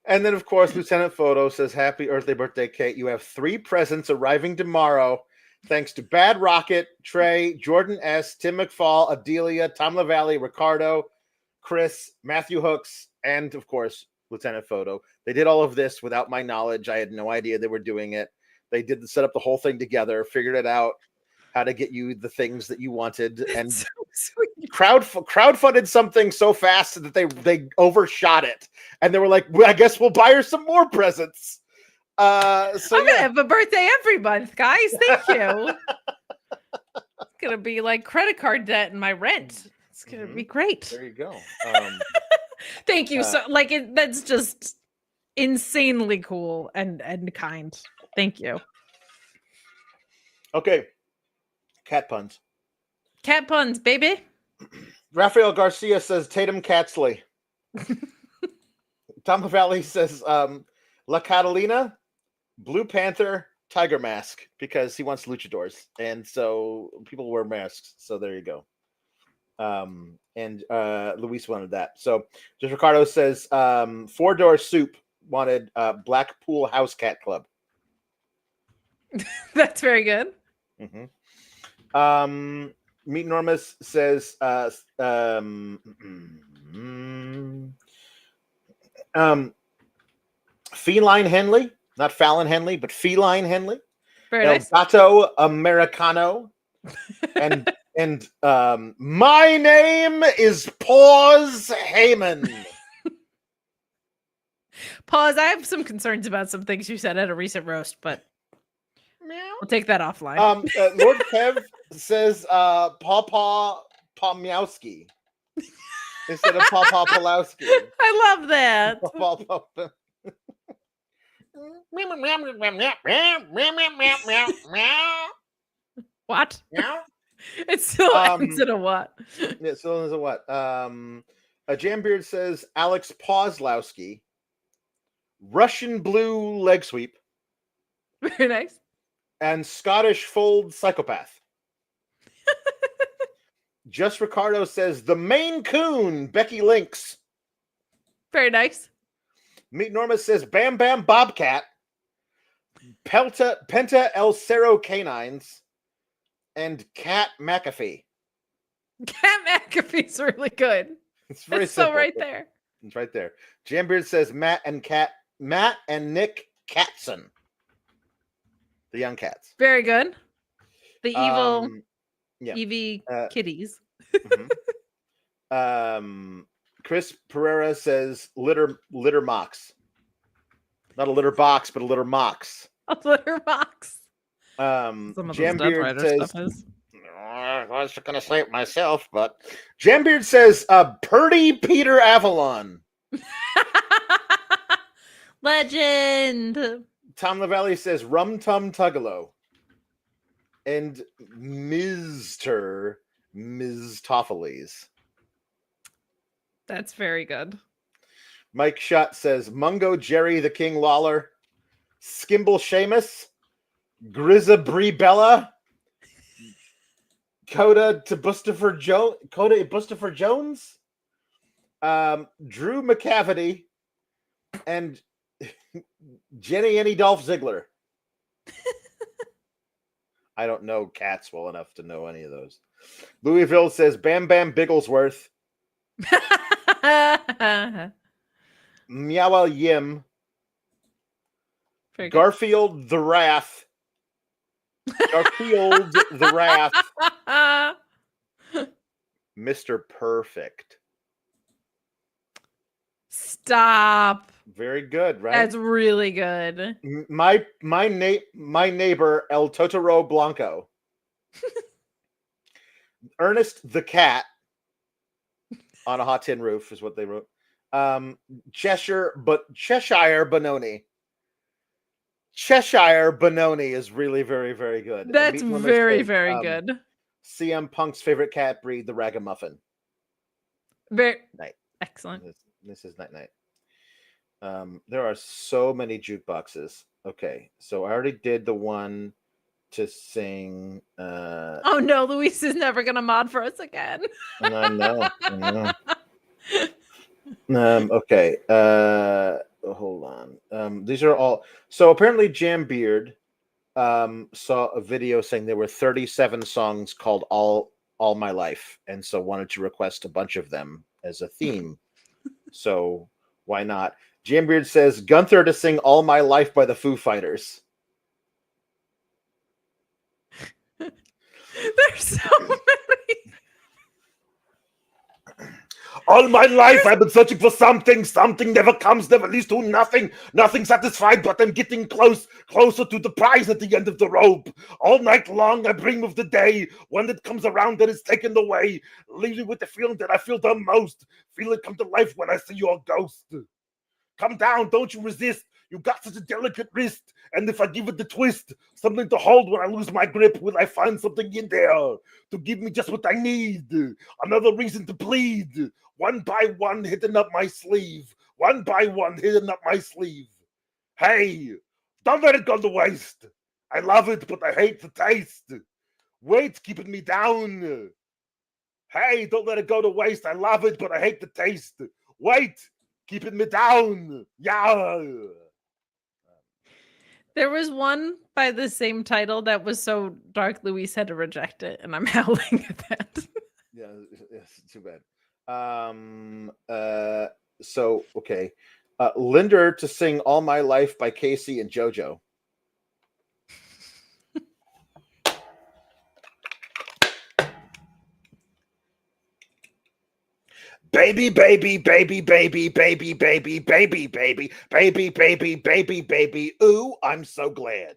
Speaker 2: And then, of course, Lieutenant Photo says, happy earthly birthday, Kate. You have 3 presents arriving tomorrow. Thanks to Bad Rocket, Trey, Jordan S., Tim McFall, Adelia, Tom LaValle, Ricardo, Chris, Matthew Hooks, and, of course, Lieutenant Photo. They did all of this without my knowledge. I had no idea they were doing it. They did set up the whole thing together, figured it out, how to get you the things that you wanted, and
Speaker 1: so sweet.
Speaker 2: crowdfunded something so fast that they overshot it. And they were like, well, I guess we'll buy her some more presents. So
Speaker 1: I'm gonna have a birthday every month, guys. Thank you. It's gonna be like credit card debt and my rent. It's gonna be great.
Speaker 2: There you go.
Speaker 1: Thank you. So like that's just insanely cool and kind. Thank you.
Speaker 2: Okay. Cat puns.
Speaker 1: Cat puns, baby.
Speaker 2: Rafael Garcia says Tatum Paxley. Tom LaValle says La Catalina, Blue Panther, Tiger Mask, because he wants luchadors. And so people wear masks. So there you go. And Luis wanted that. So just Ricardo says 4-door soup wanted Blackpool House Cat Club.
Speaker 1: That's very good.
Speaker 2: Meet Normus says Feline Henley, not Fallon Henley, but Feline Henley.
Speaker 1: Very nice.
Speaker 2: Gato Americano. and my name is Paws Heyman.
Speaker 1: Pause. I have some concerns about some things you said at a recent roast, but we'll take that offline.
Speaker 2: Lord Kev says Pawpaw Pomyowski instead of Pawpaw Pulowski.
Speaker 1: I love that. What? It still ends in a what?
Speaker 2: It still ends in what? Jambeard says Alex Pawslowski. Russian blue leg sweep.
Speaker 1: Very nice.
Speaker 2: And Scottish fold psychopath. Just Ricardo says the Maine Coon, Becky Lynx.
Speaker 1: Very nice.
Speaker 2: Meet Norma says Bam Bam Bobcat. Penta El Cerro Canines. And Cat McAfee.
Speaker 1: Cat McAfee's really good.
Speaker 2: It's very
Speaker 1: it's
Speaker 2: simple.
Speaker 1: so right there.
Speaker 2: It's right there. Jambeard says Matt and Nick Katzen. The young cats.
Speaker 1: Very good. The evil Evie kitties.
Speaker 2: Chris Pereira says litter mocks. Not a litter box, but a litter mocks.
Speaker 1: A litter box.
Speaker 2: Jambeard says I was gonna say it myself, but Jambeard says Purdy Peter Avalon.
Speaker 1: Legend.
Speaker 2: Tom LaValle says Rum Tum Tugalo. And Mr. Ms. Toffolies.
Speaker 1: That's very good.
Speaker 2: Mike Schutt says Mungo Jerry the King Lawler. Skimble Seamus. Grizza Brie Bella. Coda Bustopher Jones. Drew McCavity. And Jenny Dolph Ziggler. I don't know cats well enough to know any of those. Louisville says Bam Bam Bigglesworth. Meow Yim. Garfield the Wrath. Garfield the Wrath. Mr. Perfect.
Speaker 1: Stop.
Speaker 2: Very good, right?
Speaker 1: That's really good.
Speaker 2: My neighbor El Totoro Blanco. Ernest the Cat on a hot tin roof is what they wrote. Cheshire Benoni. Cheshire Benoni is really very, very good.
Speaker 1: That's very, very good.
Speaker 2: CM Punk's favorite cat breed, the Ragamuffin.
Speaker 1: Very
Speaker 2: night.
Speaker 1: Excellent.
Speaker 2: This is night. There are so many jukeboxes. Okay, so I already did the one to sing.
Speaker 1: Oh no, Luis is never gonna mod for us again.
Speaker 2: I know. Okay. Hold on. These are all. So apparently, Jambeard saw a video saying there were 37 songs called "All My Life," and so wanted to request a bunch of them as a theme. So why not? Jambeard says Gunther to sing "All My Life" by the Foo Fighters.
Speaker 1: There's so many.
Speaker 2: All my life I've been searching for something. Something never comes, never leads to nothing. Nothing satisfied, but I'm getting closer to the prize at the end of the rope. All night long I dream of the day when it comes around and it's taken away, leaving with the feeling that I feel the most. Feel it come to life when I see your ghost. Come down, don't you resist. You got such a delicate wrist, and if I give it the twist, something to hold when I lose my grip, will I find something in there to give me just what I need? Another reason to plead. One by one, hidden up my sleeve. One by one, hidden up my sleeve. Hey, don't let it go to waste. I love it, but I hate the taste. Weight's keeping me down. Hey, don't let it go to waste. I love it, but I hate the taste. Weight keeping me down. Yeah.
Speaker 1: There was one by the same title that was so dark Luis had to reject it, and I'm howling at that.
Speaker 2: Yeah, it's too bad. So okay. Linder to sing All My Life by Casey and JoJo. Baby, baby, baby, baby, baby, baby, baby, baby, baby, baby, baby, baby. Ooh, I'm so glad.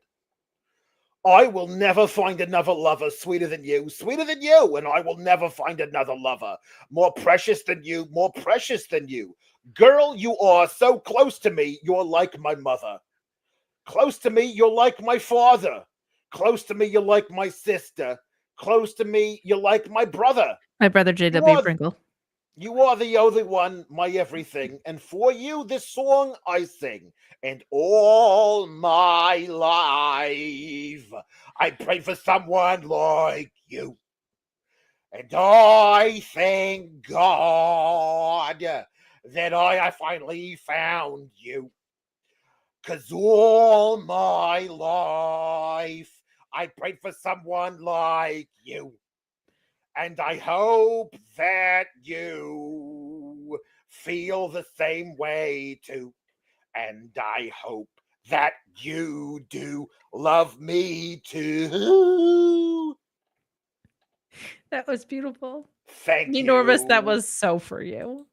Speaker 2: I will never find another lover sweeter than you, and I will never find another lover more precious than you, more precious than you. Girl, you are so close to me, you're like my mother. Close to me, you're like my father. Close to me, you're like my sister. Close to me, you're like my brother.
Speaker 1: My brother J.W. Pringle.
Speaker 2: You are the only one, my everything, and for you this song I sing. And all my life I pray for someone like you. And I thank God that I finally found you. 'Cause all my life I prayed for someone like you. And I hope that you feel the same way too. And I hope that you do love me too.
Speaker 1: That was beautiful.
Speaker 2: Thank you.
Speaker 1: Enormous, that was so for you.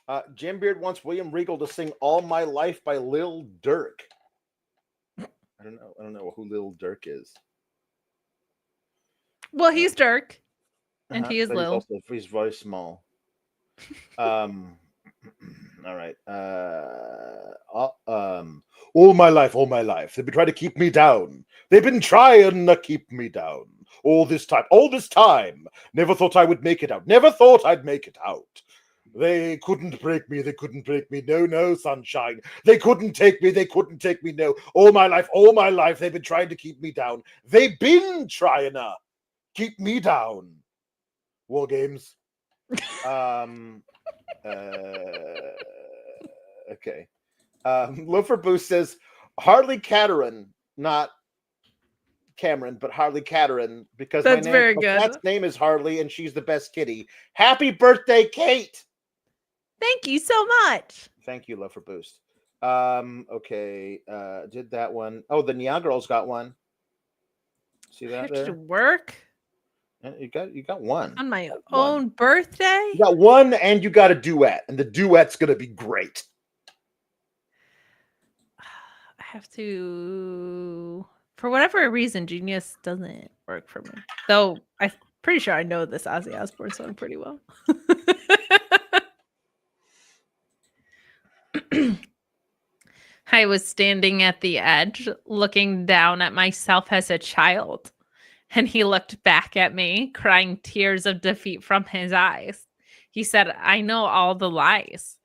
Speaker 2: Jambeard wants William Regal to sing All My Life by Lil Durk. I don't know who Lil Durk is.
Speaker 1: Well, he's Dirk, and he is Lil.
Speaker 2: He's very small. All right. All my life, they've been trying to keep me down. They've been trying to keep me down all this time. Never thought I would make it out. Never thought I'd make it out. They couldn't break me. No, sunshine. They couldn't take me. No. All my life, they've been trying to keep me down. They've been trying to keep me down. War Games. Okay. Loafer Boost says Harley Caterin, not Cameron, but Harley Caterin, because
Speaker 1: that's very good.
Speaker 2: Cat's name is Harley, and she's the best kitty. Happy birthday, Kate!
Speaker 1: Thank you so much.
Speaker 2: Thank you, Loafer Boost. Okay. Did that one. Oh, the Nya girls got one. See
Speaker 1: I
Speaker 2: that
Speaker 1: have to do
Speaker 2: there?
Speaker 1: work
Speaker 2: Yeah, you got one.
Speaker 1: on my
Speaker 2: One.
Speaker 1: own birthday.
Speaker 2: You got one, and you got a duet, and the duet's gonna be great.
Speaker 1: I have to, for whatever reason, Genius doesn't work for me. Though I'm pretty sure I know this Ozzy Osbourne song pretty well. I was standing at the edge, looking down at myself as a child, and he looked back at me, crying tears of defeat from his eyes. He said, I know all the lies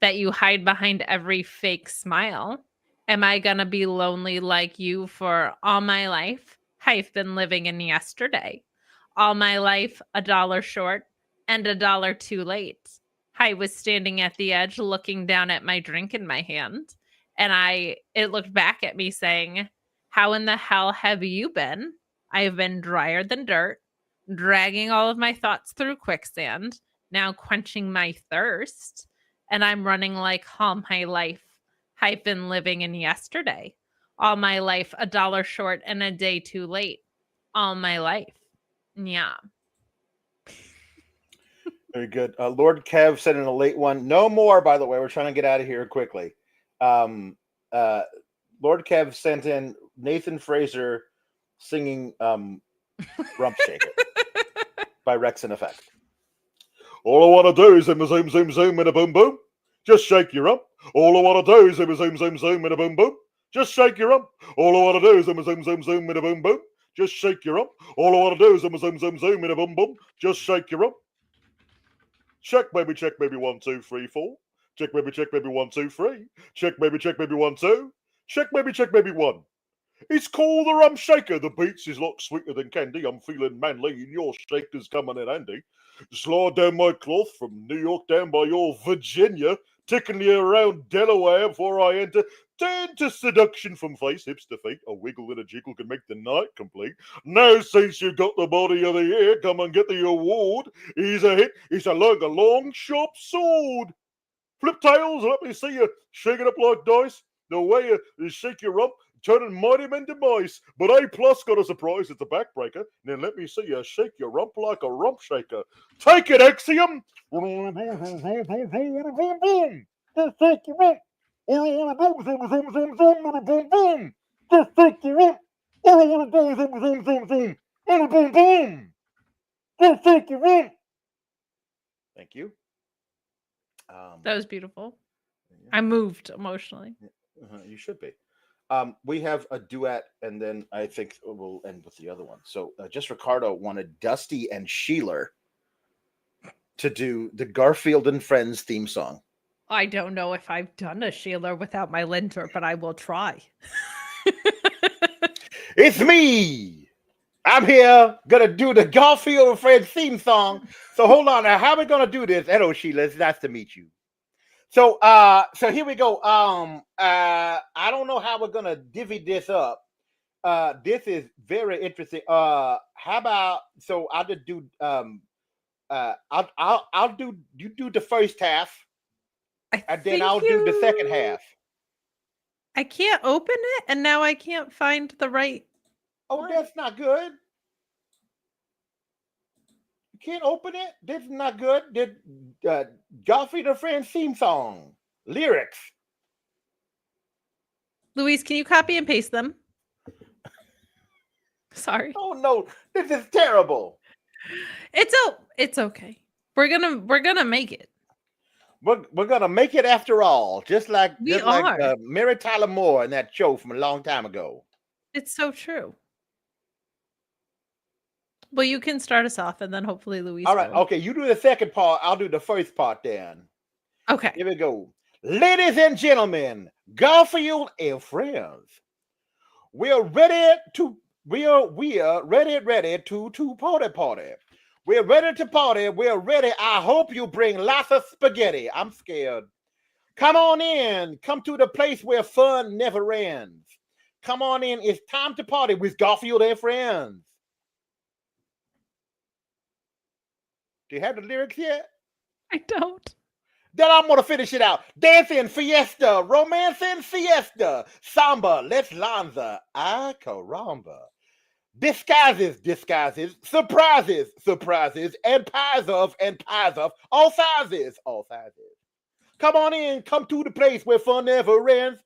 Speaker 1: that you hide behind every fake smile. Am I gonna be lonely like you for all my life? I've been living in yesterday. All my life, $1 short and $1 too late. I was standing at the edge looking down at my drink in my hand, and it looked back at me saying, how in the hell have you been? I have been drier than dirt, dragging all of my thoughts through quicksand, now quenching my thirst, and I'm running like all my life. I've been living in yesterday. All my life, $1 short and a day too late. All my life. Yeah.
Speaker 2: Very good. Lord Kev said in a late one. No more, by the way. We're trying to get out of here quickly. Lord Kev sent in Nathan Fraser singing Rump Shaker by Rex in Effect. All I want to do is zoom, zoom, zoom, zoom, and a boom, boom. Just shake your rump. All I want to do is zoom, zoom, zoom, zoom, and a boom, boom. Just shake your rump. All I want to do is zoom, zoom, zoom, zoom, and a boom, boom. Just shake your rump. All I want to do is zoom, zoom, zoom, zoom, and a boom, boom. Just shake your rump. Check, baby, 1, 2, 3, 4. Check, baby, 1, 2, 3. Check, baby, 1, 2. Check, baby, 1. It's called the Rump Shaker. The beats is lot sweeter than candy. I'm feeling manly, and your shaker's coming in handy. Slide down my cloth from New York down by your Virginia, ticking you around Delaware before I enter. Turn to seduction from face, hips to feet. A wiggle and a jiggle can make the night complete. Now, since you got the body of the year, come and get the award. He's a hit. He's like a long, sharp sword. Flip tails, let me see you shake it up like dice. The way you shake your rump, turning mighty men to mice. But A plus got a surprise, it's a backbreaker. Then let me see you shake your rump like a rump shaker. Take it, Axiom! Just shake your rump. All I want to do is zoom, zoom, zoom, zoom, and a boom, boom. Just shake your rump. All I want to do is zoom, zoom, zoom, zoom, and a boom, boom. Just shake your rump. Thank you.
Speaker 1: That was beautiful. I moved emotionally.
Speaker 2: You should be. We have a duet, and then I think we'll end with the other one. So, just Ricardo wanted Dusty and Sheeler to do the Garfield and Friends theme song.
Speaker 1: I don't know if I've done a Sheeler without my linter, but I will try.
Speaker 2: It's me. I'm here, gonna do the Garfield and Friends theme song. So hold on, now how are we gonna do this? Hello, Sheila. It's nice to meet you. So here we go. I don't know how we're gonna divvy this up. This is very interesting. How about I'll just do I'll do you do the first half, and then I'll do the second half.
Speaker 1: I can't open it, and now I can't find the right.
Speaker 2: Oh, that's not good. You can't open it. This is not good. This Garfield and Friends theme song lyrics.
Speaker 1: Luis, can you copy and paste them? Sorry.
Speaker 2: Oh no, this is terrible.
Speaker 1: It's okay. We're gonna make it.
Speaker 2: We're gonna make it after all, just like Mary Tyler Moore in that show from a long time ago.
Speaker 1: It's so true. Well, you can start us off, and then hopefully Luis.
Speaker 2: All right, okay. You do the second part. I'll do the first part then.
Speaker 1: Okay.
Speaker 2: Here we go. Ladies and gentlemen, Garfield and Friends, we are ready to party. We're ready to party. We're ready. I hope you bring lots of spaghetti. I'm scared. Come on in. Come to the place where fun never ends. Come on in. It's time to party with Garfield and Friends. Do you have the lyrics yet?
Speaker 1: I don't.
Speaker 2: Then I'm going to finish it out. Dancing fiesta, romancing siesta, samba, let's lanza, ay caramba. Disguises, surprises, and pies of, all sizes, Come on in, come to the place where fun never ends.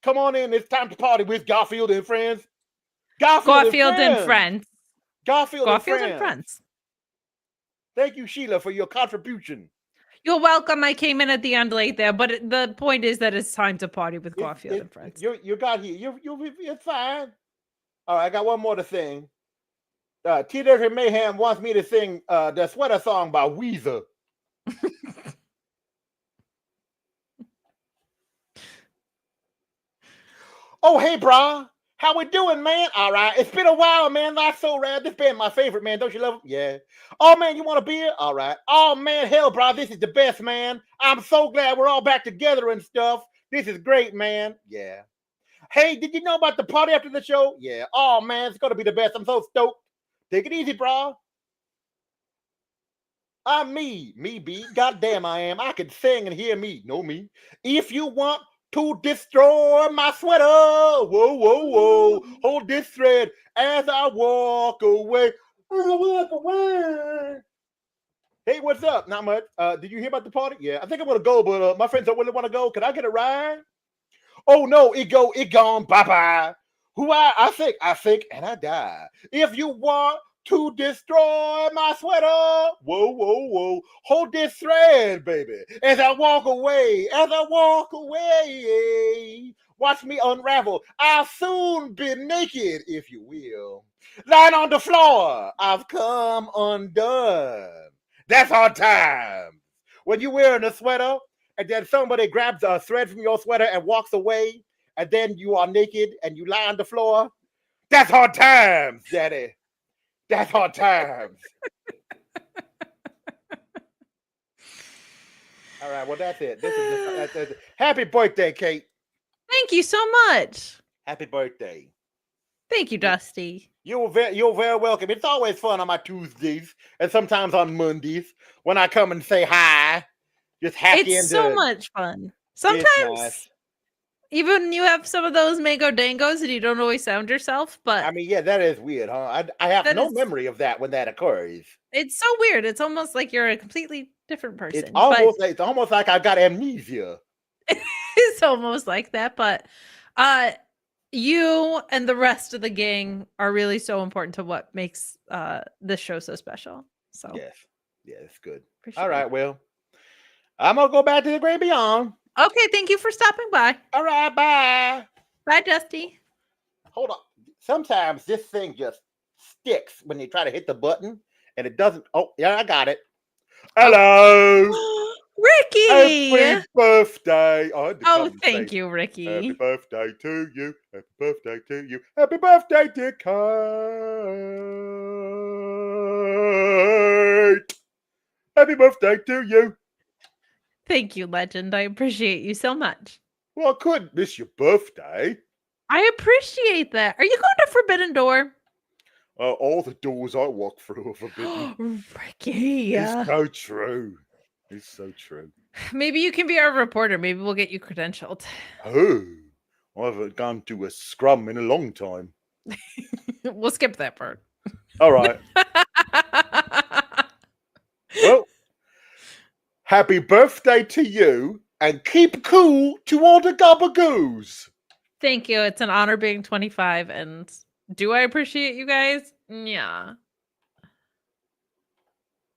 Speaker 2: Come on in, it's time to party with Garfield and friends.
Speaker 1: Garfield and friends.
Speaker 2: Garfield and friends. Thank you, Sheila, for your contribution.
Speaker 1: You're welcome. I came in at the end late there, but the point is that it's time to party with Garfield and friends.
Speaker 2: You got here. You're fine. All right, I got one more to sing. TNA Mayhem wants me to sing the Sweater Song by Weezer. Oh, hey, brah. How we doing, man? All right. It's been a while, man. That's so rad. This band my favorite, man. Don't you love it? Yeah. Oh, man, you want a beer? All right. Oh, man, hell, brah. This is the best, man. I'm so glad we're all back together and stuff. This is great, man. Yeah. Hey, did you know about the party after the show? Yeah. Oh, man, it's going to be the best. I'm so stoked. Take it easy, brah. I'm me, B. Goddamn, I am. I can sing and hear me. Know me. If you want to destroy my sweater, whoa, hold this thread as I walk away. Hey, what's up? Not much. Did you hear about the party? Yeah, I think I'm gonna go, but my friends don't really want to go. Can I get a ride? Oh no, it gone, bye. Who I think, and I die. If you want to destroy my sweater, whoa, hold this thread, baby, as I walk away, watch me unravel. I'll soon be naked, if you will, lying on the floor. I've come undone. That's hard time. When you're wearing a sweater, and then somebody grabs a thread from your sweater and walks away, and then you are naked and you lie on the floor. That's hard times, Daddy. That's hard times. All right, well, that's it. That's it. Happy birthday, Kate.
Speaker 1: Thank you so much.
Speaker 2: Happy birthday.
Speaker 1: Thank you, Dusty.
Speaker 2: You're very welcome. It's always fun on my Tuesdays and sometimes on Mondays when I come and say hi. Just hack into it.
Speaker 1: It's so much fun. Sometimes nice. Even you have some of those mango dangos and you don't always sound yourself, but
Speaker 2: I mean, yeah, that is weird, huh? I have no memory of that when that occurs.
Speaker 1: It's so weird. It's almost like you're a completely different person.
Speaker 2: It's almost like I've got amnesia.
Speaker 1: It's almost like that, but you and the rest of the gang are really so important to what makes this show so special. So
Speaker 2: yes, it's good. All right, well, I'm gonna go back to the great beyond.
Speaker 1: Okay, thank you for stopping by.
Speaker 2: All right, bye.
Speaker 1: Bye, Dusty.
Speaker 2: Hold on. Sometimes this thing just sticks when you try to hit the button, and it doesn't. Oh, yeah, I got it. Hello.
Speaker 1: Ricky.
Speaker 2: Happy birthday.
Speaker 1: Oh, thank you, Ricky.
Speaker 2: Happy birthday to you. Happy birthday to you. Happy birthday, dear Kate. Happy birthday to you.
Speaker 1: Thank you, Legend. I appreciate you so much.
Speaker 2: Well, I couldn't miss your birthday.
Speaker 1: I appreciate that. Are you going to Forbidden Door?
Speaker 2: All the doors I walk through are forbidden.
Speaker 1: Ricky.
Speaker 2: It's so true. It's so true.
Speaker 1: Maybe you can be our reporter. Maybe we'll get you credentialed.
Speaker 2: Oh, I haven't gone to a scrum in a long time.
Speaker 1: We'll skip that part.
Speaker 2: All right. Well, happy birthday to you, and keep cool to all the gabagoos.
Speaker 1: Thank you. It's an honor being 25, and do I appreciate you guys? Yeah.